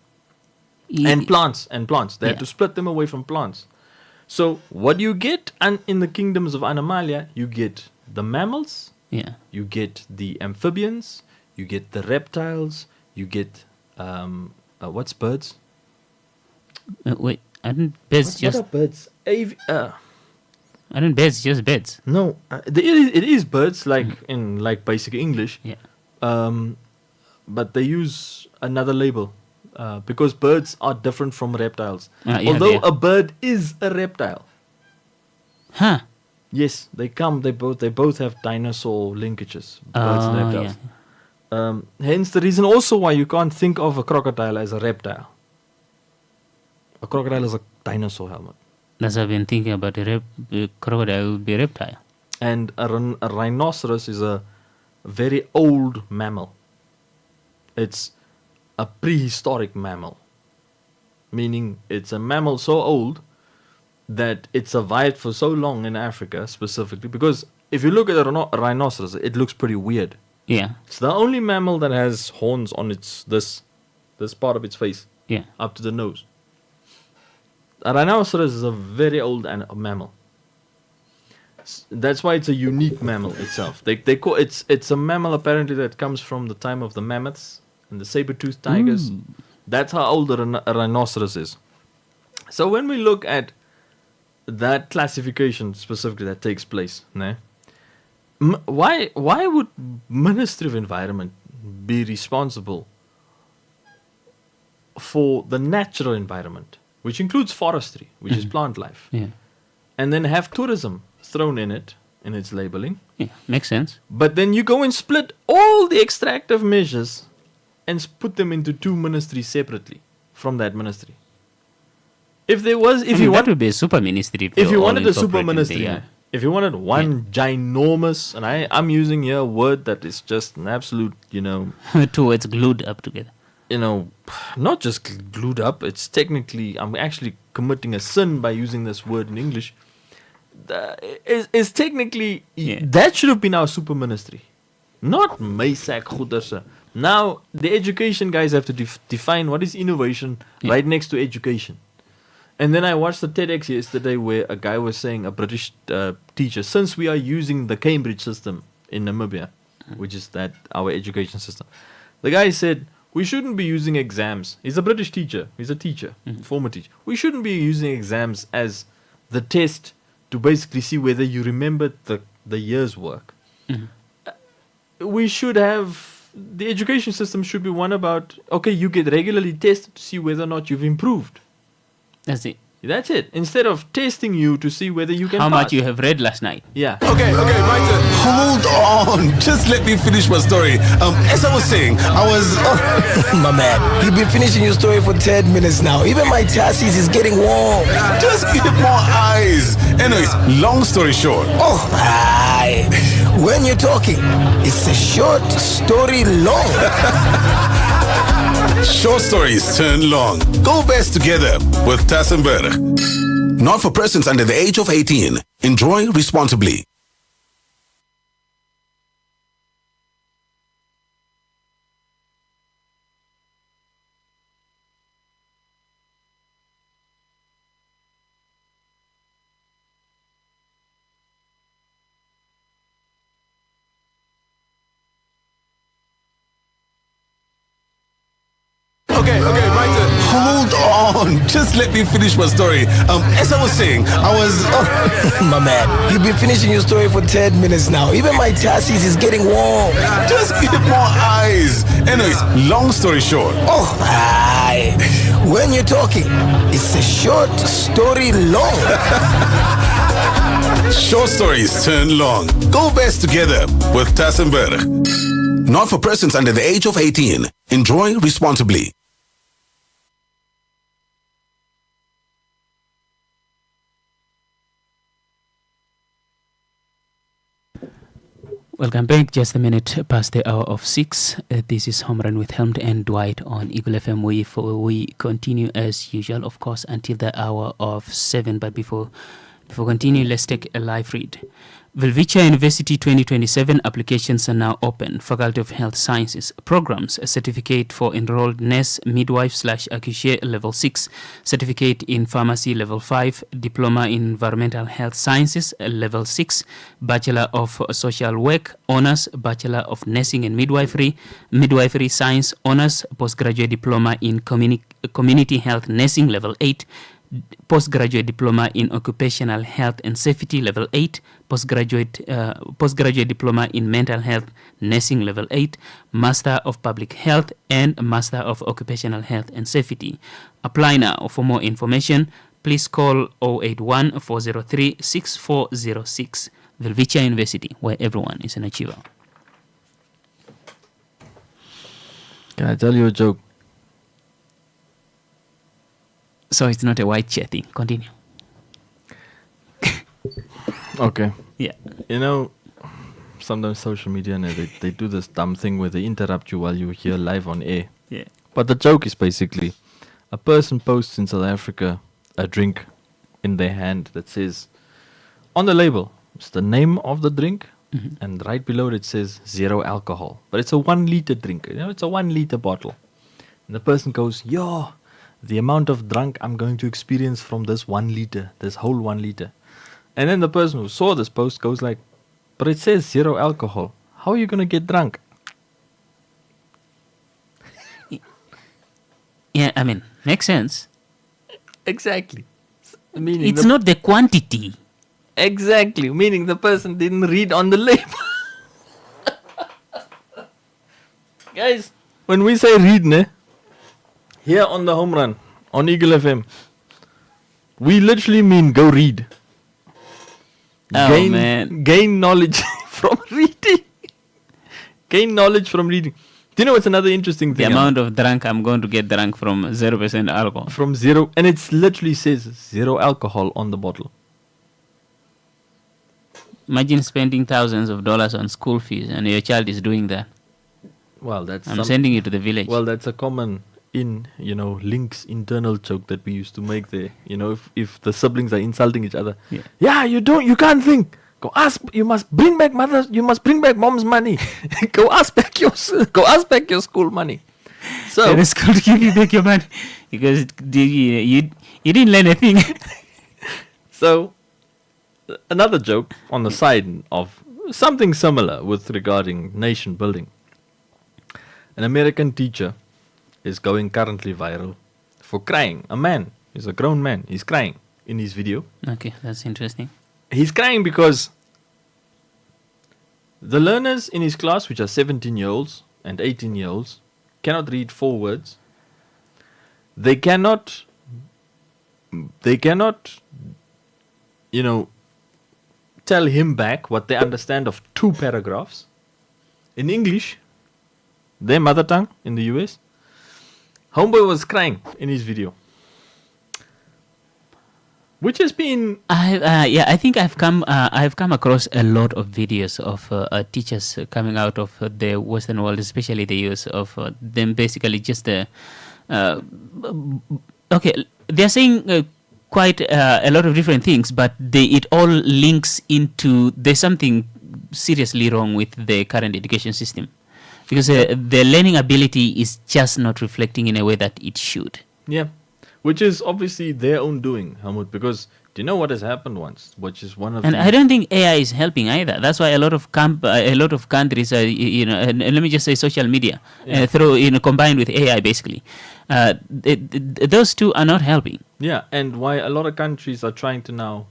And plants. They had to split them away from plants. So what you get in the kingdoms of Animalia, you get the mammals, you get the amphibians, you get the reptiles, you get what's birds? Wait, aren't birds what are birds? Aren't birds just birds? No, it is birds like in basic English. Yeah. But they use another label because birds are different from reptiles. Although a bird is a reptile. Huh. Yes, they both have dinosaur linkages. Birds and reptiles. Yeah. Hence the reason also why you can't think of a crocodile as a reptile. A crocodile is a dinosaur, Helmut. That's what I've been thinking about. A crocodile would be a reptile. And a rhinoceros is a very old mammal. It's a prehistoric mammal. Meaning it's a mammal so old that it survived for so long in Africa specifically. Because if you look at a rhinoceros, it looks pretty weird. Yeah. It's the only mammal that has horns on this part of its face. Yeah. Up to the nose. A rhinoceros is a very old mammal. That's why it's a unique mammal itself. They call it's a mammal apparently that comes from the time of the mammoths and the saber-toothed tigers. That's how old a rhinoceros is. So when we look at that classification specifically that takes place, why would Ministry of Environment be responsible for the natural environment, which includes forestry, which is plant life, and then have tourism thrown in its labeling? Yeah, makes sense. But then you go and split all the extractive measures and put them into two ministries separately from that ministry. If you that would be a super ministry. If you wanted a super ministry, if you wanted one ginormous, and I'm using here a word that is just an absolute, two words glued up together. Not just glued up. It's technically, I'm actually committing a sin by using this word in English. Is technically that should have been our super ministry, not Maysak Goederse. Now the education guys have to define what is innovation right next to education. And then I watched the TEDx yesterday where a guy was saying, a British teacher, since we are using the Cambridge system in Namibia, which is our education system, the guy said, we shouldn't be using exams. He's a British teacher. He's a teacher, former teacher. We shouldn't be using exams as the test to basically see whether you remembered the year's work. We should have, the education system should be one about, okay, you get regularly tested to see whether or not you've improved. That's it. That's it. Instead of testing you to see whether you can How pass. much you have read last night. Yeah. Okay, my turn. Hold on. Just let me finish my story. As I was saying, My man, you've been finishing your story for 10 minutes now. Even my chassis is getting warm. Just give it more eyes. Anyways, long story short. When you're talking, it's a short story long. Short stories turn long. Go best together with Tassenberg. Not for persons under the age of 18. Enjoy responsibly. Okay, my turn. Hold on. Just let me finish my story. As I was saying, My man, you've been finishing your story for 10 minutes now. Even my chassis is getting warm. Just give it more eyes. Anyways, long story short. When you're talking, it's a short story long. Short stories turn long. Go best together with Tassenberg. Not for persons under the age of 18. Enjoy responsibly. Welcome back. Just a minute past the hour of 6. This is Home Run with Helmed and Dwight on Eagle FM. We continue as usual, of course, until the hour of 7. But before continue, let's take a live read. Welwitschia University 2027 applications are now open. Faculty of Health Sciences programs, a certificate for enrolled nurse, midwife / accoucheur level 6, certificate in pharmacy level 5, diploma in environmental health sciences level 6, bachelor of social work honors, bachelor of nursing and midwifery science honors, postgraduate diploma in community health nursing level 8, postgraduate diploma in occupational health and safety level 8, postgraduate diploma in mental health nursing level 8, master of public health and master of occupational health and safety. Apply now. For more information, please call 081 403 6406. Welwitschia University, where everyone is an achiever. Can I tell you a joke? So it's not a white chair thing. Continue. Okay. Yeah. Sometimes social media, they do this dumb thing where they interrupt you while you're here live on air. Yeah. But the joke is basically, a person posts in South Africa a drink in their hand that says, on the label, it's the name of the drink, and right below it says 0 alcohol. But it's a 1 liter drink. It's a 1 liter bottle. And the person goes, the amount of drunk I'm going to experience from this 1 liter, this whole 1 liter. And then the person who saw this post goes like, but it says 0 alcohol. How are you going to get drunk? Yeah, I mean, makes sense. Exactly. Meaning It's not the quantity. Exactly. Meaning the person didn't read on the label. Guys, when we say read, here on the home run, on Eagle FM, we literally mean go read. Oh, man. Gain knowledge from reading. Gain knowledge from reading. Do you know what's another interesting The thing? amount of drunk I'm going to get drunk from 0% alcohol. From zero, and it literally says 0 alcohol on the bottle. Imagine spending thousands of dollars on school fees and your child is doing that. Well, that's I'm sending you to the village. Well, that's a common links internal joke that we used to make there. If the siblings are insulting each other. Yeah, you can't think. Go ask. You must bring back mom's money. Go ask back your school money. So the school to give you back your money because you didn't learn a thing. So another joke on the side of something similar with regarding nation building. An American teacher is going currently viral for crying. A man, he's a grown man, he's crying in his video. Okay, that's interesting. He's crying because the learners in his class, which are 17-year-olds and 18-year-olds, cannot read 4 words. They cannot, tell him back what they understand of 2 paragraphs. In English, their mother tongue in the US, homeboy was crying in his video. Which has been I think I've come across a lot of videos of teachers coming out of the Western world, especially the US, of them basically just okay, they're saying quite a lot of different things, but it all links into there's something seriously wrong with the current education system because the learning ability is just not reflecting in a way that it should. Yeah. Which is obviously their own doing, Helmut, because do you know what has happened once? Which is one of and I don't think AI is helping either. That's why a lot of countries, and let me just say social media, combined with AI, basically, those two are not helping. Yeah, and why a lot of countries are trying to now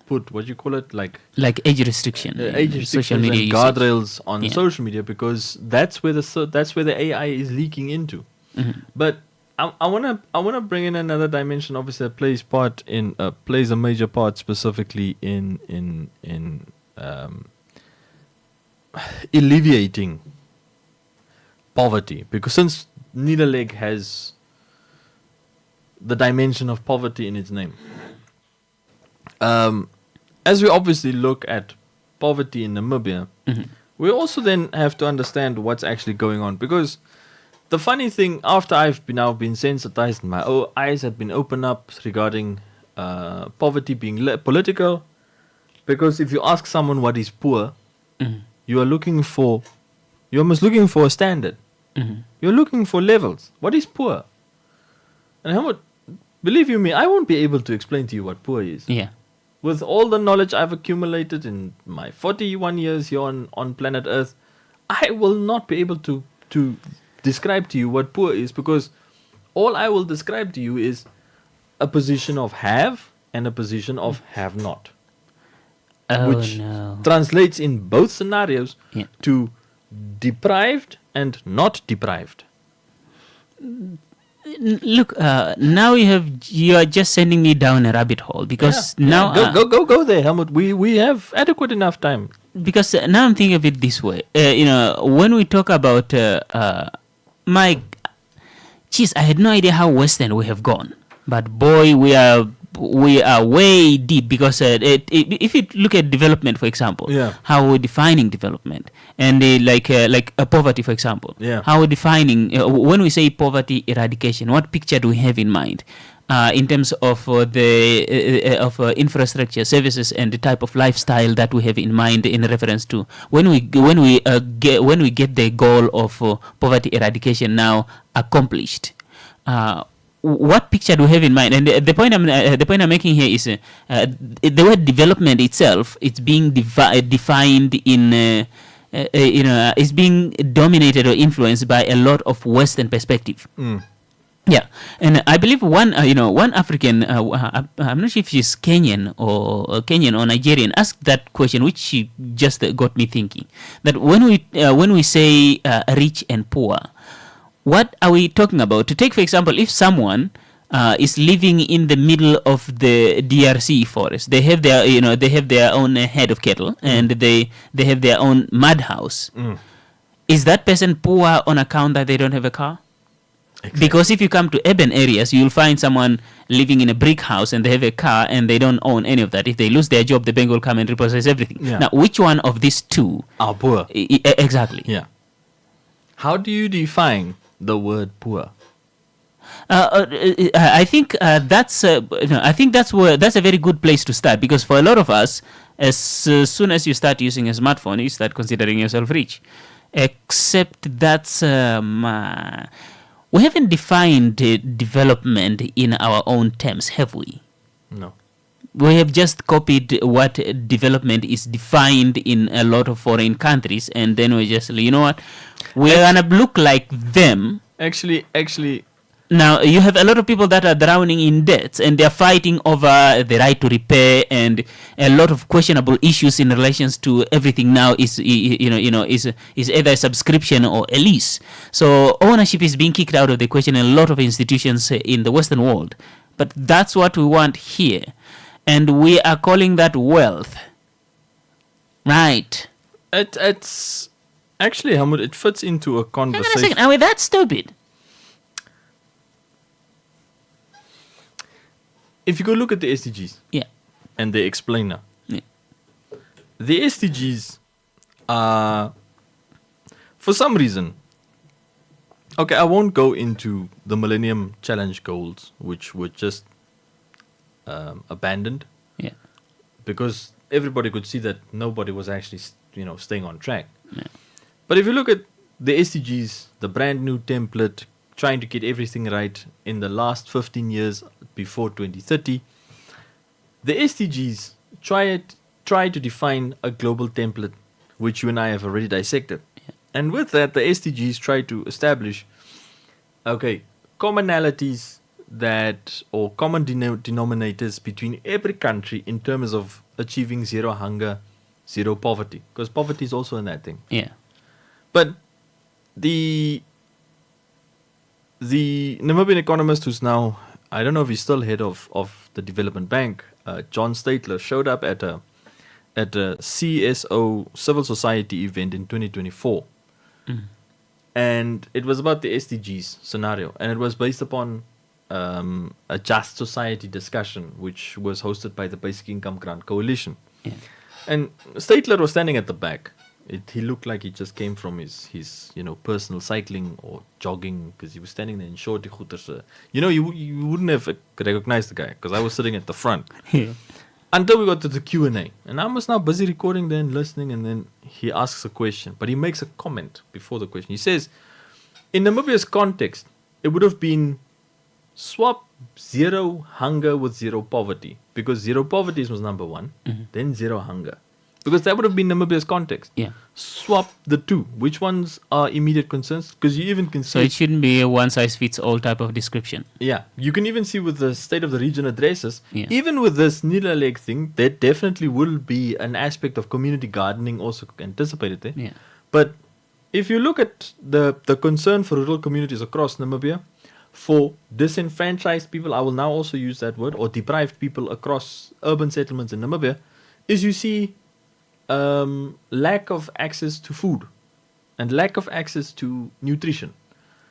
put what you call it, like age restriction, social media and guardrails on social media, because that's where the AI is leaking into. Mm-hmm. But I wanna bring in another dimension. Obviously, that plays a major part specifically in alleviating poverty, because since Niederleg has the dimension of poverty in its name, as we obviously look at poverty in Namibia, we also then have to understand what's actually going on, because the funny thing, after I've now been sensitized, my eyes have been opened up regarding poverty being political. Because if you ask someone what is poor, you're almost looking for a standard. You're looking for levels. What is poor? And Helmut, believe you me, I won't be able to explain to you what poor is. Yeah. With all the knowledge I've accumulated in my 41 years here on planet Earth, I will not be able to describe to you what poor is, because all I will describe to you is a position of have and a position of have not, which translates in both scenarios to deprived and not deprived. Look, now you are just sending me down a rabbit hole, because now go there, Helmut. We have adequate enough time. Because now I'm thinking of it this way. When we talk about I had no idea how Western we have gone, but boy, we are way deep, because if you look at development, for example, how we're defining development, and like poverty, for example, how we're defining when we say poverty eradication, what picture do we have in mind? In terms of infrastructure, services, and the type of lifestyle that we have in mind in reference to when we get the goal of poverty eradication now accomplished. What picture do we have in mind? And the point I'm making here is the word development itself. It's being defined in is being dominated or influenced by a lot of Western perspective. Yeah, and I believe one African, I'm not sure if she's Kenyan or Nigerian, asked that question, which she just got me thinking. That when we say rich and poor, what are we talking about? To take, for example, if someone is living in the middle of the DRC forest, they have their own head of cattle, and they have their own mud house. Is that person poor on account that they don't have a car? Exactly. Because if you come to urban areas, you'll find someone living in a brick house and they have a car and they don't own any of that. If they lose their job, the bank will come and repossess everything. Yeah. Now, which one of these two are poor? Exactly. Yeah. How do you define the word poor? I think that's a very good place to start, because for a lot of us, as soon as you start using a smartphone, you start considering yourself rich. Except that's we haven't defined development in our own terms, have we? No. We have just copied what development is defined in a lot of foreign countries, and then we just, you know what, we're gonna look like them. Actually. Now, you have a lot of people that are drowning in debts, and they're fighting over the right to repair, and a lot of questionable issues in relations to everything now is either a subscription or a lease. So ownership is being kicked out of the question in a lot of institutions in the Western world. But that's what we want here, and we are calling that wealth. Right. It's actually, Hamud, it fits into a conversation. Hang on a second. Are we that stupid? If you go look at the SDGs, and they explain now, the SDGs are, for some reason, okay, I won't go into the Millennium Challenge goals, which were just abandoned, because everybody could see that nobody was actually, staying on track. But if you look at the SDGs, the brand new template, trying to get everything right in the last 15 years before 2030, the SDGs try to define a global template, which you and I have already dissected. And with that, the SDGs try to establish, commonalities or common denominators between every country in terms of achieving zero hunger, zero poverty, because poverty is also in that thing. Yeah. But the Namibian economist who's now, I don't know if he's still head of the Development Bank, John Statler, showed up at a CSO Civil Society event in 2024. And it was about the SDGs scenario, and it was based upon a just society discussion, which was hosted by the Basic Income Grant Coalition. And Statler was standing at the back. He looked like he just came from his personal cycling or jogging, because he was standing there in shorty goeters. You wouldn't have recognized the guy, because I was sitting at the front. Until we got to the Q&A. And I was now busy recording then, listening, and then he asks a question. But he makes a comment before the question. He says, in Namibia's context, it would have been swap zero hunger with zero poverty, because zero poverty was number one, then zero hunger. Because that would have been Namibia's context. Yeah. Swap the two. Which ones are immediate concerns? Because you even can see... So it shouldn't be a one-size-fits-all type of description. Yeah. You can even see with the State of the Region addresses, even with this Nilaleg thing, there definitely will be an aspect of community gardening also anticipated there. Yeah. But if you look at the concern for rural communities across Namibia, for disenfranchised people, I will now also use that word, or deprived people across urban settlements in Namibia, is you see... lack of access to food, and lack of access to nutrition,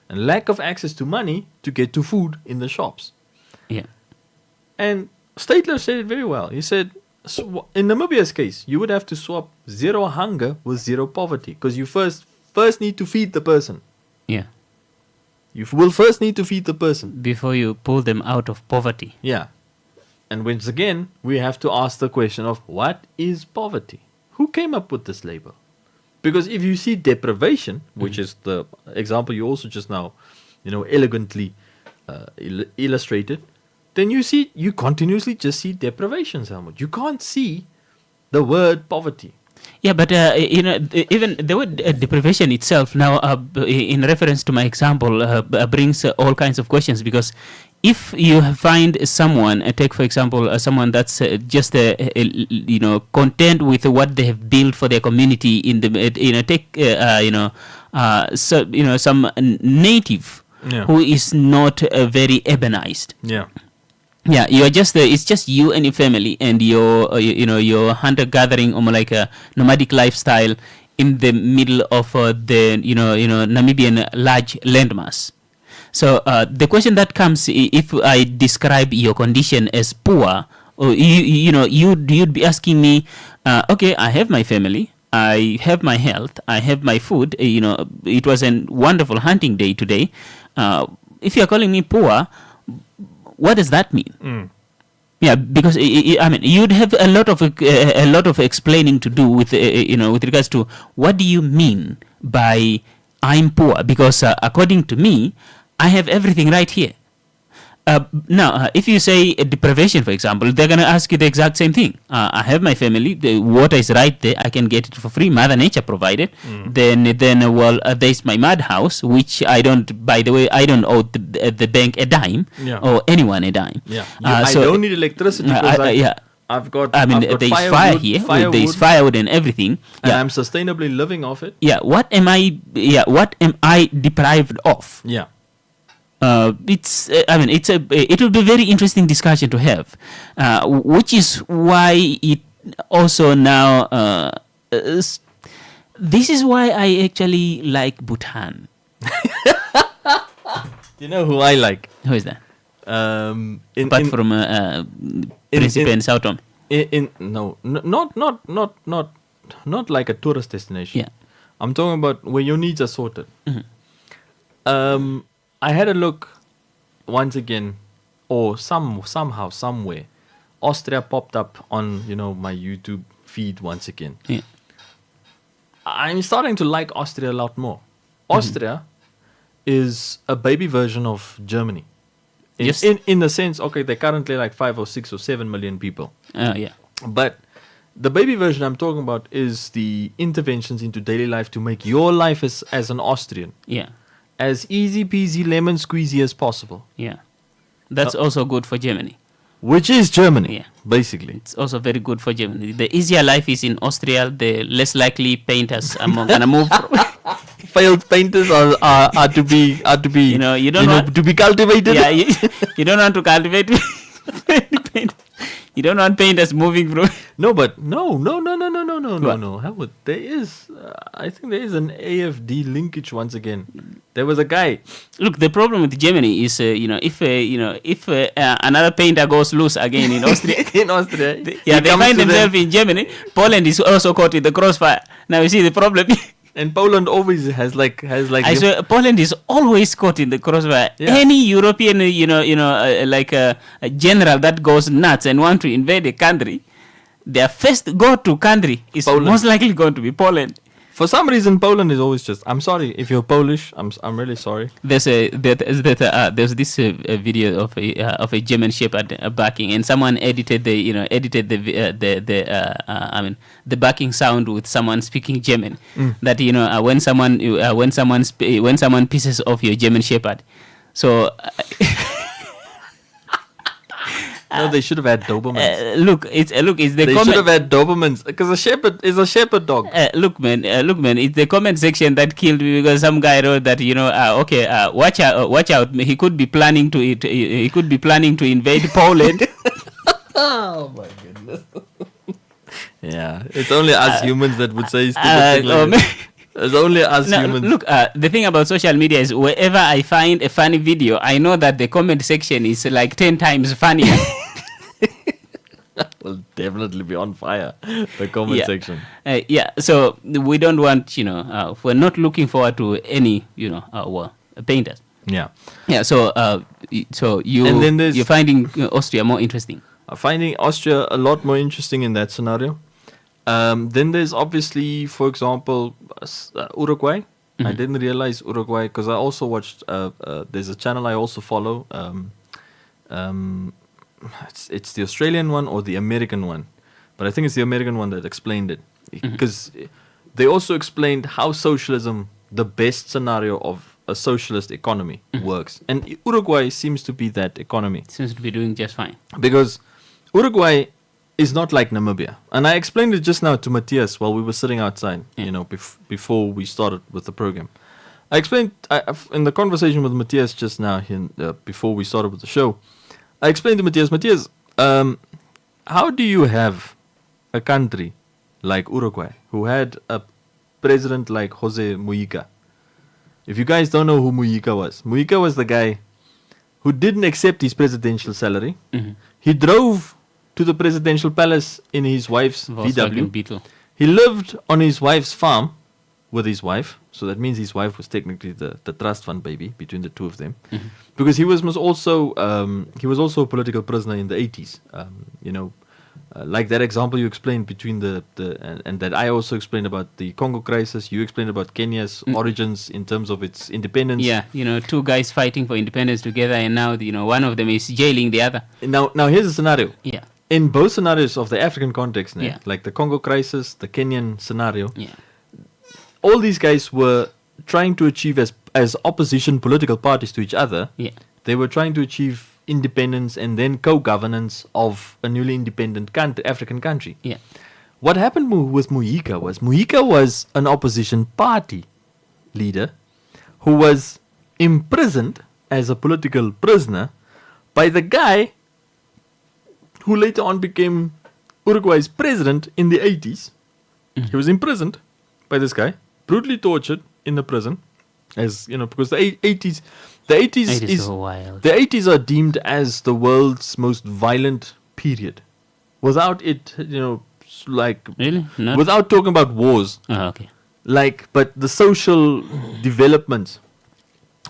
and lack of access to money to get to food in the shops. Yeah. And Statler said it very well. He said, in Namibia's case, you would have to swap zero hunger with zero poverty, because you first need to feed the person. Yeah. You will first need to feed the person before you pull them out of poverty. Yeah. And once again, we have to ask the question of, what is poverty? Who came up with this label? Because if you see deprivation, which is the example you also just now, elegantly illustrated, then you continuously just see deprivation, Helmut. You can't see the word poverty. Yeah, but even the word deprivation itself now, in reference to my example, brings all kinds of questions, because if you find someone, take for example someone that's just content with what they have built for their community in the some native who is not very urbanized. Yeah, you are just it's just you and your family and your hunter gathering, like a nomadic lifestyle in the middle of the Namibian large landmass. So the question that comes, if I describe your condition as poor, or you'd be asking me, okay, I have my family, I have my health, I have my food. It was a wonderful hunting day today. If you are calling me poor, what does that mean? Yeah, because you'd have a lot of explaining to do with with regards to what do you mean by I'm poor, because according to me, I have everything right here. Now, if you say deprivation, for example, they're going to ask you the exact same thing. I have my family, the water is right there, I can get it for free, Mother Nature provided. Then there's my mud house, which I don't owe the bank a dime, or anyone a dime. I don't need electricity because I've got there's fire here, there's firewood and everything. And I'm sustainably living off it. What am I deprived of? It will be a very interesting discussion to have, which is why it also now this is why I actually like Bhutan. You know who I like? Who is that? Apart from Principe and Sao Tome. Not like a tourist destination. I'm talking about where your needs are sorted. I had a look once again, or somehow, somewhere, Austria popped up on my YouTube feed once again. I'm starting to like Austria a lot more. Austria is a baby version of Germany. In the sense, okay, they're currently like 5 or 6 or 7 million people. But the baby version I'm talking about is the interventions into daily life to make your life as an Austrian as easy peasy lemon squeezy as possible. That's also good for Germany. Which is Germany, basically. It's also very good for Germany. The easier life is in Austria, the less likely painters are gonna move. Failed painters are to be to be cultivated. You don't want to cultivate. You don't want painters moving through. No. Howard, there is, I think there is an AFD linkage once again. There was a guy. Look, the problem with Germany is, if another painter goes loose again in Austria, they find themselves in Germany. Poland is also caught in the crossfire. Now you see the problem. And Poland always has like. I swear, Poland is always caught in the crossfire. Any European, like a general that goes nuts and want to invade a country, their first go-to country is Poland. Most likely going to be Poland. For some reason, Poland is always just. I'm sorry if you're Polish. I'm really sorry. There's this video of a German Shepherd barking, and someone edited the barking sound with someone speaking German. That when someone pisses off your German Shepherd, so. No, they should have had Dobermans. They should have had Dobermans because a shepherd is a shepherd dog. Look, man, it's the comment section that killed me, because some guy wrote that watch out. He could be planning to invade Poland. Oh my goodness. Yeah, it's only us humans that would say stupid things. It's only us humans. Look, the thing about social media is wherever I find a funny video, I know that the comment section is like 10 times funnier. Will definitely be on fire, the comment section. So we don't want, we're not looking forward to any, painters. So you're finding Austria more interesting. I'm finding Austria a lot more interesting in that scenario. Then there's obviously, for example, Uruguay. I didn't realize Uruguay because I also watched. There's a channel I also follow. It's the Australian one or the American one, but I think it's the American one that explained it. because they also explained how socialism, the best scenario of a socialist economy, works. And Uruguay seems to be that economy. Seems to be doing just fine. Because Uruguay is not like Namibia. And I explained it just now to Matthias while we were sitting outside, before we started with the program. I explained, in the conversation with Matthias just now, before we started with the show, I explained to Matthias, how do you have a country like Uruguay, who had a president like Jose Mujica? If you guys don't know who Mujica was the guy who didn't accept his presidential salary. He drove to the presidential palace in his wife's VW. Beetle. He lived on his wife's farm with his wife. So that means his wife was technically the trust fund baby between the two of them. Because he was also a political prisoner in the 80s. Like that example you explained between and that I also explained about the Congo crisis. You explained about Kenya's origins in terms of its independence. Yeah, two guys fighting for independence together, and now one of them is jailing the other. Now here's the scenario. Yeah. In both scenarios of the African context, like the Congo crisis, the Kenyan scenario, all these guys were trying to achieve as opposition political parties to each other. Yeah. They were trying to achieve independence and then co-governance of a newly independent African country. Yeah. What happened with Mujica was an opposition party leader who was imprisoned as a political prisoner by the guy who later on became Uruguay's president in the 80s. He was imprisoned by this guy, brutally tortured in the prison, because the 80s is so wild. The 80s are deemed as the world's most violent period. Without it, really? Without talking about wars. Oh, okay. But the social developments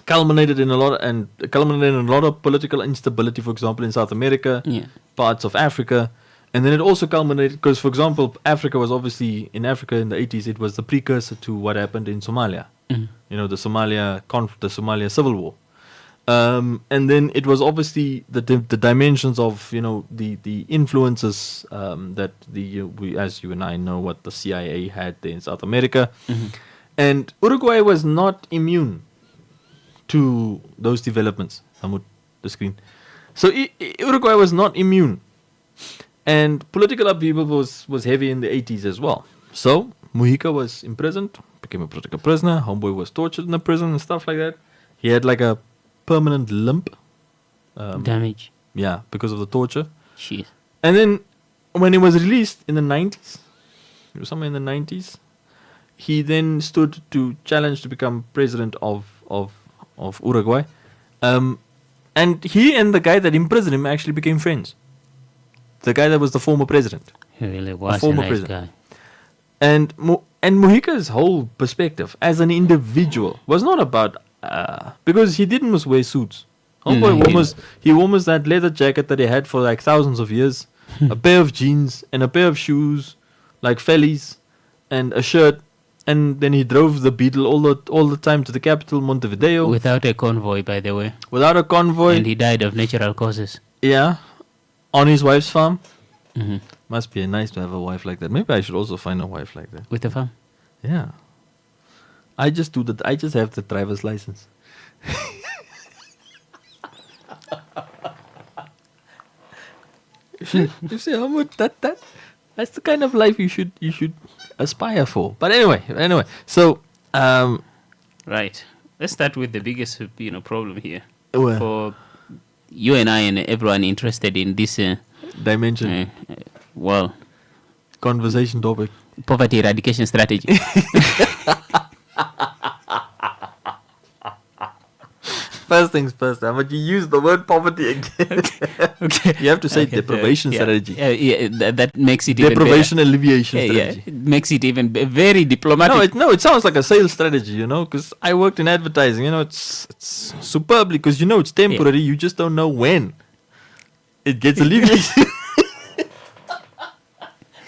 culminated in a lot of political instability, for example, in South America, parts of Africa. And then it also culminated, because, for example, Africa in the 80s, it was the precursor to what happened in Somalia. The Somalia civil war. And then it was obviously the dimensions of, the influences that as you and I know, what the CIA had there in South America. And Uruguay was not immune to those developments. The screen. So Uruguay was not immune. And political upheaval was heavy in the 80s as well. So Mujica was imprisoned, became a political prisoner. Homeboy was tortured in the prison and stuff like that. He had like a permanent limp. Damage. Yeah, because of the torture. Jeez. And then when he was released in the 90s, it was somewhere in the 90s, he then stood to challenge to become president of Uruguay. And he and the guy that imprisoned him actually became friends. The guy that was the former president. He really was a nice guy. And Mujica's whole perspective as an individual was not about because he didn't wear suits. He almost that leather jacket that he had for like thousands of years, a pair of jeans and a pair of shoes, like Fellies, and a shirt, and then he drove the Beetle all the time to the capital, Montevideo. Without a convoy, by the way. Without a convoy. And he died of natural causes. Yeah. On his wife's farm. Must be nice to have a wife like that. Maybe I should also find a wife like that. With a farm? Yeah. I just do that. I just have the driver's license. You see how much that's the kind of life you should aspire for. But anyway. So right. Let's start with the biggest problem here. Well. For you and I and everyone interested in this dimension. Conversation topic. Poverty eradication strategy. First things first, but you use the word poverty again. Okay. You have to say deprivation strategy. That makes it deprivation even alleviation strategy. Yeah, it makes it even very diplomatic. It sounds like a sales strategy, because I worked in advertising. It's superbly, because it's temporary. You just don't know when it gets alleviated.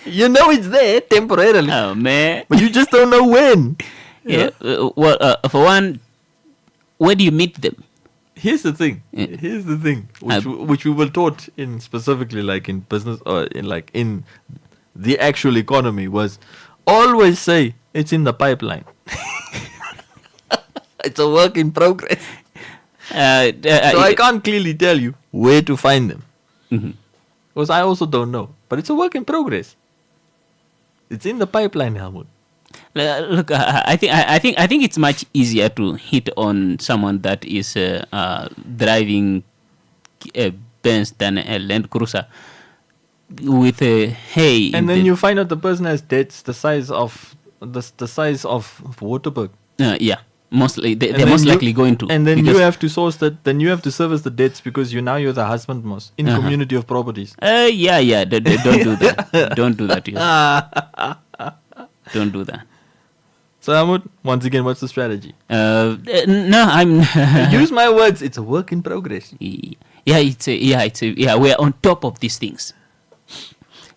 It's there temporarily. Oh man! But you just don't know when. Yeah. For one, where do you meet them? Here's the thing, which we were taught in specifically like in business or in the actual economy was, always say it's in the pipeline. It's a work in progress. So I can't clearly tell you where to find them. Because I also don't know. But it's a work in progress. It's in the pipeline, Helmut. Look, I think it's much easier to hit on someone that is driving a Benz than a Land Cruiser with a hay. And then you find out the person has debts the size of the size of Waterberg. Yeah, mostly they're most likely going to. And then you have to source that. Then you have to service the debts because you're the husband most in community of properties. Yeah. Don't do that. Don't do that. Don't do that. So Helmut, once again, what's the strategy? No, I'm. Use my words. It's a work in progress. Yeah, we're on top of these things.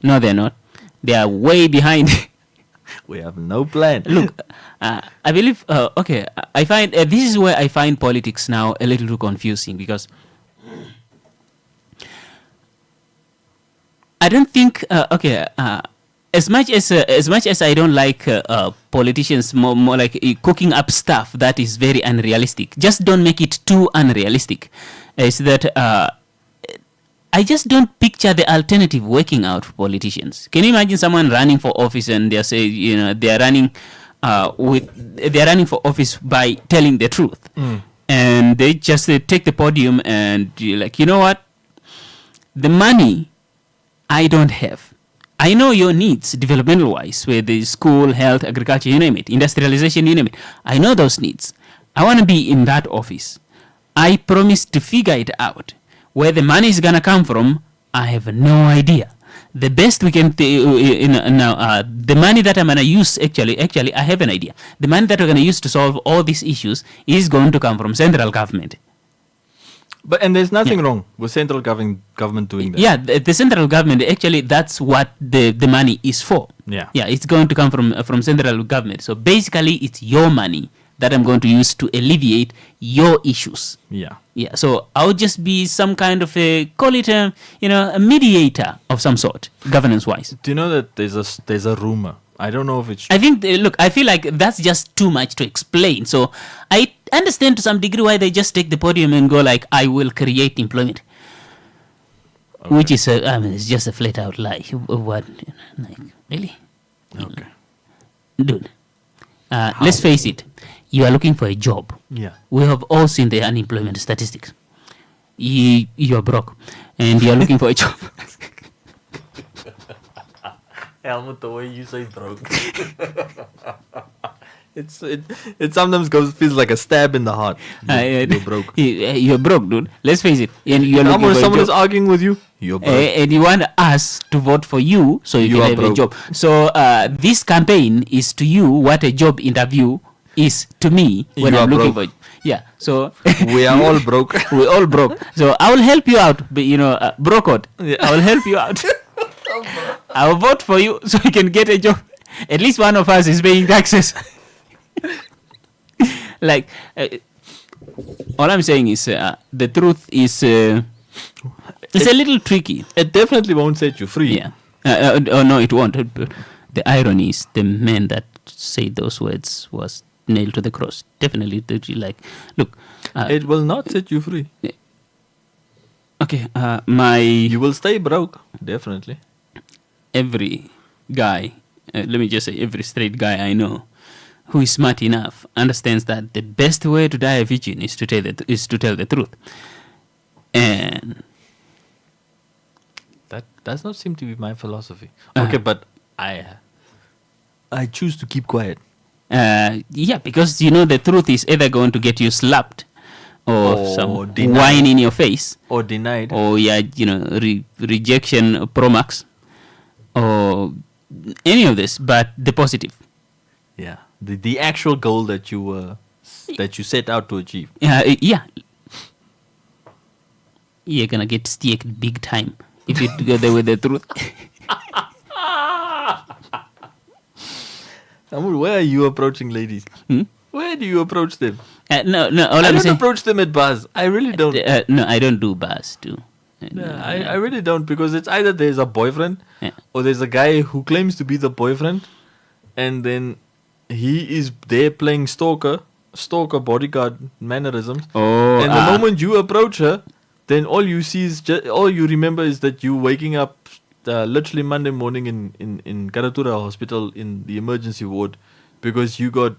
No, they're not. They are way behind. We have no plan. Look, I believe. Okay, I find this is where I find politics now a little too confusing because I don't think. As much as I don't like politicians, more like cooking up stuff that is very unrealistic. Just don't make it too unrealistic. Is that I just don't picture the alternative working out for politicians. Can you imagine someone running for office and they say they're running for office by telling the truth, and they just take the podium and you're like, you know what, the money I don't have. I know your needs, developmental-wise, whether it's school, health, agriculture, you name it, industrialization, you name it. I know those needs. I want to be in that office. I promise to figure it out. Where the money is going to come from, I have no idea. The best we can, the money that I'm going to use, actually, I have an idea. The money that we're going to use to solve all these issues is going to come from central government. And there's nothing wrong with central government doing that. Yeah, the central government, actually, that's what the money is for. Yeah, it's going to come from central government. So basically, it's your money that I'm going to use to alleviate your issues. Yeah. So I'll just be some kind of a mediator of some sort, governance-wise. Do you know that there's a rumor? I don't know if it's true. I think, I feel like that's just too much to explain. So I understand to some degree why they just take the podium and go like, I will create employment. Okay. Which is, it's just a flat out lie. What? Like, really? Okay. Dude, let's face it. You are looking for a job. Yeah. We have all seen the unemployment statistics. You are broke and you are looking for a job. Helmut, the way you say broke. It sometimes feels like a stab in the heart. You're broke. You're broke, dude. Let's face it. And you're looking for someone is arguing with you. You're broke. And you want us to vote for you so you can have a job. So this campaign is to you what a job interview is to me when I'm looking for. Yeah. So we are all broke. We're all broke. So I will help you out. But broke out. Yeah. I will help you out. I will vote for you so you can get a job. At least one of us is paying taxes. All I'm saying is the truth is it's a little tricky. It definitely won't set you free. Yeah. No, it won't. The irony is the man that said those words was nailed to the cross. Definitely. Look. It will not set you free. Okay. You will stay broke. Definitely. Every guy, let me just say, every straight guy I know who is smart enough understands that the best way to die a virgin is to tell the truth. And that does not seem to be my philosophy. Okay, but I choose to keep quiet. Yeah, because the truth is either going to get you slapped or some denied. Wine in your face or denied or rejection Promax or any of this, but the positive. Yeah, the actual goal that you set out to achieve. Yeah. You're gonna get sticked big time if you together with the truth. Amur, where are you approaching ladies? Where do you approach them? No. I don't approach them at bars. I really don't. No, I don't do bars too. I really don't, because it's either there's a boyfriend or there's a guy who claims to be the boyfriend and then he is there playing stalker bodyguard mannerisms. And the moment you approach her, then all you see is all you remember is that you waking up literally Monday morning in Karatura Hospital in the emergency ward because you got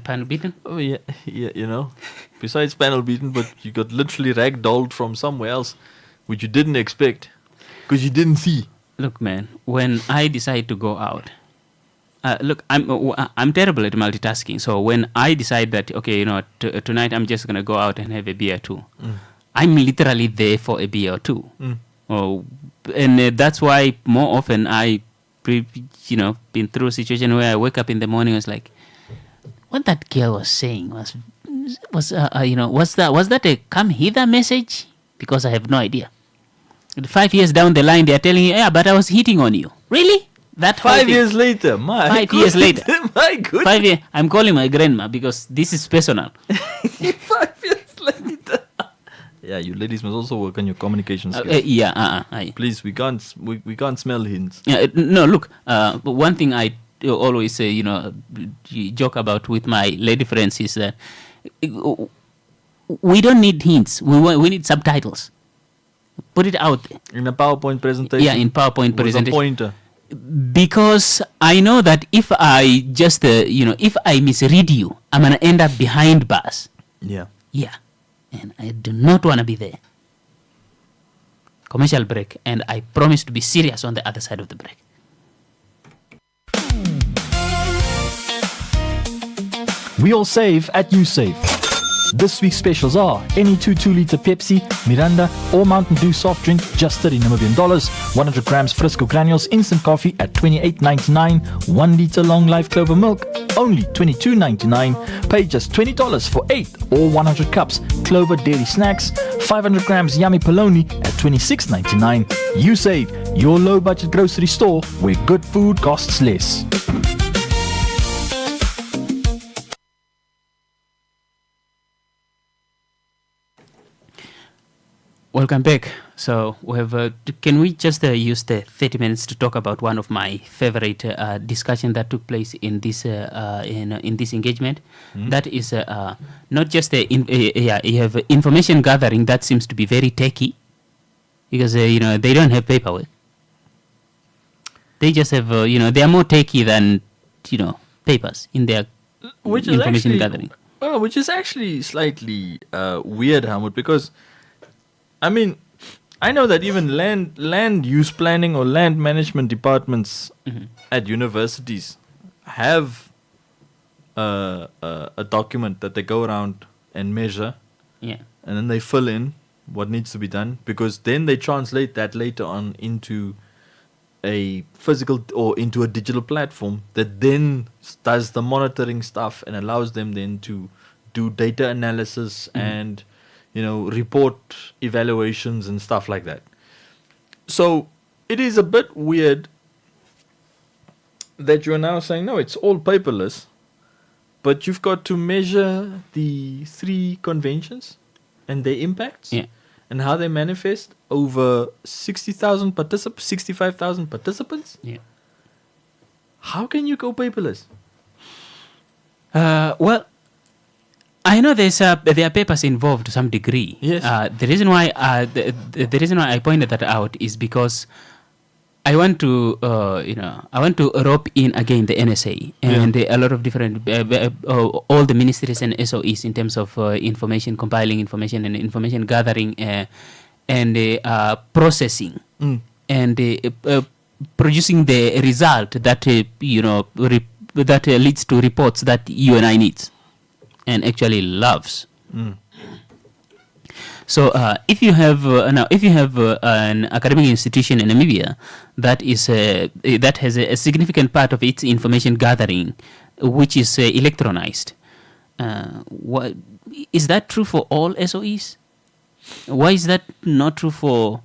panel beaten. Oh yeah, besides panel beaten, but you got literally ragdolled from somewhere else, which you didn't expect because you didn't see. Look, man, when I decide to go out, I'm terrible at multitasking. So when I decide that, okay, tonight I'm just going to go out and have a beer too, I'm literally there for a beer or two. And that's why more often been through a situation where I wake up in the morning, I was like, what that girl was saying was that a come hither message? Because I have no idea. 5 years down the line, they are telling you, yeah, but I was hitting on you. Really? That 5 years later, my 5 years later. My goodness. 5 years. I'm calling my grandma because this is personal. 5 years later. Yeah, you ladies must also work on your communication skills. Please, we can't smell hints. No, look. One thing I always say, joke about with my lady friends is that we don't need hints. We need subtitles. Put it out there. In a PowerPoint presentation. Yeah, in PowerPoint presentation. With a pointer. Because I know that if I just, if I misread you, I'm going to end up behind bars. Yeah. Yeah. And I do not want to be there. Commercial break. And I promise to be serious on the other side of the break. We all save at USave. This week's specials are any 2-litre Pepsi, Miranda or Mountain Dew soft drink just $30 Namibian, 100 grams Frisco granules instant coffee at $28.99, 1 litre long life Clover milk only $22.99, pay just $20 for 8 or 100 cups Clover dairy snacks, 500 grams yummy polony at $26.99. USave, your low budget grocery store where good food costs less. Welcome back. So we have. Can we just use the 30 minutes to talk about one of my favorite discussion that took place in this in this engagement? That is not just you have information gathering that seems to be very techy because they don't have paperwork. They just have they are more techy than papers in their information gathering. Well, which is actually slightly weird, Hamid, because I mean, I know that even land use planning or land management departments at universities have a document that they go around and measure, and then they fill in what needs to be done, because then they translate that later on into a physical or into a digital platform that then does the monitoring stuff and allows them then to do data analysis and report evaluations and stuff like that. So it is a bit weird that you're now saying, no, it's all paperless, but you've got to measure the 3 conventions and their impacts and how they manifest over 65,000 participants. Yeah. How can you go paperless? Well, I know there are papers involved to some degree. Yes. The reason why the reason why I pointed that out is because I want to rope in again the NSA and a lot of different all the ministries and SOEs in terms of information compiling information and information gathering and processing and producing the result that that leads to reports that you and I need and actually loves. So if you have an academic institution in Namibia that has a significant part of its information gathering which is electronized, is that true for all SOEs? Why is that not true for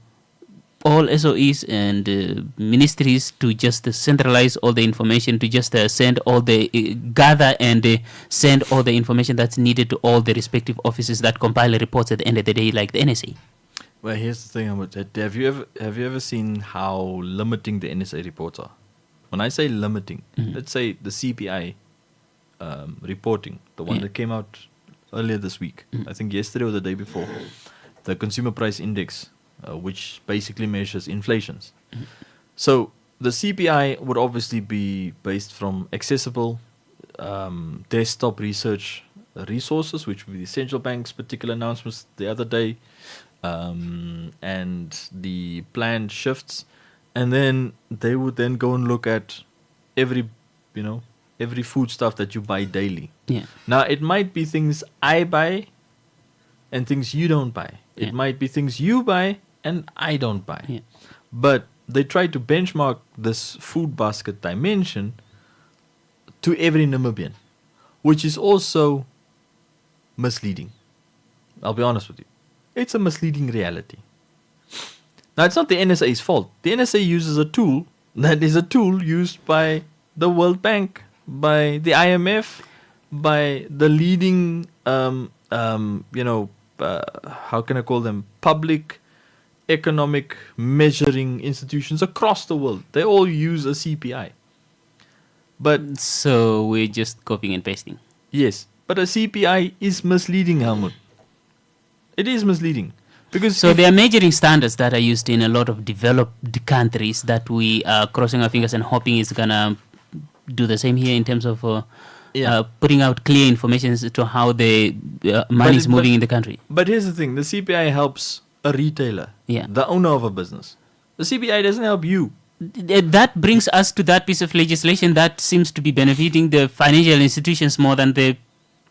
all SOEs and ministries to just centralize all the information, to just send all the gather and send all the information that's needed to all the respective offices that compile reports at the end of the day, like the NSA? Well, here's the thing about that. Have you ever seen how limiting the NSA reports are? when I say limiting, let's say the CPI reporting, the one that came out earlier this week, I think yesterday or the day before, the Consumer Price Index, which basically measures inflations. So the CPI would obviously be based from accessible desktop research resources, which would be the central bank's particular announcements the other day, and the planned shifts. And then they would then go and look at every food stuff that you buy daily. Yeah. Now, it might be things I buy and things you don't buy. It might be things you buy and I don't buy. Yeah. But they try to benchmark this food basket dimension to every Namibian, which is also misleading. I'll be honest with you. It's a misleading reality. Now, it's not the NSA's fault. The NSA uses a tool that is a tool used by the World Bank, by the IMF, by the leading, how can I call them, public economic measuring institutions across the world. They all use a CPI. But so we're just copying and pasting. Yes, but a CPI is misleading, Helmut. It is misleading. Because there are measuring standards that are used in a lot of developed countries that we are crossing our fingers and hoping is going to do the same here in terms of putting out clear information as to how the money is moving in the country. But here's the thing. The CPI helps a retailer, the owner of a business. The CPI doesn't help you. That brings us to that piece of legislation that seems to be benefiting the financial institutions more than the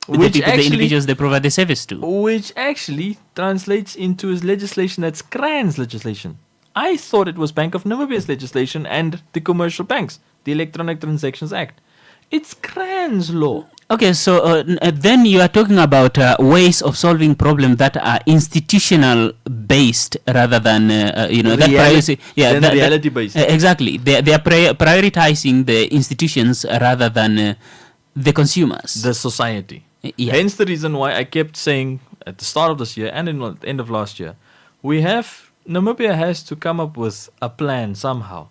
individuals they provide the service to. Which actually translates into legislation that's CRAN's legislation. I thought it was Bank of Namibia's legislation and the commercial banks, the Electronic Transactions Act. It's CRAN's law. Okay, so then you are talking about ways of solving problems that are institutional based rather than reality based. Exactly, they are prioritizing the institutions rather than the consumers, the society. Hence the reason why I kept saying at the start of this year and in the end of last year, Namibia has to come up with a plan somehow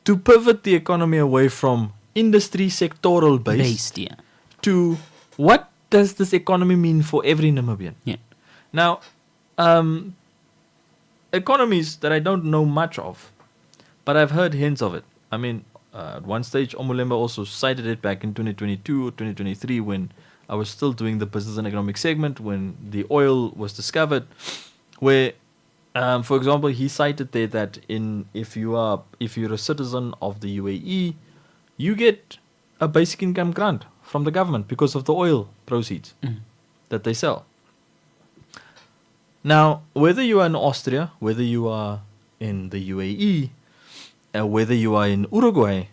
to pivot the economy away from industry sectoral based to what does this economy mean for every Namibian. Now, economies that I don't know much of, but I've heard hints of it. I mean, at one stage, Omulemba also cited it back in 2022 or 2023 when I was still doing the business and economic segment when the oil was discovered, where, for example, he cited there that if you're a citizen of the UAE, you get a basic income grant from the government because of the oil proceeds that they sell. Now, whether you are in Austria, whether you are in the UAE, whether you are in Uruguay,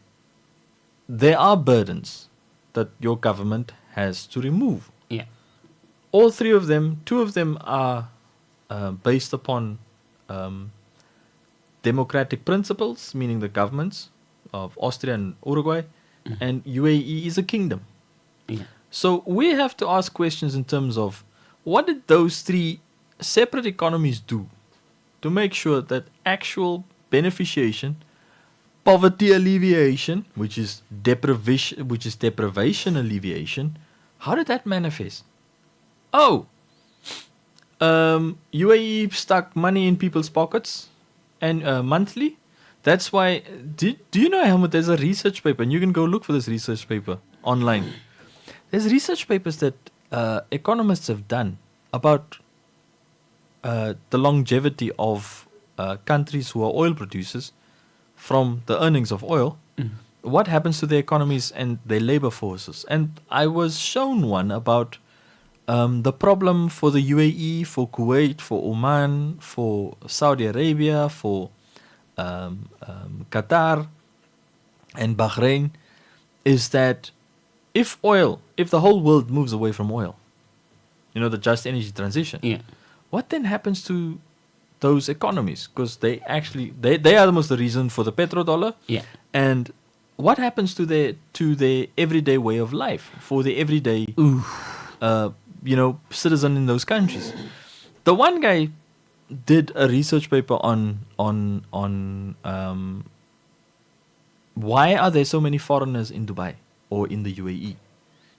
there are burdens that your government has to remove. Yeah. All three of them, two of them are based upon democratic principles, meaning the governments of Austria and Uruguay, and UAE is a kingdom. Yeah. So we have to ask questions in terms of what did those three separate economies do to make sure that actual beneficiation, poverty alleviation, which is deprivation alleviation, how did that manifest? UAE stuck money in people's pockets and monthly. That's why. Do you know, Helmut? There's a research paper, and you can go look for this research paper online. There's research papers that economists have done about the longevity of countries who are oil producers from the earnings of oil. What happens to their economies and their labor forces? And I was shown one about the problem for the UAE, for Kuwait, for Oman, for Saudi Arabia, for Qatar and Bahrain, is that if the whole world moves away from oil, the just energy transition, what then happens to those economies? Because they are almost the reason for the petrodollar. And what happens to their everyday way of life, for the everyday citizen in those countries? The one guy did a research paper on why are there so many foreigners in Dubai or in the UAE?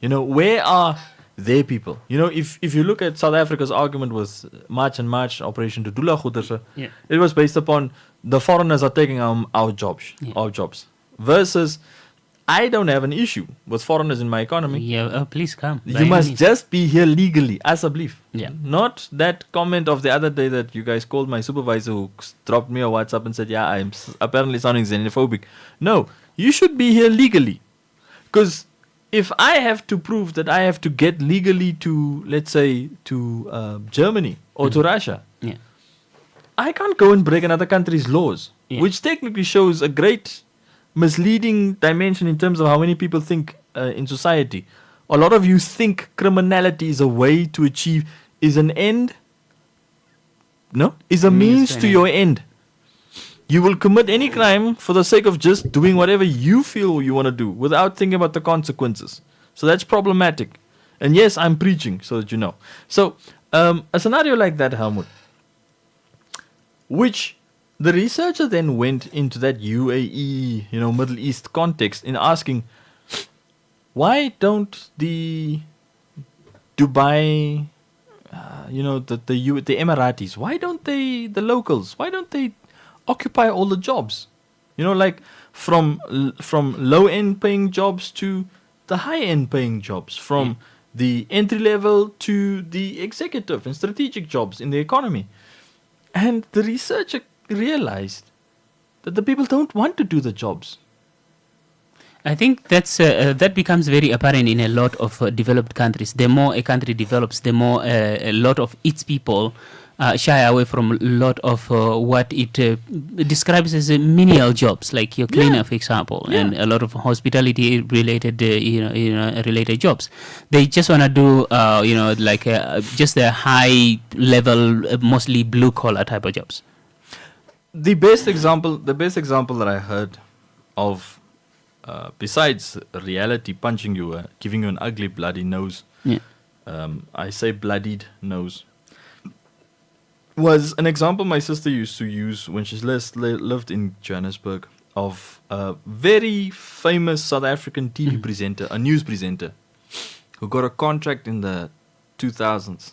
You know, where are their people? You know, if you look at South Africa's argument with March and March, Operation Dudula Goederse, it was based upon the foreigners are taking our jobs, versus I don't have an issue with foreigners in my economy. Yeah, please come. You must just be here legally, asseblief. Yeah. Not that comment of the other day that you guys called my supervisor who dropped me a WhatsApp and said, yeah, I'm apparently sounding xenophobic. No, you should be here legally. Because if I have to prove that I have to get legally to, let's say, to Germany or to Russia, I can't go and break another country's laws, which technically shows a great misleading dimension in terms of how many people think in society. A lot of you think criminality is a way to achieve, is an end. No, is a means to your end. You will commit any crime for the sake of just doing whatever you feel you want to do without thinking about the consequences. So that's problematic. And yes, I'm preaching so that you know. So a scenario like that, Helmut, which the researcher then went into that UAE, Middle East context in asking, why don't the Dubai, the Emiratis, why don't they, the locals, why don't they occupy all the jobs? Like from low-end paying jobs to the high-end paying jobs, from the entry level to the executive and strategic jobs in the economy. And the researcher realized that the people don't want to do the jobs. I think that becomes very apparent in a lot of developed countries. The more a country develops, the more a lot of its people shy away from a lot of what it describes as menial jobs, like your cleaner, for example, and a lot of hospitality-related, related jobs. They just want to do, just the high-level, mostly blue-collar type of jobs. The best example that I heard of, besides reality punching you, giving you an ugly, bloody nose, I say bloodied nose, was an example my sister used to use when she lived in Johannesburg, of a very famous South African TV presenter, a news presenter, who got a contract in the 2000s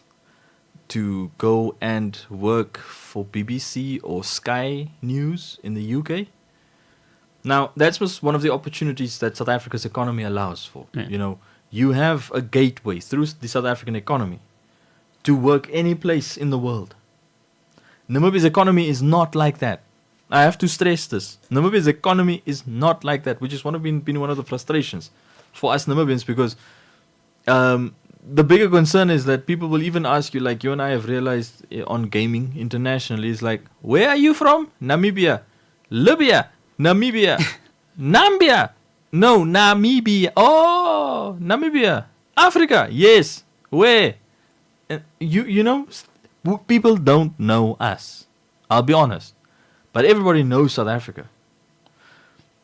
to go and work for BBC or Sky News in the UK. Now, that was one of the opportunities that South Africa's economy allows for. You have a gateway through the South African economy to work any place in the world. Namibia's economy is not like that. I have to stress this. Namibia's economy is not like that, which is been one of the frustrations for us Namibians, because the bigger concern is that people will even ask you, like you and I have realized on gaming internationally, is like, where are you from? Namibia. Libya. Namibia. Nambia. No, Namibia. Oh, Namibia. Africa. Yes. Where? People don't know us. I'll be honest. But everybody knows South Africa.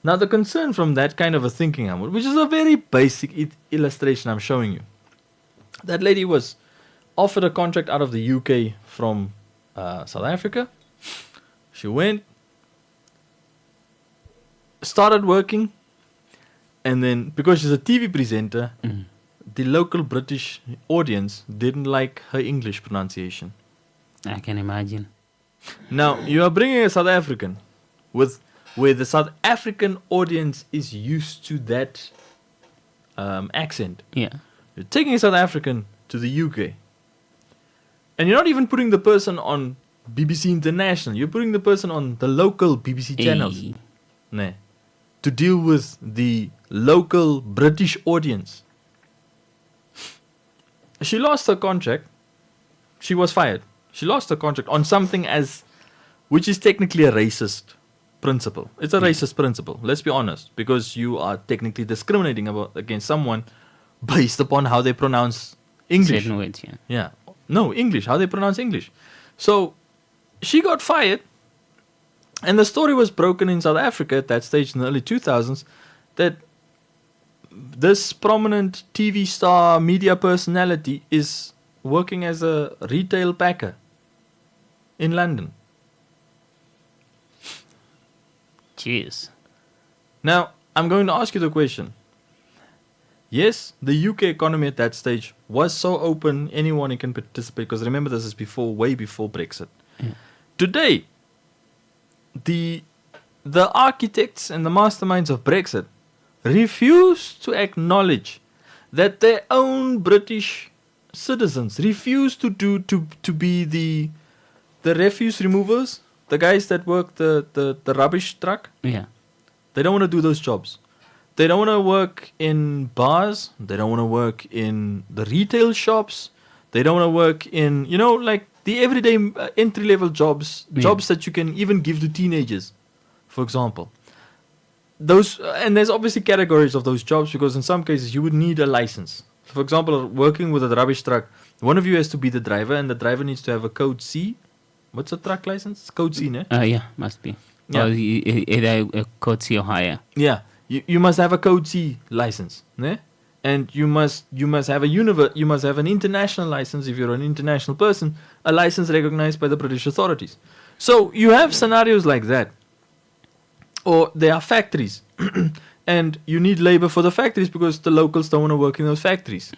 Now, the concern from that kind of a thinking, which is a very basic illustration I'm showing you. That lady was offered a contract out of the UK from South Africa. She went, started working, and then because she's a TV presenter, the local British audience didn't like her English pronunciation. I can imagine. Now, you are bringing a South African where the South African audience is used to that accent. Yeah. You're taking a South African to the UK. And you're not even putting the person on BBC International. You're putting the person on the local BBC channels. To deal with the local British audience. She lost her contract. She was fired. She lost her contract on something which is technically a racist principle. It's a racist principle, let's be honest, because you are technically discriminating against someone based upon how they pronounce English. Certain words, English, how they pronounce English. So she got fired, and the story was broken in South Africa at that stage in the early 2000s that this prominent TV star, media personality is working as a retail packer in London. Jeez. Now, I'm going to ask you the question. Yes, the UK economy at that stage was so open, anyone can participate, because remember this is way before Brexit. Yeah. Today, the architects and the masterminds of Brexit refuse to acknowledge that their own British citizens refuse to be the refuse removers, the guys that work the rubbish truck. Yeah. They don't want to do those jobs. They don't want to work in bars. They don't want to work in the retail shops. They don't want to work in, like the everyday entry-level jobs, jobs that you can even give to teenagers, for example. Those and there's obviously categories of those jobs, because in some cases you would need a license. For example, working with a rubbish truck, one of you has to be the driver, and the driver needs to have a code C. What's a truck license? Code C, ne? Yeah, must be. Yeah. Or either a code C or higher. Yeah, you must have a code C license, ne? And you must have you must have an international license if you're an international person, a license recognized by the British authorities. So you have scenarios like that. Or there are factories, and you need labor for the factories because the locals don't want to work in those factories.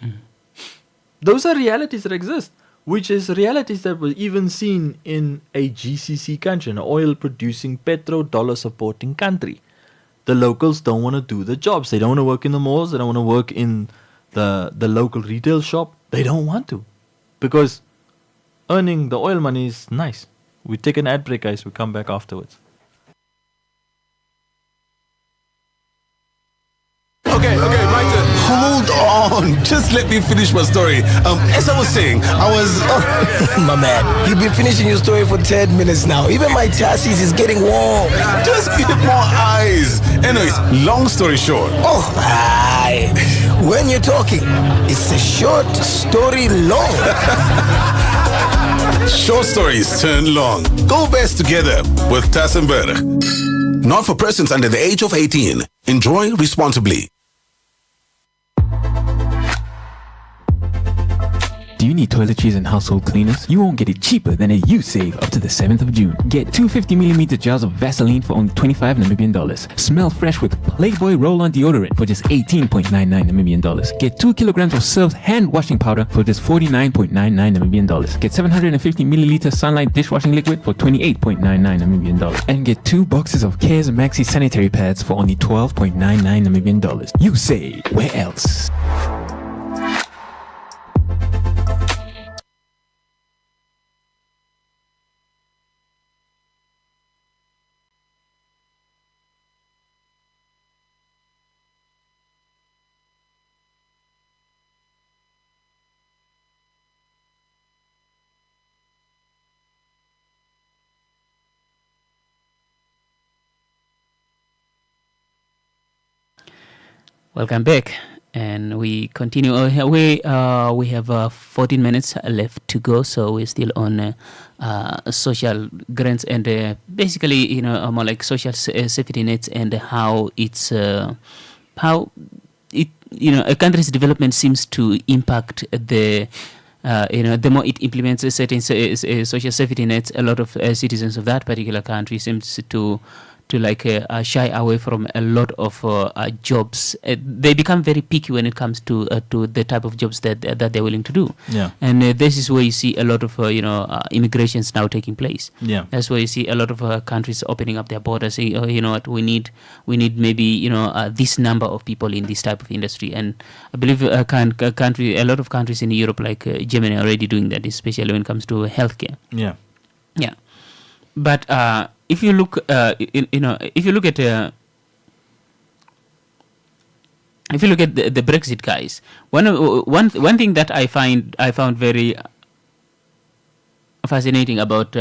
Those are realities that exist, which is realities that were even seen in a GCC country, an oil-producing, petro-dollar-supporting country. The locals don't want to do the jobs. They don't want to work in the malls. They don't want to work in the local retail shop. They don't want to, because earning the oil money is nice. We take an ad break, guys. We come back afterwards. Okay, right then. Hold on. Just let me finish my story. As I was saying, My man, you've been finishing your story for 10 minutes now. Even my chassis is getting warm. Just give it more eyes. Anyways, long story short. Oh, aye. When you're talking, it's a short story long. Short stories turn long. Go best together with Tassenberg. Not for persons under the age of 18. Enjoy responsibly. Do you need toiletries and household cleaners? You won't get it cheaper than at USave up to the 7th of June. Get 2 50mm jars of Vaseline for only 25 Namibian dollars. Smell fresh with Playboy Roll-On Deodorant for just 18.99 Namibian dollars. Get 2 kilograms of Surf's hand washing powder for just 49.99 Namibian dollars. Get 750ml Sunlight dishwashing liquid for 28.99 Namibian dollars. And get 2 boxes of Cares Maxi sanitary pads for only 12.99 Namibian dollars. USave, where else? Welcome back, and we continue. We have 14 minutes left to go, so we're still on social grants and basically, more like social safety nets and how a country's development seems to impact the. The more it implements a certain social safety nets, a lot of citizens of that particular country seems to shy away from a lot of jobs. They become very picky when it comes to the type of jobs that they're willing to do. Yeah. And this is where you see a lot of immigrations now taking place. Yeah. That's where you see a lot of countries opening up their borders, saying, oh, you know what, we need maybe this number of people in this type of industry. And I believe a lot of countries in Europe, like Germany, are already doing that, especially when it comes to healthcare. Yeah. Yeah. But if you look, if you look at the Brexit guys, one thing that I found very fascinating about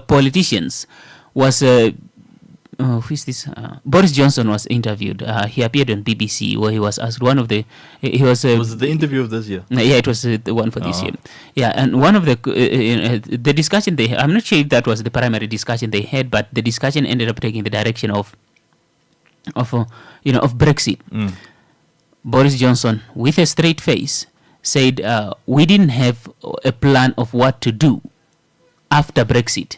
politicians was who is this? Boris Johnson was interviewed. He appeared on BBC where he was asked was it the interview of this year? Yeah, it was the one for this year. Yeah, and one of the discussion they had, I'm not sure if that was the primary discussion they had, but the discussion ended up taking the direction of Brexit. Boris Johnson, with a straight face, said we didn't have a plan of what to do after Brexit.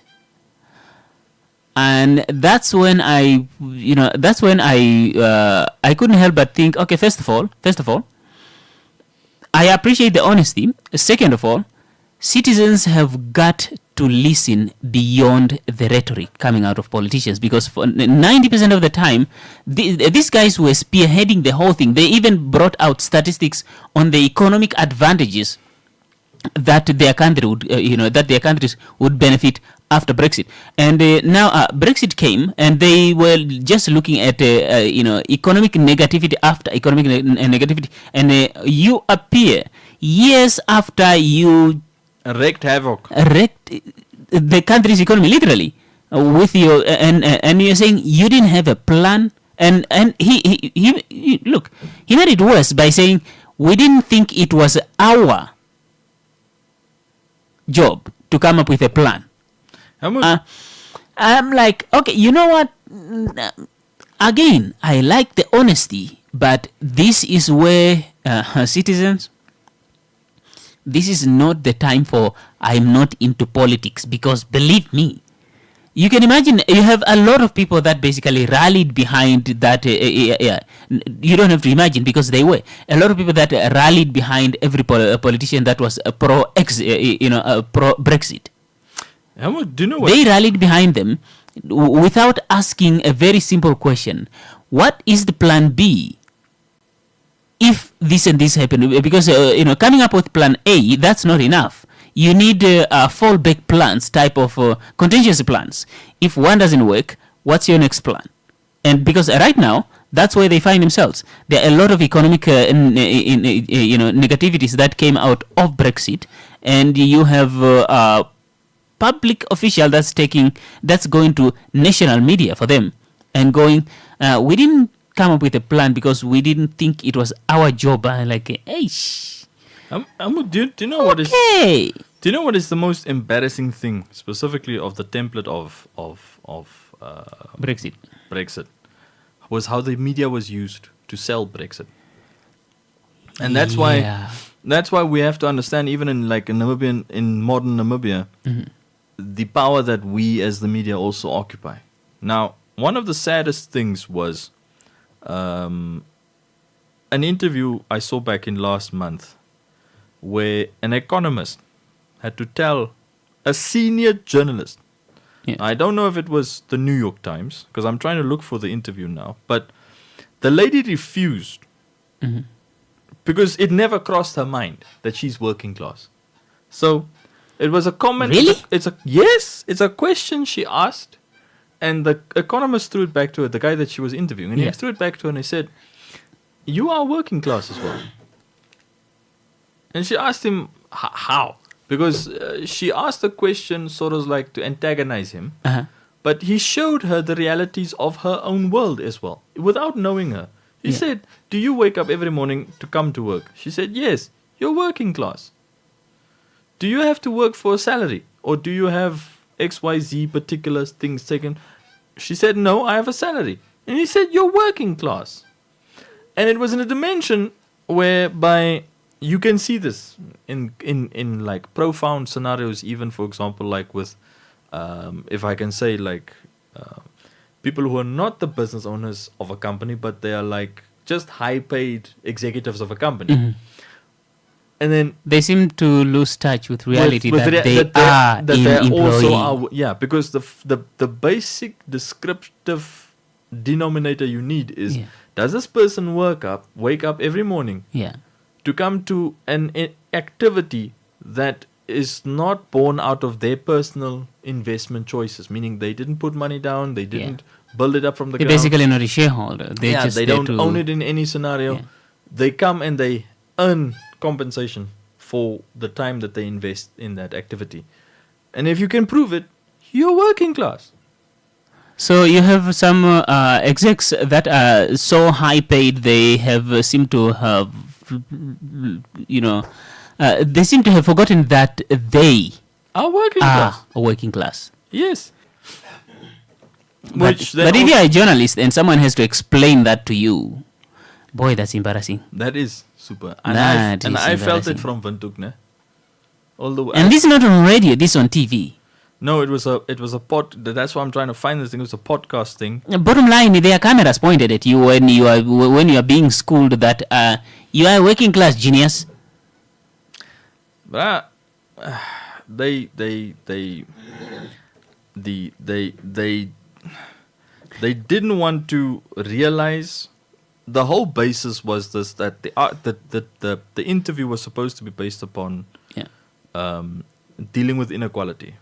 And that's when I couldn't help but think, okay, first of all, I appreciate the honesty. Second of all, citizens have got to listen beyond the rhetoric coming out of politicians, because for 90% of the time, these guys were spearheading the whole thing. They even brought out statistics on the economic advantages that their country would, that their countries would benefit after Brexit. And now Brexit came, and they were just looking at economic negativity after economic negativity, and you appear years after you wreaked havoc, the country's economy literally with your and you're saying you didn't have a plan, and he look, he made it worse by saying we didn't think it was our job to come up with a plan. I'm like, okay, you know what? Again, I like the honesty, but this is where citizens, this is not the time for I'm not into politics, because believe me, you can imagine you have a lot of people that basically rallied behind that. You don't have to imagine, because they were a lot of people that rallied behind every politician that was pro Brexit. Do you know what? They rallied behind them without asking a very simple question: what is the plan B if this and this happen? Because coming up with plan A, that's not enough. You need fallback plans, type of contingency plans. If one doesn't work, what's your next plan? And because right now, that's where they find themselves. There are a lot of economic negativities that came out of Brexit, and you have public official that's going to national media for them and going, we didn't come up with a plan because we didn't think it was our job. Like, hey, do you know what is? Do you know what is the most embarrassing thing, specifically of the template of Brexit? Brexit was how the media was used to sell Brexit, and that's why we have to understand, even in modern Namibia, the power that we as the media also occupy. Now, one of the saddest things was an interview I saw back in last month, where an economist had to tell a senior journalist. I don't know if it was the New York Times, because I'm trying to look for the interview now, but the lady refused because it never crossed her mind that she's working class. So it was a comment. Really? It's a question she asked, and the economist threw it back to her, the guy that she was interviewing, and he threw it back to her and he said, "You are working class as well." And she asked him, how? Because she asked the question sort of like to antagonize him, but he showed her the realities of her own world as well, without knowing her. He said, "Do you wake up every morning to come to work?" She said, "Yes." "You're working class. Do you have to work for a salary? Or do you have XYZ particular things taken?" She said, "No, I have a salary." And he said, "You're working class." And it was in a dimension whereby you can see this in like profound scenarios, even for example, like with, if I can say, like people who are not the business owners of a company, but they are like just high paid executives of a company. And then they seem to lose touch with reality that they also are, because the basic descriptive denominator you need is, does this person wake up every morning to come to an activity that is not born out of their personal investment choices, meaning they didn't put money down, they didn't build it up from the ground. They're basically not a shareholder. They don't own it in any scenario. They come and they earn compensation for the time that they invest in that activity. And if you can prove it, you're working class. So you have some execs that are so high paid, they have seem to have, they seem to have forgotten that they are working class. Yes. But if you're a journalist and someone has to explain that to you, boy, that's embarrassing. That is super. And I felt it from Windhoek, ne? And this is not on radio, this is on TV. No, it was a pod. That's why I'm trying to find this thing. It was a podcast thing. Bottom line, there are cameras pointed at you when you are being schooled that you are a working class genius. But they didn't want to realize the whole basis was this, that the interview was supposed to be based upon dealing with inequality.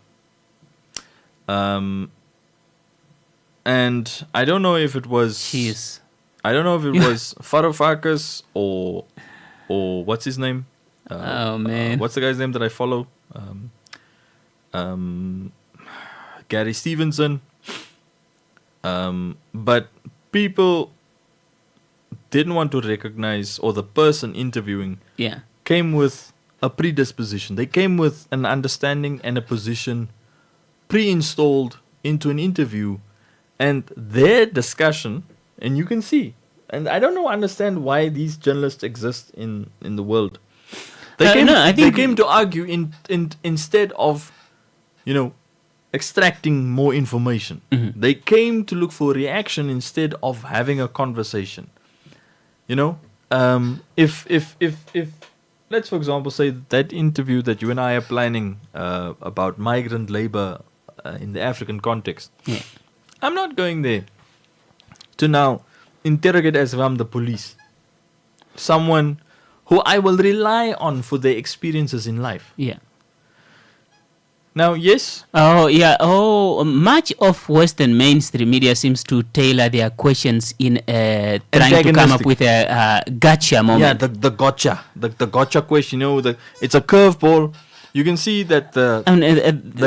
And I don't know if it was I don't know if it was Varoufakis or what's his name? Oh man, what's the guy's name that I follow? Gary Stevenson. But people didn't want to recognize, or the person interviewing came with a predisposition. They came with an understanding and a position pre-installed into an interview, and their discussion, and you can see, and I don't understand why these journalists exist in the world. They came to argue instead of, extracting more information. Mm-hmm. They came to look for reaction instead of having a conversation. If let's for example say that interview that you and I are planning about migrant labor in the African context. Yeah. I'm not going there to now interrogate as if I'm the police. Someone who I will rely on for their experiences in life. Yeah. Now, yes. Oh, yeah. Oh, much of Western mainstream media seems to tailor their questions in trying to come up with a gotcha moment. Yeah, the gotcha. The gotcha question. It's a curveball. You can see that the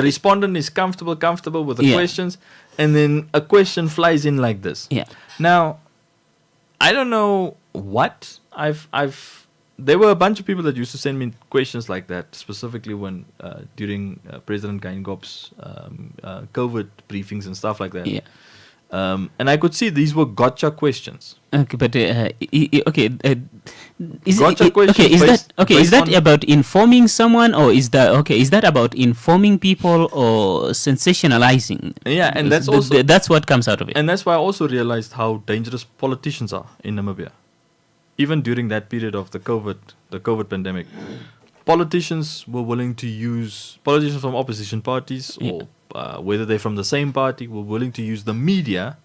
respondent is comfortable with the questions, and then a question flies in like this. Yeah. Now, I don't know what there were a bunch of people that used to send me questions like that, specifically when during President Geingobb's COVID briefings and stuff like that. Yeah. And I could see these were gotcha questions. Okay, but is Is that about informing someone, or is that about informing people or sensationalizing? Yeah, and that's what comes out of it. And that's why I also realized how dangerous politicians are in Namibia. Even during that period of the COVID pandemic, politicians were willing to use, politicians from opposition parties or whether they're from the same party, were willing to use the media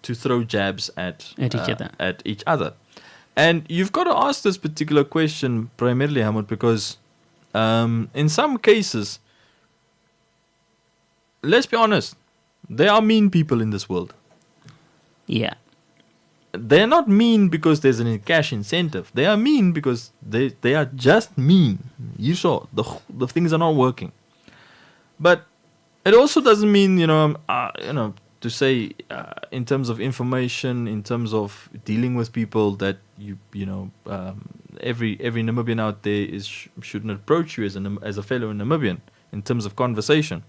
to throw jabs at each other. And you've got to ask this particular question primarily, Hamid, because in some cases, let's be honest, there are mean people in this world. Yeah. They're not mean because there's a cash incentive. They are mean because they are just mean. You saw the things are not working. But it also doesn't mean to say in terms of information, in terms of dealing with people that every Namibian out there shouldn't approach you as a fellow Namibian in terms of conversation.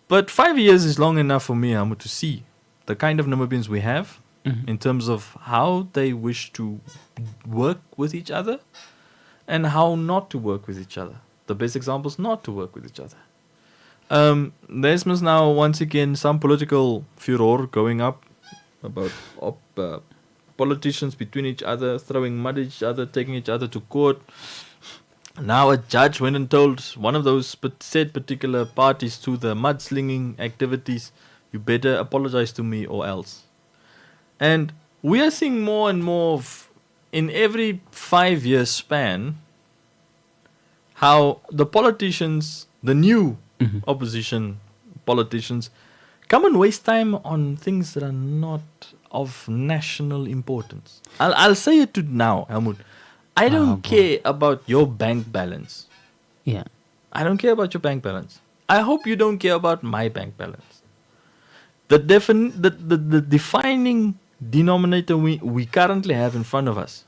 But 5 years is long enough for me, Hamu, to see the kind of Namibians we have in terms of how they wish to work with each other and how not to work with each other. The best example is not to work with each other. There's now once again some political furor going up about politicians between each other, throwing mud at each other, taking each other to court. Now a judge went and told one of those said particular parties to the mudslinging activities, you better apologize to me or else. And we are seeing more and more in every 5-year span how the politicians, the new opposition politicians, come and waste time on things that are not of national importance. I'll say it to now, Helmut. I don't care about your bank balance. Yeah. I don't care about your bank balance. I hope you don't care about my bank balance. The defining denominator we currently have in front of us,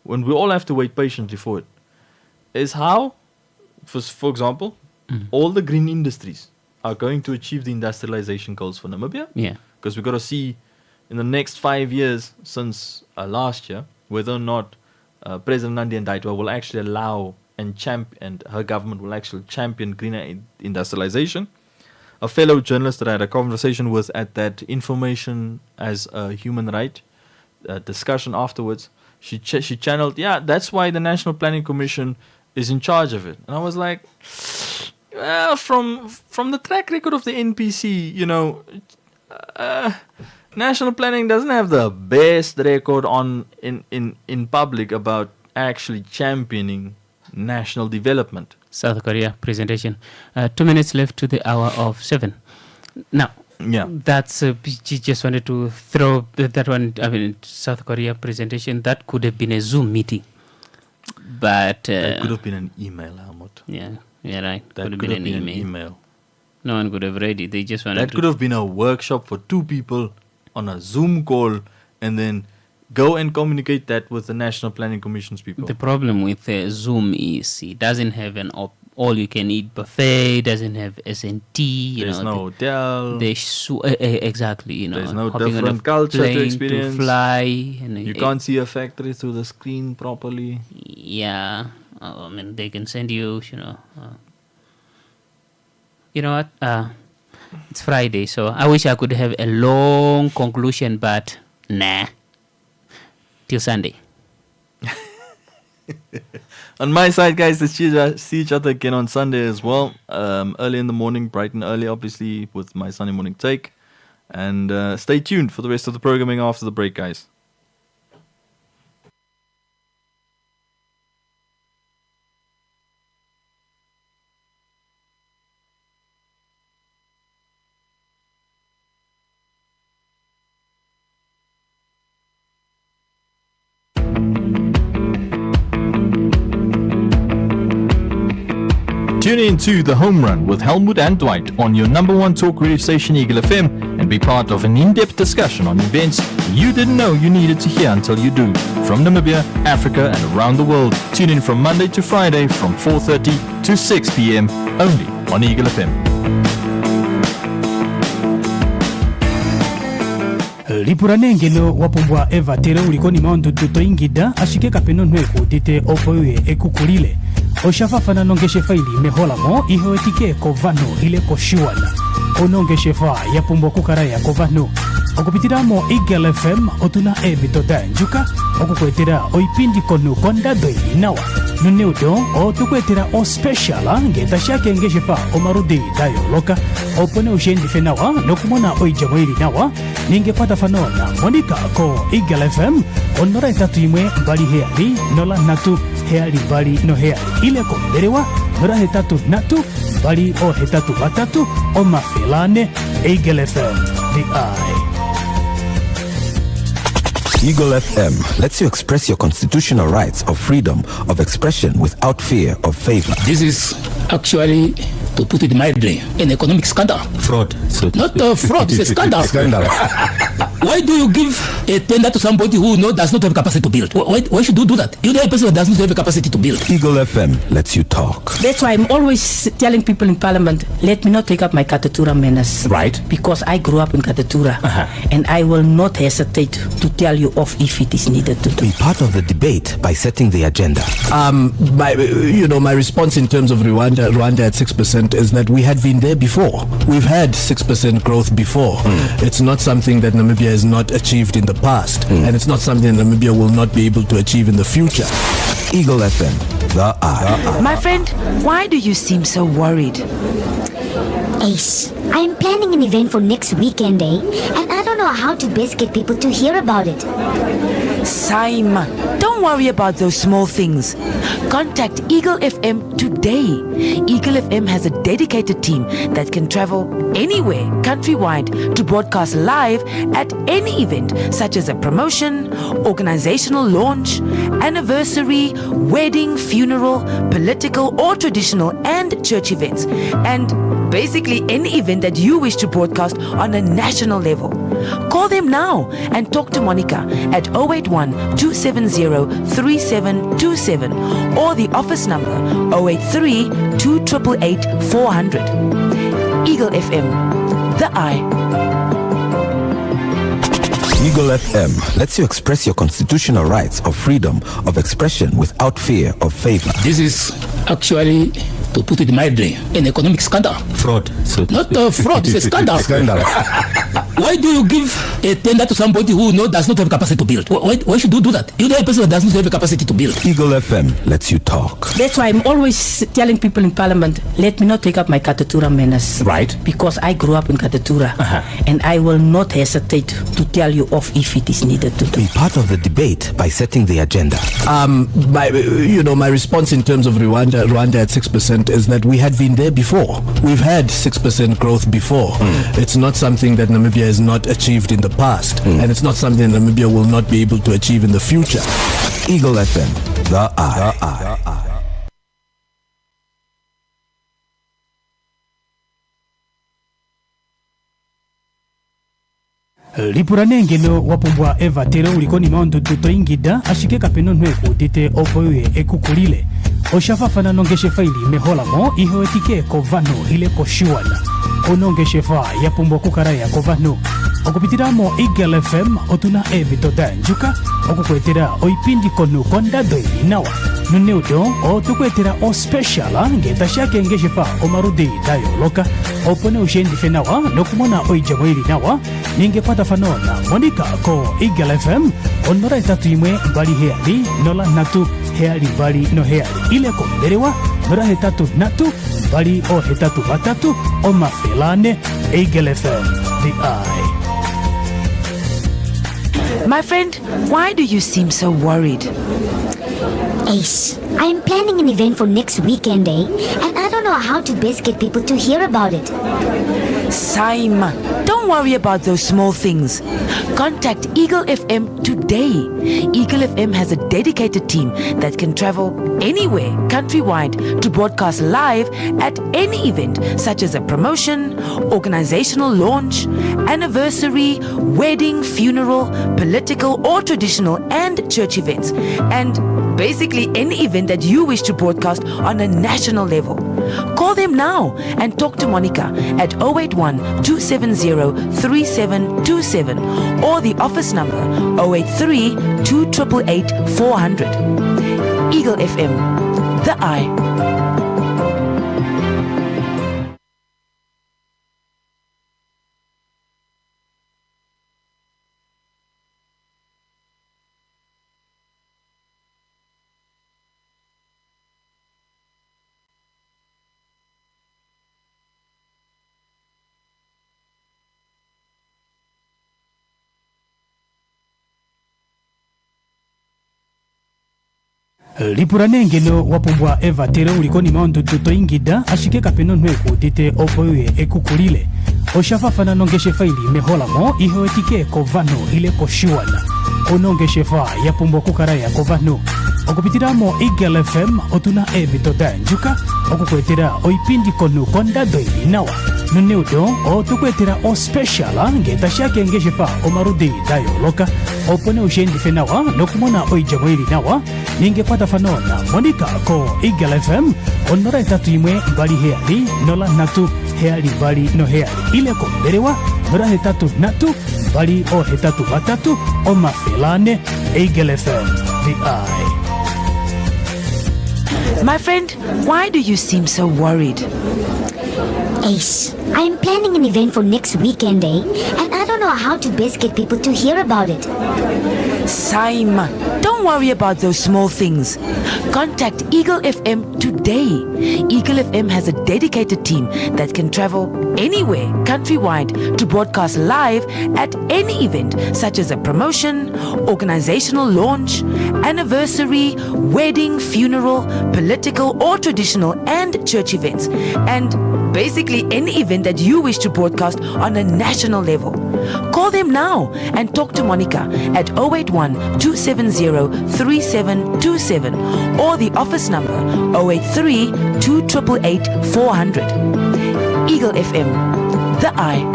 when we all have to wait patiently for it, is how, for example, all the green industries are going to achieve the industrialization goals for Namibia. Yeah. Because we've got to see in the next 5 years since last year whether or not President Nandi Ndaitwah will actually allow and her government will actually champion greener industrialization. A fellow journalist that I had a conversation with at that information as a human right discussion afterwards, she channeled, that's why the National Planning Commission is in charge of it. And I was like, well, from the track record of the NPC, national planning doesn't have the best record in public about actually championing national development. South Korea presentation. 2 minutes left to the hour of 7. Now, that's just wanted to throw that one. I mean, South Korea presentation, that could have been a Zoom meeting, but that could have been an email, Helmut. Yeah, right. That could have been an email. No one could have read it. They just wanted. That could have been a workshop for 2 people on a Zoom call, and then go and communicate that with the National Planning Commission's people. The problem with Zoom is it doesn't have an all-you-can-eat buffet, doesn't have SNT. There's no hotel. Exactly. There's no different culture to experience. To fly. You can't see a factory through the screen properly. Yeah. I mean, they can send you, you know what? It's Friday, so I wish I could have a long conclusion, but nah. Till Sunday. On my side, guys, let's see each other again on Sunday as well. Early in the morning, bright and early, obviously, with my Sunday morning take. And stay tuned for the rest of the programming after the break, guys. Tune in to The Home Run with Helmut and Dwight on your number one talk radio station, Eagle FM, and be part of an in-depth discussion on events you didn't know you needed to hear until you do. From Namibia, Africa, and around the world. Tune in from Monday to Friday from 4:30 to 6 p.m. only on Eagle FM. lipuranengelo wapumbwa eva tere ulikoni maondo toingida ashike kapeno nweko dite opoye ekukulile oshafafana nongeshe faili meholamo ihoetike kovano ile koshiwana onongeshe fa yapumbwa kukara ya kovano okupitiramo Eagle FM otuna ebitoda njuka okukwetera oipindi konu kondado inawa nuneudo otukwetera o special ngeta shake ngeshe fa omarudi dayo loka opone ushendi fenawa nokumona oijamoili nawa ningepata fanona monika ko Eagle FM onora itatu imwe mbali heali nola natu heali mbali no heali ile komberewa nora hetatu natu mbali o hetatu batatu o mafilane Eagle FM the eye. Eagle FM lets you express your constitutional rights of freedom of expression without fear of favor. This is actually, to put it mildly, an economic scandal. Fraud. Not a fraud, it's a scandal. Why do you give a tender to somebody who does not have capacity to build? Why should you do that? You know a person that does not have a capacity to build. Eagle FM lets you talk. That's why I'm always telling people in Parliament, let me not take up my Katatura menace. Right. Because I grew up in Katatura. And I will not hesitate to tell you off if it is needed to do. Be part of the debate by setting the agenda. My response in terms of Rwanda at 6% is that we had been there before. We've had 6% growth before. It's not something that Namibia has not achieved in the past, and it's not something that Namibia will not be able to achieve in the future. Eagle FM, the eye. My friend, why do you seem so worried? Ace, I'm planning an event for next weekend, and I don't know how to best get people to hear about it. Saima, don't worry about those small things. Contact Eagle FM today. Eagle FM has a dedicated team that can travel anywhere countrywide to broadcast live at any event, such as a promotion, organizational launch, anniversary, wedding, funeral, political or traditional and church events, and basically any event that you wish to broadcast on a national level. Call them now and talk to Monica at 081-270-3727 or the office number 083-288-400. Eagle FM, the eye. Eagle FM lets you express your constitutional rights of freedom of expression without fear of favor. This is actually, to put it mildly, an economic scandal. Fraud. So Not a fraud, it's a scandal. Why do you give a tender to somebody who does not have capacity to build? Why should you do that? You know a person that doesn't have the capacity to build. Eagle FM lets you talk. That's why I'm always telling people in Parliament, let me not take up my Katatura manners. Right. Because I grew up in Katatura. And I will not hesitate to tell you off if it is needed to do. Be part of the debate by setting the agenda. My response in terms of Rwanda at 6% is that we had been there before. We've had 6% growth before. It's not something that Namibia has not achieved in the past, and it's not something that Namibia will not be able to achieve in the future. Eagle FM, the eye. lipuranengeno wapumbwa eva tere ulikoni maondo tutoingida ashike kapeno nweku dite opoye ekukulile oshafafana nongeshe faili meholamo ihoetike kovano ile koshiwana onongeshe fa yapumbwa kukaraya kovano okupitiramo Eagle FM otuna evitoda njuka okukwetera oipindi konu kondado inawa nuneudo otukwetera o special ngetashake ngeshefa omarudi dayo loka opone ushendi fenawa nokumona oijamwili nawa ningekwata fanona monika ko Eagle FM onora itatu imwe bali heali nola natu heali bali no heali ile komberewa nora hetatu natu bali o hetatu batatu o mafelane Eagle FM the eye. My friend, why do you seem so worried? Ace, I'm planning an event for next weekend, and I don't know how to best get people to hear about it. Saima, don't worry about those small things. Contact Eagle FM today. Eagle FM has a dedicated team that can travel anywhere countrywide to broadcast live at any event, such as a promotion, organizational launch, anniversary, wedding, funeral, political or traditional and church events, and basically any event that you wish to broadcast on a national level. Call them now and talk to Monica at 081 270 3727 or the office number 083 2888 400. Eagle FM, the eye. lipuranengeno wapumbwa eva tere ulikoni maondo tutoingida ashike kapeno nweku dite opoye ekukulile oshafafana nongeshe faili meholamo ihoetike kovano ile koshiwana onongeshe fa yapumbwa kukaraya kovano okupitiramo Eagle FM otuna evitoda njuka okukwetera oipindi konu kondado inawa nuneudo otukwetera o special ngetashake ngeshefa omarudi dayo loka opone ushendi fenawa nokumona oijamwili nawa ningekwata fanona monika ko Eagle FM onora itatu imwe bali heali nola natu heali bali no heali ile komberewa nora hetatu natu bali o hetatu batatu o mafelane Eagle FM the eye. My friend, why do you seem so worried? Ace, I'm planning an event for next weekend, and I don't know how to best get people to hear about it. Saima, don't worry about those small things. Contact Eagle FM today. Eagle FM has a dedicated team that can travel anywhere countrywide to broadcast live at any event, such as a promotion, organizational launch, anniversary, wedding, funeral, political or traditional and church events, and basically any event that you wish to broadcast on a national level. Call them now and talk to Monica at 081 270 3727 or the office number 083 2888 400. Eagle FM, the eye.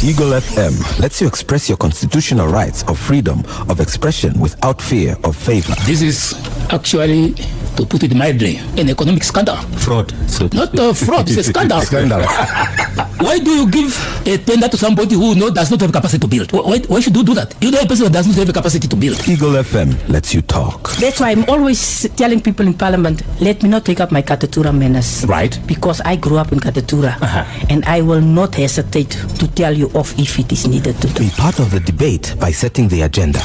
Eagle FM lets you express your constitutional rights of freedom of expression without fear of favor. This is actually, to put it mildly, an economic scandal. Fraud. So not fraud, it's a scandal. Scandal. Why do you give a tender to somebody who does not have capacity to build? Why should you do that? You know a person that does not have a capacity to build. Eagle FM lets you talk. That's why I'm always telling people in Parliament, let me not take up my Katatura menace. Right. Because I grew up in Katatura. And I will not hesitate to tell you off if it is needed to do. Be part of the debate by setting the agenda.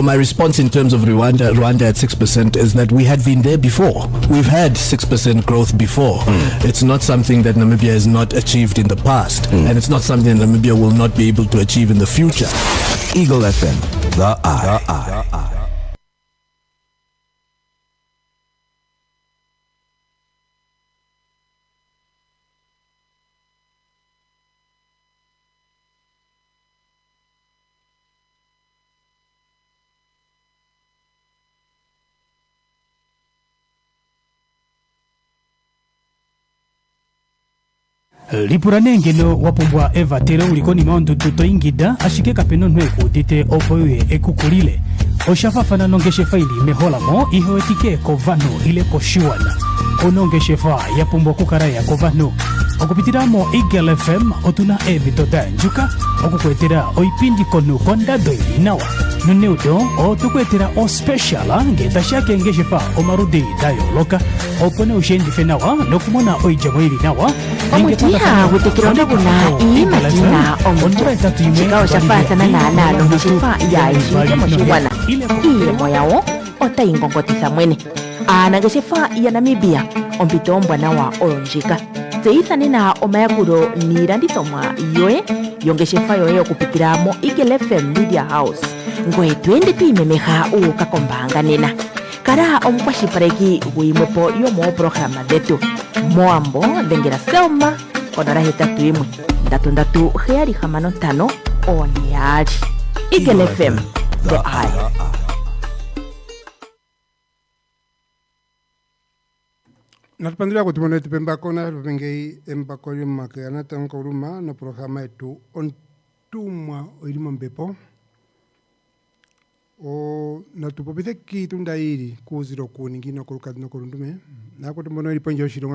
My response in terms of Rwanda at 6% is that we had been there before. We've had 6% growth before. It's not something that Namibia has not achieved in the past, and it's not something that Namibia will not be able to achieve in the future. Eagle FM, the eye. lipuranengelo wapumbwa evatero ulikoni maondo tutoingida ashike kapeno nweku dite opoye ekukulile oshafafana nongeshe faili meholamo ihoetike kovano ile koshiwana onongeshe fa yapumbwa kukaraya kovano okupitiramo Eagle FM otuna ebitoda njuka okukwetera oipindi konu kondado inawa nuneudo otukwetera o special ngetashake ngeshe fa omarudi dayo loka opone ushendi fenawa nokumona oijamoiri nawa omutiha gutekirwa buna imatina omuntu chikawo shafatana nanalo ngeshefa yaishike moshiwana iyemo yawo otayingongotisa mwene anangeshefa ya Namibia ompitombwa nawa olonjika zeithane na omayakuro nilandithomwa yoe yongeshefa yoye okupitiramo Eagle FM Media House ngoye twende twimemeha ukakombanga nena kara omukwashipareki gwimwepo yomoprograma dhetu moambo dhengera selma konora 81 33 oniyali Eagle FM the eye. Natupandira kuti mone tipembako na rupengei embako yumakana tankoruma no programa etu ontumwa oirimo mbepo o natupopithe kitu ndairi kuziro kuningina kolukadino kolundume nakuti mbono ilipo njo shironga